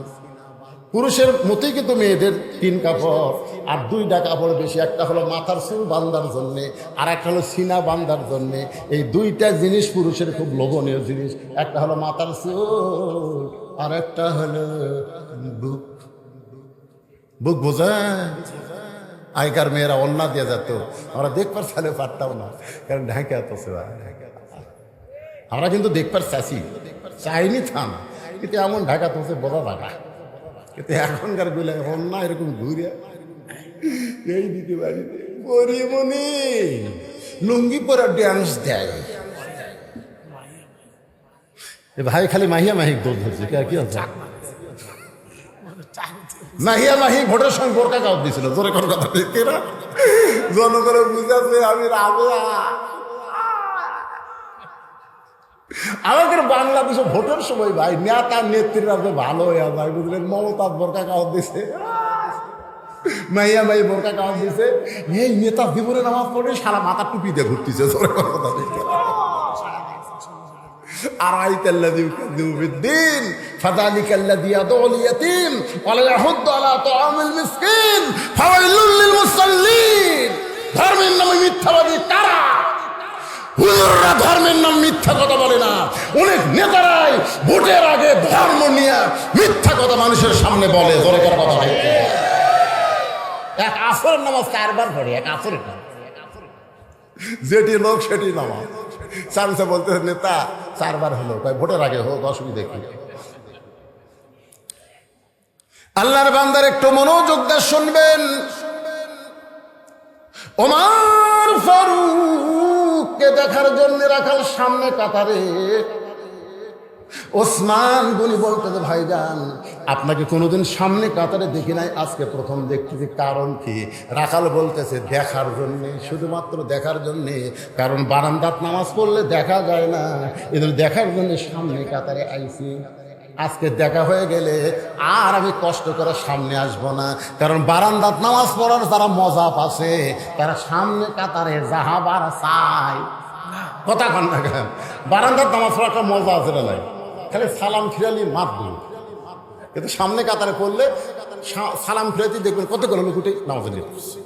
পুরুষের মতোই কিন্তু মেয়েদের 3 কাপড় আর 2টা কাপড় বেশি। একটা হলো মাথার চুল বান্ধার জন্যে আর একটা হলো সিনা বান্ধার জন্যে। এই 2টা জিনিস পুরুষের খুব লোভনীয় জিনিস। একটা হলো মাথার চুল আর একটা হলো বুক। বুক বোঝা? আগেকার মেয়েরা অন্না দিয়ে যেত, আমরা দেখবার চাইলে পারতাম না, কারণ ঢাকা তো আমরা কিন্তু দেখবার চাইছি, চাইনি থাম, কিন্তু এমন ঢাকা তো বোঝা ঢাকা। কিন্তু এখনকার গুলো অন্যা এরকম ঘুরে এই দিতে পারি পরিমনি লুঙ্গি পরা ড্যান্স দেয়। ভাই খালি মাহিয়া মাহিক দৌড় ধরছে, কি হচ্ছে? মাহিয়া মাহি ভোটের সময় বোরকা কাউট দিছিল। জোরে কোন কথা ঠিক না? জনগণে বুঝাচ্ছে আমি রাজা। আমাদের বাংলাদেশে ভোটের সময় ভাই নেতা নেত্রীরা যে ভালো হয়ে যায় বুঝলেন। মমতা বোরকা কাউট দিছে, মাইয়া মাই বোরকা কাউট দিছে। এই নেতা জীবনে নামাজ পড়ে সারা মাথা টুপি দিয়ে ঘুরতেছে। জোরে কোন কথা ঠিক না? أرأيت الذي يكذب بالدين فذلك الذي يدعو اليتيم ولا يحض على طعام المسكين فويل للمصلين। ধর্মের নামে মিথ্যাবাদী কারা? হুজুররা ধর্মের নাম মিথ্যা কথা বলে না। অনেক নেতারাই ভোটের আগে ধর্ম নিয়ে মিথ্যা কথা মানুষের সামনে বলে। জোরে করে কথা হয়। এক আসরের নামাজ 4 বার পড়ে, এক আসরের নামাজ যেটি লোক সেটি নামাজ। সামসে বলতে নেতা 4 বার হলো, ভোটের আগে হোক, অসুবিধা কি? আল্লাহর বান্দার একটু মনোযোগ দিয়ে শুনবেন। ওমর ফারুককে দেখার জন্য রাখাল সামনে কাতারে। ওসমান গনি বলতেছে ভাইজান আপনাকে কোনোদিন সামনে কাতারে দেখি নাই, আজকে প্রথম দেখতেছি, কারণ কি? রাখাল বলতেছে দেখার জন্যে, শুধুমাত্র দেখার জন্যে, কারণ বারান্দাত নামাজ পড়লে দেখা যায় না, এদের দেখার জন্য সামনে কাতারে আইছি। আজকে দেখা হয়ে গেলে আর আমি কষ্ট করে সামনে আসবো না, কারণ বারান্দাত নামাজ পড়ার যারা মজা পাচ্ছে তারা সামনে কাতারে যাহাবার চায়। কথা কন না কেন? বারান্দাত নামাজ পড়ার একটা মজা আছে না নাই? খালি সালাম ফিরালি মাতবো, কিন্তু সামনে কাতারে পড়লে সালাম ফিরাতে দেখবেন কতগুলো লোক উঠে নামাজ নিয়ে পড়ছে।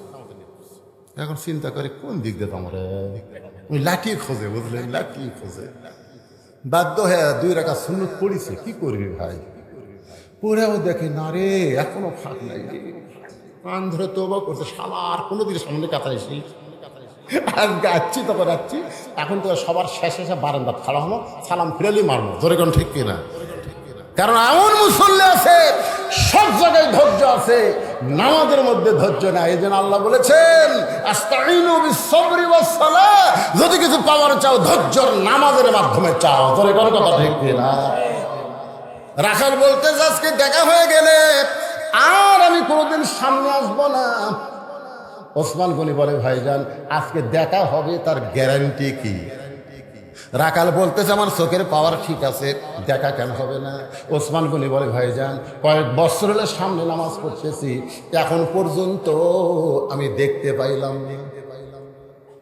এখন চিন্তা করে কোন দিক দিয়ে আমরা ওই লাঠি খোঁজে, বুঝলেন? লাঠি খোঁজে। বাধ্য হয়ে 2 রাকাত সুন্নত পড়িছে, কি করবি ভাই? পড়েও দেখে না রে, এখনো ফাঁক নাই রে। কান ধরে তওবা করছে, শালা আর কোনোদিন সামনে কাতারে এসে আজকে আসছি, তখন যাচ্ছি, এখন তো সবার শেষে বারান্দা খাড়া হলো, সালাম ফিরালি মারবো। জোরে কোন ঠিক কিনা? কারণ এমন মুসল্লি আছে সব জায়গায় ধৈর্য আছে, নামাজের মধ্যে ধৈর্য নাই। এই জন্য আল্লাহ বলেছেন আস্তাইনু বিস-সাবরি ওয়াস-সালাহ, যদি কিছু পাওয়ার চাও ধৈর্যর নামাজের মাধ্যমে চাও। জোরে কোন কথা ঠিক কিনা? রাখাল বলতে আজকে দেখা হয়ে গেলে আর আমি কোনোদিন সামনে আসবো না। ওসমান গনি বলে ভাইজান আজকে দেখা হবে, তার গ্যারান্টি কি? রাখাল বলতেছে আমার চোখের পাওয়ার ঠিক আছে, দেখা কেন হবে না? ওসমান গনি বলে ভাইজান কয়েক বছর হলে সামনে নামাজ পড়তেছি, এখন পর্যন্ত আমি দেখতে পাইলাম না।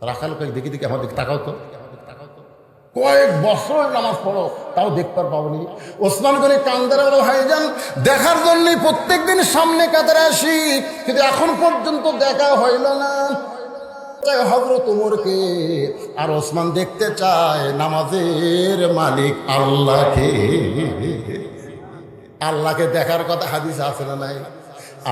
রাখাল কয়েক দেখি দেখি আমার দিকে তাকাও তো, কয়েক বছর নামাজ পড়ো তাও দেখতে পাবনি। ওসমান গনি কান্দারে বলে ভাইজান দেখার জন্যই প্রত্যেকদিন সামনে কাতারে আসি, কিন্তু এখন পর্যন্ত দেখা হইল না। হযরত ওমরকে আর ওসমান দেখতে চায় নামাজের মালিক আল্লাহকে। আল্লাহকে দেখার কথা হাদিস আছে না নাই?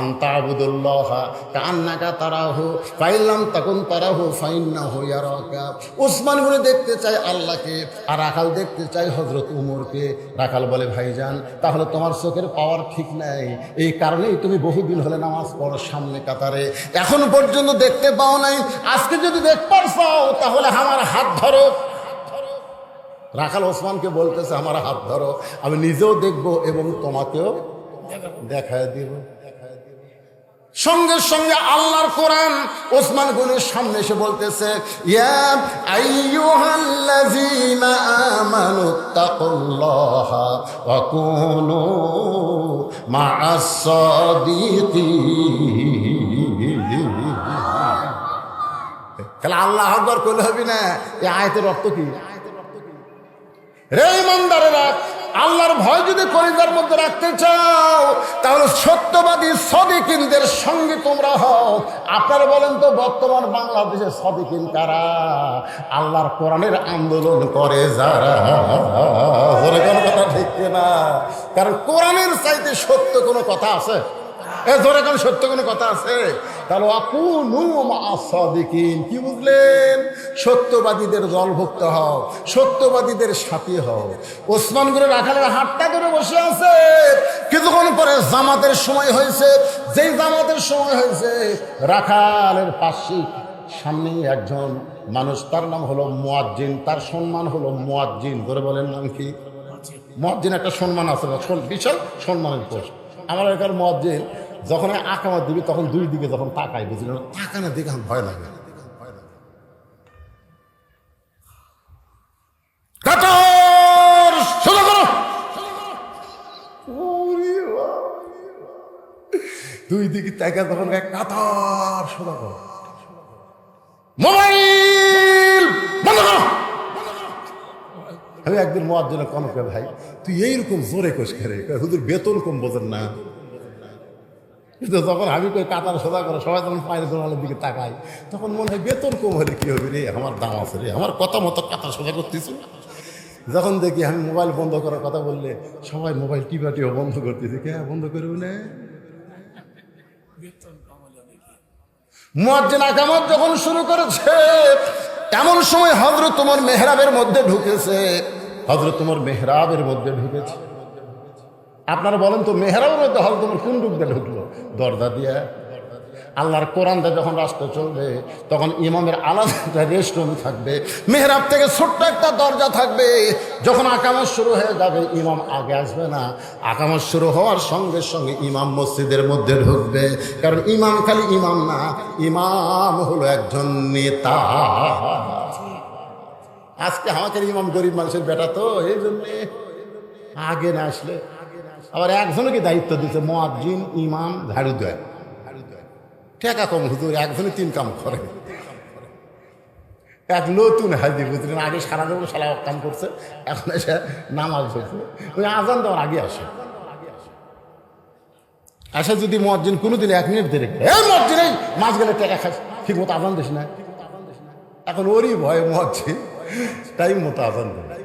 আনতা আবুদুল্লাহ কান্নাকা তারাহু ফাইলাম তাকুন তারাহু ফাইন্নাহু ইয়ারাকা। ওসমান গনি দেখতে চায় আল্লাহকে আর রাখাল দেখতে চায় হযরত ওমরকে। রাখাল বলে ভাইজান তাহলে তোমার চোখের পাওয়ার ঠিক নাই, এই কারণেই তুমি বহুদিন হলে নামাজ পড়ো সামনে কাতারে, এখন পর্যন্ত দেখতে পাও নাই। আজকে যদি দেখতে চাও তাহলে আমার হাত ধরো। রাখাল ওসমানকে বলতেছে আমার হাত ধরো, আমি নিজেও দেখবো এবং তোমাকেও দেখায় দিব। সঙ্গে সঙ্গে আল্লাহর কোরআন ওসমান গনির সামনে এসে বলতেছে ইয়া আইয়ুহাল্লাযীনা আমানুত্তাকুল্লাহা ওয়া কুনু মা'আস সাদিকিন। তাহলে আল্লাহ আকবার কইলে হবে না? এই আয়াতের অর্থ কি? রে ইমানদারেরা, আল্লাহর ভয় যদি কলিজার মধ্যে রাখতে চাও তাহলে সত্যবাদী সাদিকিনদের সঙ্গে তোমরা হও। আপনারা বলেন তো বর্তমান বাংলাদেশের সাদিকিন কারা? আল্লাহর কোরআনের আন্দোলন করে যারা। জোরে কোনো কথা ঠিক না? কারণ কোরআনের চাইতে সত্য কোনো কথা আছে? জোরে কোন সত্য কোনো কথা আছে? তাহলে আকুনু মা'আস সাদিকিন, কি বুঝলেন? সত্যবাদীদের দলভুক্ত হও, সত্যবাদীদের সাথী হও। ওসমান করে রাখালের হাতটা ধরে বসে আছে, কিছুক্ষণ পরে জামাতের সময় হয়েছে। যেই জামাতের সময় হয়েছে, রাখালের পাশে সামনে একজন মানুষ, তার নাম হলো মুয়াজ্জিন, তার সম্মান হলো মুয়াজ্জিন। ধরে বলেন নাম কি? মুয়াজ্জিন একটা সম্মান আছে, বিশাল সম্মানের পোস্ট। আমার এখানে মুয়াজ্জিন যখন আকামত দিবি তখন দুই দিকে যখন তাকাই, বুঝলেন, তাকানোর দিকে আমার ভয় লাগে। দুই দিকে তাকা তখন কাতার সোজা করো, মোবাইল বন্ধ করো। আমি একদিন মুয়াজ্জিনের কনকে, ভাই তুই এইরকম জোরে কোষ করে, হুজুর বেতন কম বোঝেন না? কিন্তু যখন আমি কই কাতার সোজা করে, সবাই যখন পায়ের দোকানের দিকে তাকাই, তখন মনে হয় বেতন কম হলে কি হবে রে, আমার দাম আছে রে, আমার কথা মতো কাতার সোজা করতেছি। যখন দেখি আমি মোবাইল বন্ধ করার কথা বললে সবাই মোবাইল টিপা বন্ধ করতেছি, কে বন্ধ করবে না? মুয়াজ্জিন আকামত যখন শুরু করেছে, এমন সময় হযরত ওমর মেহরাবের মধ্যে ঢুকেছে। হযরত ওমর মেহরাবের মধ্যে ঢুকেছে। আপনারা বলেন তো, মেহরাবের মধ্যে হযরত ওমর কোন ঢুক দিয়ে ঢুকলো? দরজা দিয়ে। আল্লাহর কোরআনটা যখন রাস্তা চলবে তখন ইমামের আলাদা রেস্ট রুম থাকবে, মেহরাব থেকে ছোট্ট একটা দরজা থাকবে। যখন আকামত শুরু হয়ে যাবে ইমাম আগে আসবে না, আকামত শুরু হওয়ার সঙ্গে সঙ্গে ইমাম মসজিদের মধ্যে ঢুকবে। কারণ ইমাম খালি ইমাম না, ইমাম হলো একজন নেতা। আজকে আমাদের ইমাম গরিব মানুষের বেটা, তো এই জন্যে আগে না আসলে। আবার একজনকে দায়িত্ব দিচ্ছে, মুয়াজ্জিন, ইমাম, ঝাড়ু দেয়। টাকা কম হুজুর, একজনে 3 কাম করে। এক নতুন হাজি, বুঝলেন, আগে সারা জীবন সারা কাম করছে, এখন এসে নামাজ হয়েছে, ওই আজান দেওয়ার আগে আসে যদি মুয়াজ্জিন কোনোদিন 1 মিনিট দেরি করে, এই মুয়াজ্জিন এই মাছ গেলে টাকা খাস, ঠিক মতো আজান দিস না। এখন ওরই ভয়ে মুয়াজ্জিন টাইম মতো আজান দেয়।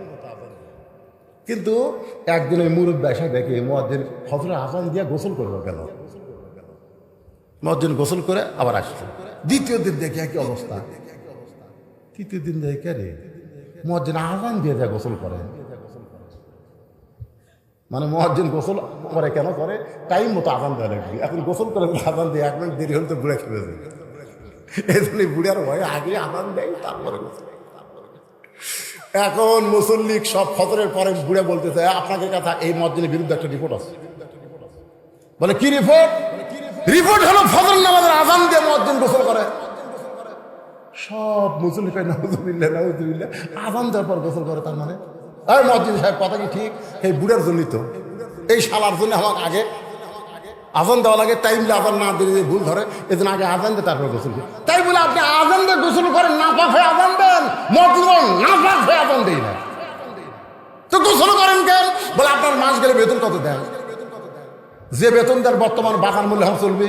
কিন্তু একদিন ওই মুরব্বী এসে দেখে মুয়াজ্জিন হযরত আজান দিয়ে গোসল করবে কেন? মুয়াজ্জিন গোসল করে আবার আসছে। দ্বিতীয় দিন দেখে একই অবস্থা। তৃতীয় দিন দেখে রে মুয়াজ্জিন আজান দিয়ে যায় গোসল করে। মানে মুয়াজ্জিন গোসল করে কেন করে? টাইম মতো আজান দেওয়া লাগবে। এখন গোসল করে আজান দিয়ে 1 মিনিট দেরি হলে তো বুড়ে খেয়ে যায়। এই জন্য বুড়ার ভয়ে আগে আজান দেয়, তারপরে গোসল। এখন মুসল্লি সব ফজরের পরে বুড়ে বলতেছে, আপনাকে কথা এই মুয়াজ্জিনের বিরুদ্ধে একটা রিপোর্ট আছে। বলে কি রিপোর্ট? রিপোর্ট হলো ফজর নামাজের আজান দিয়ে মুয়াজ্জিন গোসল করে। সব মুসল্লি কয় নাউজুবিল্লাহ নাউজুবিল্লাহ, আজান দেওয়ার পর গোসল করে। তার মানে আর মুয়াজ্জিন সাহেব কথা কি ঠিক? এই বুড়ার জন্যই তো, এই শালার জন্য আমাকে আগে আজান দেওয়া লাগে, টাইমলে আজান না দিলে ভুল ধরে, এই জন্য আগে আজান দিয়ে তারপরে গোসল করি। তাই বলে আপনি আজান দিয়ে গোসল করেন, নাপাক হয়ে আজান দেন? মুয়াজ্জিন নাপাক হয়ে আজান দেই না তো গোসল করেন কেন? বলে আপনার মাস গেলে বেতন কত দেন? যে বেতন দেন বর্তমান বাগান মূল্য হাম চলবে।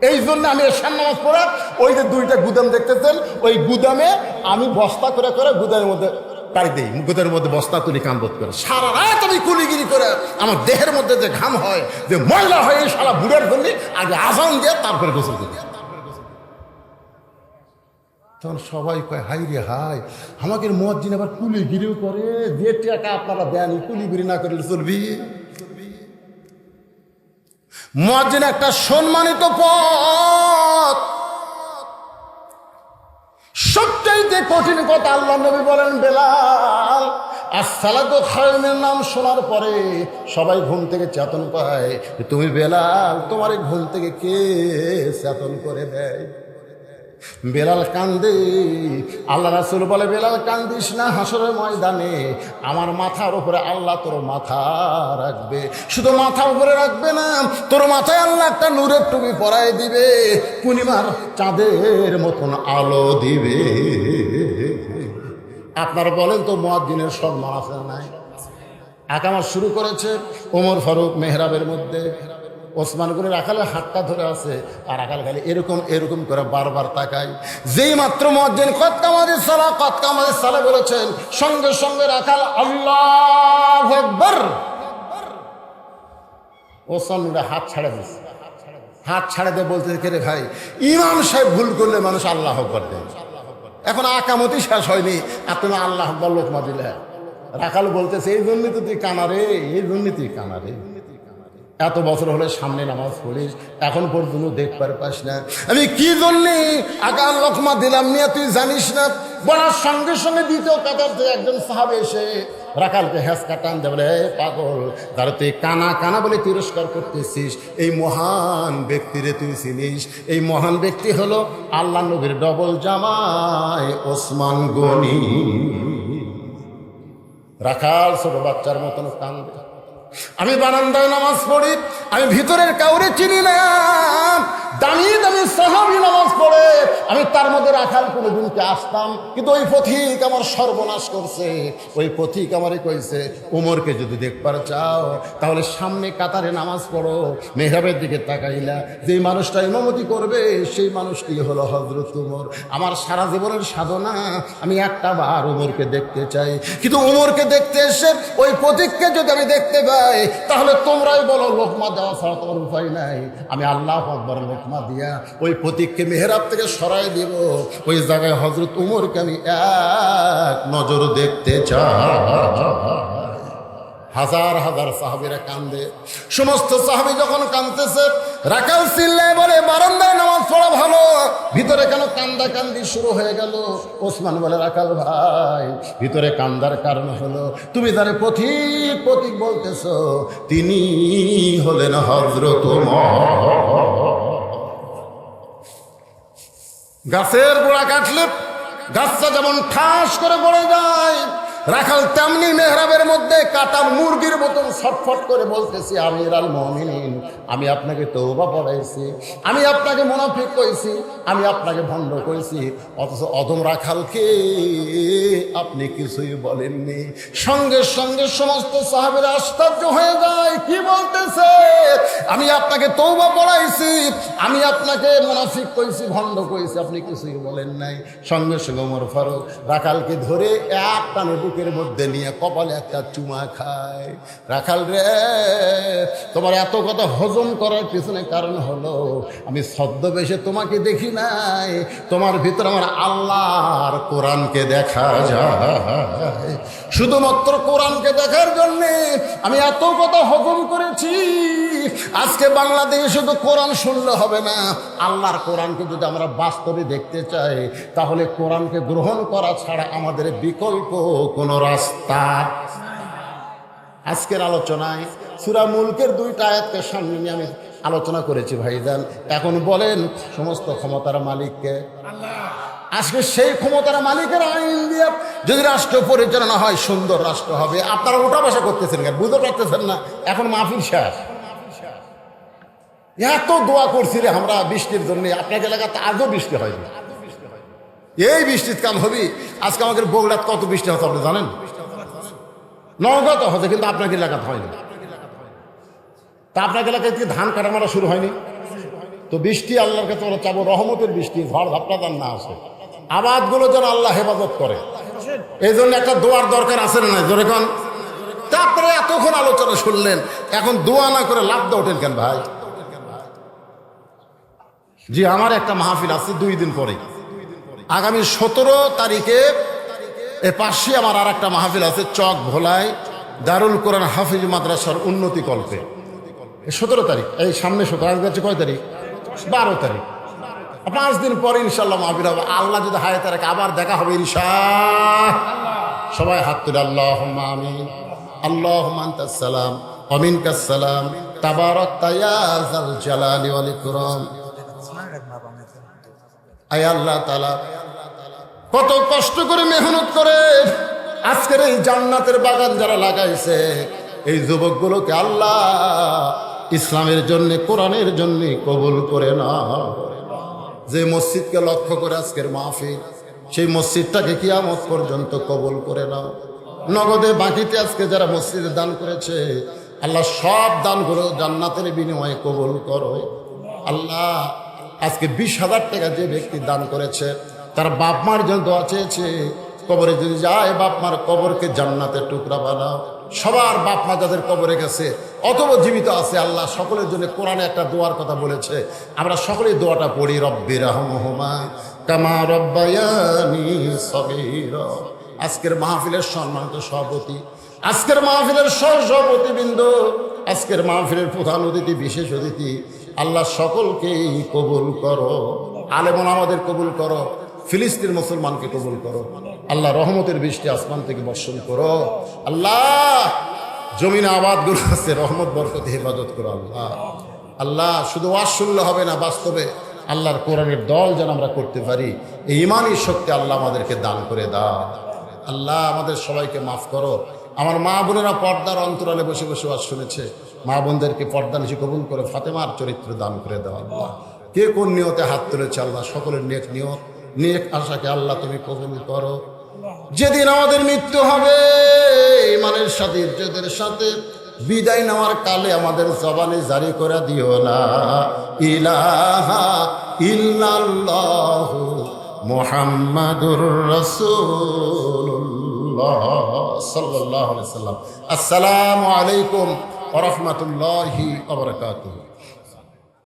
এই জন্য আমি এশার নামাজ পড়ে ওই যে 2টা গুদাম দেখতেছেন, ওই গুদামে আমি বস্তা করে করে গুদামের মধ্যে পাড়ি দিই, গুদামের মধ্যে বস্তা তুলি কাম বোধ করে। সারা রাত আমি কুলিগিরি করে আমার দেহের মধ্যে যে ঘাম হয়, যে ময়লা হয়, এই সারা বুড়ার জন্য আগে আজান দিয়ে তারপরে গোসল করি। তখন সবাই কয়, হাই রে হাই, আমাকে মুয়াজ্জিন আবার কুলিগিরিও করে। যে টাকা আপনারা দেন, কুলিগিরি না করলে চলবি? মুয়াজ্জিন একটা সম্মানিত পদ। সবচাইতে কঠিন কথা আল্লাহ নবী বলেন, বেলাল আসসালাতু খায়রুন নাম শোনার পরে সবাই ঘুম থেকে চেতন পায়, তুমি বেলাল, তোমার ঘুম থেকে কে চেতন করে দেয়? বেলাল কান্দে। আল্লাহ রাসূল বলে, বেলাল কান্দিস না, হাসরের ময়দানে আমার মাথার উপরে আল্লাহ তোর মাথা রাখবে। শুধু মাথার উপরে রাখবে না, তোর মাথায় আল্লাহ একটা নূরের টুপি পরায় দিবে, পূর্ণিমার চাঁদের মতন আলো দিবে। আপনারা বলেন তো, মুয়াজ্জিনের সম্মান আছে না নাই? আকামত শুরু করেছে ওমর ফারুক মেহরাবের মধ্যে, ওসমান গনি রাখালের হাতটা ধরে আছে, আর রাখাল খালি এরকম এরকম করে বারবার তাকায়। যেই মাত্র মুয়াজ্জিন কদ কামাতিস সালাহ, কদ কামাতিস সালাহ বলেছেন, সঙ্গে সঙ্গে রাখাল আল্লাহু আকবার, ওসমান হাত ছাড়ে দিচ্ছে। হাত ছাড়ে দিয়ে বলতে, কে রে ভাই, ইমাম সাহেব ভুল করলে মানুষ আল্লাহু আকবার দেয়, এখন আকামতি শেষ হয়নি আর তুমি আল্লাহু আকবার লোকমা দিলে। রাখাল বলতেছে, এই জন্যই তো তুই কানা রে, এই জন্যই তুই কানা রে, এত বছর হলে সামনে নামাজ পড়িস, এখন পর্যন্ত দেখবার পাস না আমি কি জন্যে আকাল লোকমা দিলাম নিয়ে তুই জানিস না। বলার সঙ্গে সঙ্গে দ্বিতীয় কাতার থেকে একজন সাহাবে এসে রাখালকে হেঁচকা টান দেয়, বলে, পাগল, তারা তুই কানা কানা বলে তিরস্কার করতেছিস, এই মহান ব্যক্তিরে তুই চিনিস? এই মহান ব্যক্তি হলো আল্লাহ নবীর ডবল জামাই ওসমান গনি। রাখাল ছোট বাচ্চার মতন কান্দে। আমি বারান্দায় নামাজ পড়ি, আমি ভিতরের কাউরে চিনি না, দামি দামি সাহাবী নামাজ পড়ে, আমি তার মধ্যে রাখাল কোনোদিনকে আসতাম, কিন্তু ওই পথিক আমার সর্বনাশ করছে। ওই পথিক আমারে কইছে, ওমরকে যদি দেখবার চাও তাহলে সামনে কাতারে নামাজ পড়ো, মেহরাবের দিকে তাকাইলা, যেই মানুষটা ইমামতি করবে সেই মানুষটি হলো হযরত ওমর। আমার সারা জীবনের সাধনা আমি একটা বার ওমরকে দেখতে চাই, কিন্তু ওমরকে দেখতে এসে ওই পথিককে যদি আমি দেখতে পাই তাহলে তোমরাই বলো লোকমা দেওয়া ছাড়া তোমার উপায় নাই। আমি আল্লাহু আকবার লোকমা দিয়া ওই পথিককে মেহরাব থেকে সরাই দিব, ওই জায়গায় হযরত ওমরকে আমি এক নজর দেখতে চাই। হাজার হাজার সাহাবীরা কান্দে। সমস্ত সাহাবী যখন কাঁদতেছে, রাখাল চিল্লায় বলে, বারান্দায় নামাজ পড়া ভালো, ভিতরে কেন কান্দা কান্দি শুরু হয়ে গেল? ওসমান বলে, রাখাল ভাই, ভিতরে কান্দার কারণ হলো তুমি যারে পথিক পথিক বলতেছ তিনি হলেন হযরত ওমর। গাছের গোড়া কাটলে গাছটা যেমন ঠাস করে পড়ে যায়, রাখাল তেমনি মেহরাবের মধ্যে কাটা মুরগির মতন ছটফট করে বলতেছি, আমিরুল মুমিনিন, আমি আপনাকে তওবা পড়াইছি, আমি আপনাকে মুনাফিক কইছি, আমি আপনাকে ভণ্ড কইছি, অথচ অদম রাখালকে আপনি কিছুই বলেননি। সঙ্গে সঙ্গে সমস্ত সাহাবীরা আশ্চর্য হয়ে যায়, কি বলতেছে? আমি আপনাকে তওবা পড়াইছি, আমি আপনাকে মুনাফিক কইছি, ভণ্ড কইছি, আপনি কিছুই বলেন নাই। সঙ্গে সঙ্গে ওমর ফারুক রাখালকে ধরে এক টানে বুকের মধ্যে নিয়ে কপালে একটা চুমা খায়। রাখাল রে, তোমার এত কথা হজম করার পিছনে কারণ হলো আমি ছদ্মবেশে তোমাকে দেখি নাই, তোমার ভিতরে আমার আল্লাহর কোরআনকে দেখা যায়। শুধুমাত্র কোরআনকে দেখার জন্যে আমি এত কথা হজম করেছি। আজকে বাংলাদেশে শুধু কোরআন শুনলে হবে না, আল্লাহর কোরআনকে যদি আমরা বাস্তবে দেখতে চাই তাহলে কোরআনকে গ্রহণ করা ছাড়া আমাদের বিকল্প কোনো রাস্তা। আজকের আলোচনায় সূরা মুলকের 2টা আয়াতকে সামনে নিয়ে আমি আলোচনা করেছি ভাইজান। এখন বলেন, সমস্ত ক্ষমতার মালিককে? আজকে সেই ক্ষমতার মালিকের আইন দিয়ে যদি রাষ্ট্র পরিচালনা হয়, সুন্দর রাষ্ট্র হবে। আপনারা ওটা বসা করতেছেন কেন? বুঝতে পারতেছেন না? এখন মাহফিল শেষ, এত দোয়া করছি রে আমরা বৃষ্টির জন্য, আপনার এলাকাতে আজও বৃষ্টি হয়নি। এই বৃষ্টির কাম হবি। আজকে আমাদের বগুড়াত কত বৃষ্টি হতো আপনি জানেন? নওগাঁ তো হচ্ছে, কিন্তু আপনার এলাকাতে হয়নি। তা আপনার এলাকায় কি ধান কাটা মারা শুরু হয়নি? তো বৃষ্টি আল্লাহর কাছে আমরা চাবো রহমতের বৃষ্টি, ঝড় ঝাপটা যেন না আসে, আবাদগুলো যেন আল্লাহ হেফাজত করে। এই জন্য একটা দোয়ার দরকার আছে না? জোরে কন। তারপরে এতক্ষণ আলোচনা শুনলেন, এখন দোয়া না করে লাভ দিয়ে ওঠেন কেন ভাই? জি, আমার একটা মাহফিল আছে 2 দিন পরে, আগামী 17 তারিখে এ পাশে আমার আর একটা মাহফিল আছে চক ভোলায়, দারুল কোরআন হাফিজ মাদ্রাসার উন্নতি কল্পে। 17 তারিখ, এই সামনে 17, আজ যাচ্ছে কয় তারিখ? 12 তারিখ। 5 দিন পরে ইনশাল্লাহ মাহফিল হবে। আল্লাহ যদি হায়াতে রাখে আবার দেখা হবে ইনশাআল্লাহ। সবাই হাত তুলে আল্লাহুম্মা আমিন। আল্লাহুম্মা আনতাস সালাম ওয়া মিনকাস সালাম, তাবারাকতা ইয়া যাল জালালি ওয়াল ইকরাম। আয় আল্লাহ তাআলা, কত কষ্ট করে মেহনত করে আজকের এই জান্নাতের বাগান যারা লাগাইছে, এই যুবকগুলোকে আল্লাহ ইসলামের জন্য, কোরআনের জন্য কবুল করে না। যে মসজিদকে লক্ষ্য করে আজকের মাহফিল, সেই মসজিদটাকে কিয়ামত পর্যন্ত কবুল করে নাও। নগদে বাকিতে আজকে যারা মসজিদে দান করেছে, আল্লাহ সব দানগুলো জান্নাতের বিনিময়ে কবুল করো। আল্লাহ আজকে 20,000 টাকা যে ব্যক্তি দান করেছে, তার বাপ মার জন্য দোয়া চেয়েছে, কবরে যদি যায় বাপ মার কবরকে জান্নাতের টুকরা বানাও। সবার বাপ মা যাদের কবরে গেছে অথবা জীবিত আছে, আল্লাহ সকলের জন্য কোরআনে একটা দোয়ার কথা বলেছে, আমরা সকলেই দোয়াটা পড়ি, রব্বি রাহমহুমা কামা রব্বায়ানি সগীরা। আজকের মাহফিলের সম্মানিত সভাপতি, আজকের মাহফিলের সহসভাপতিবৃন্দ, আজকের মাহফিলের প্রধান অতিথি, বিশেষ অতিথি, আল্লাহ সকলকেই কবুল করো। আলেমন আমাদের কবুল করো, ফিলিস্তিন মুসলমানকে কবুল করো। আল্লাহ রহমতের বৃষ্টি আসমান থেকে বর্ষণ করো। আল্লাহ জমিনে আবাদগুলো আছে, রহমত বরকতে হেফাজত করো। আল্লাহ আল্লাহ শুধু ওয়াজ শুনলে হবে না, বাস্তবে আল্লাহর কোরআনের দল যেন আমরা করতে পারি, এই ইমানি শক্তি আল্লাহ আমাদেরকে দান করে দাও। আল্লাহ আমাদের সবাইকে মাফ করো। আমার মা বোনেরা পর্দার অন্তরালে বসে বসে ওয়াজ শুনেছে, মা বোনদেরকে পর্দা নিশি কবুল করে ফাতেমার চরিত্র দান করে দাও। আল্লাহ কে কোন নিয়তে হাত তুলেছে, আল্লাহ সকলের নেক নিয়ত, নেক আশাকে আল্লাহ তুমি কবুল করো। যেদিন আমাদের মৃত্যু হবে ইমানের সাথে, ইজ্জতের সাথে বিদায় নেওয়ার কালে আমাদের জবানে জারি করে দিও লা ইলাহা ইল্লাল্লাহু মুহাম্মাদুর রাসূলুল্লাহ সাল্লাল্লাহু আলাইহি ওয়াসাল্লাম। আসসালামু আলাইকুম ওয়া রাহমাতুল্লাহি ওয়া বারাকাতুহু।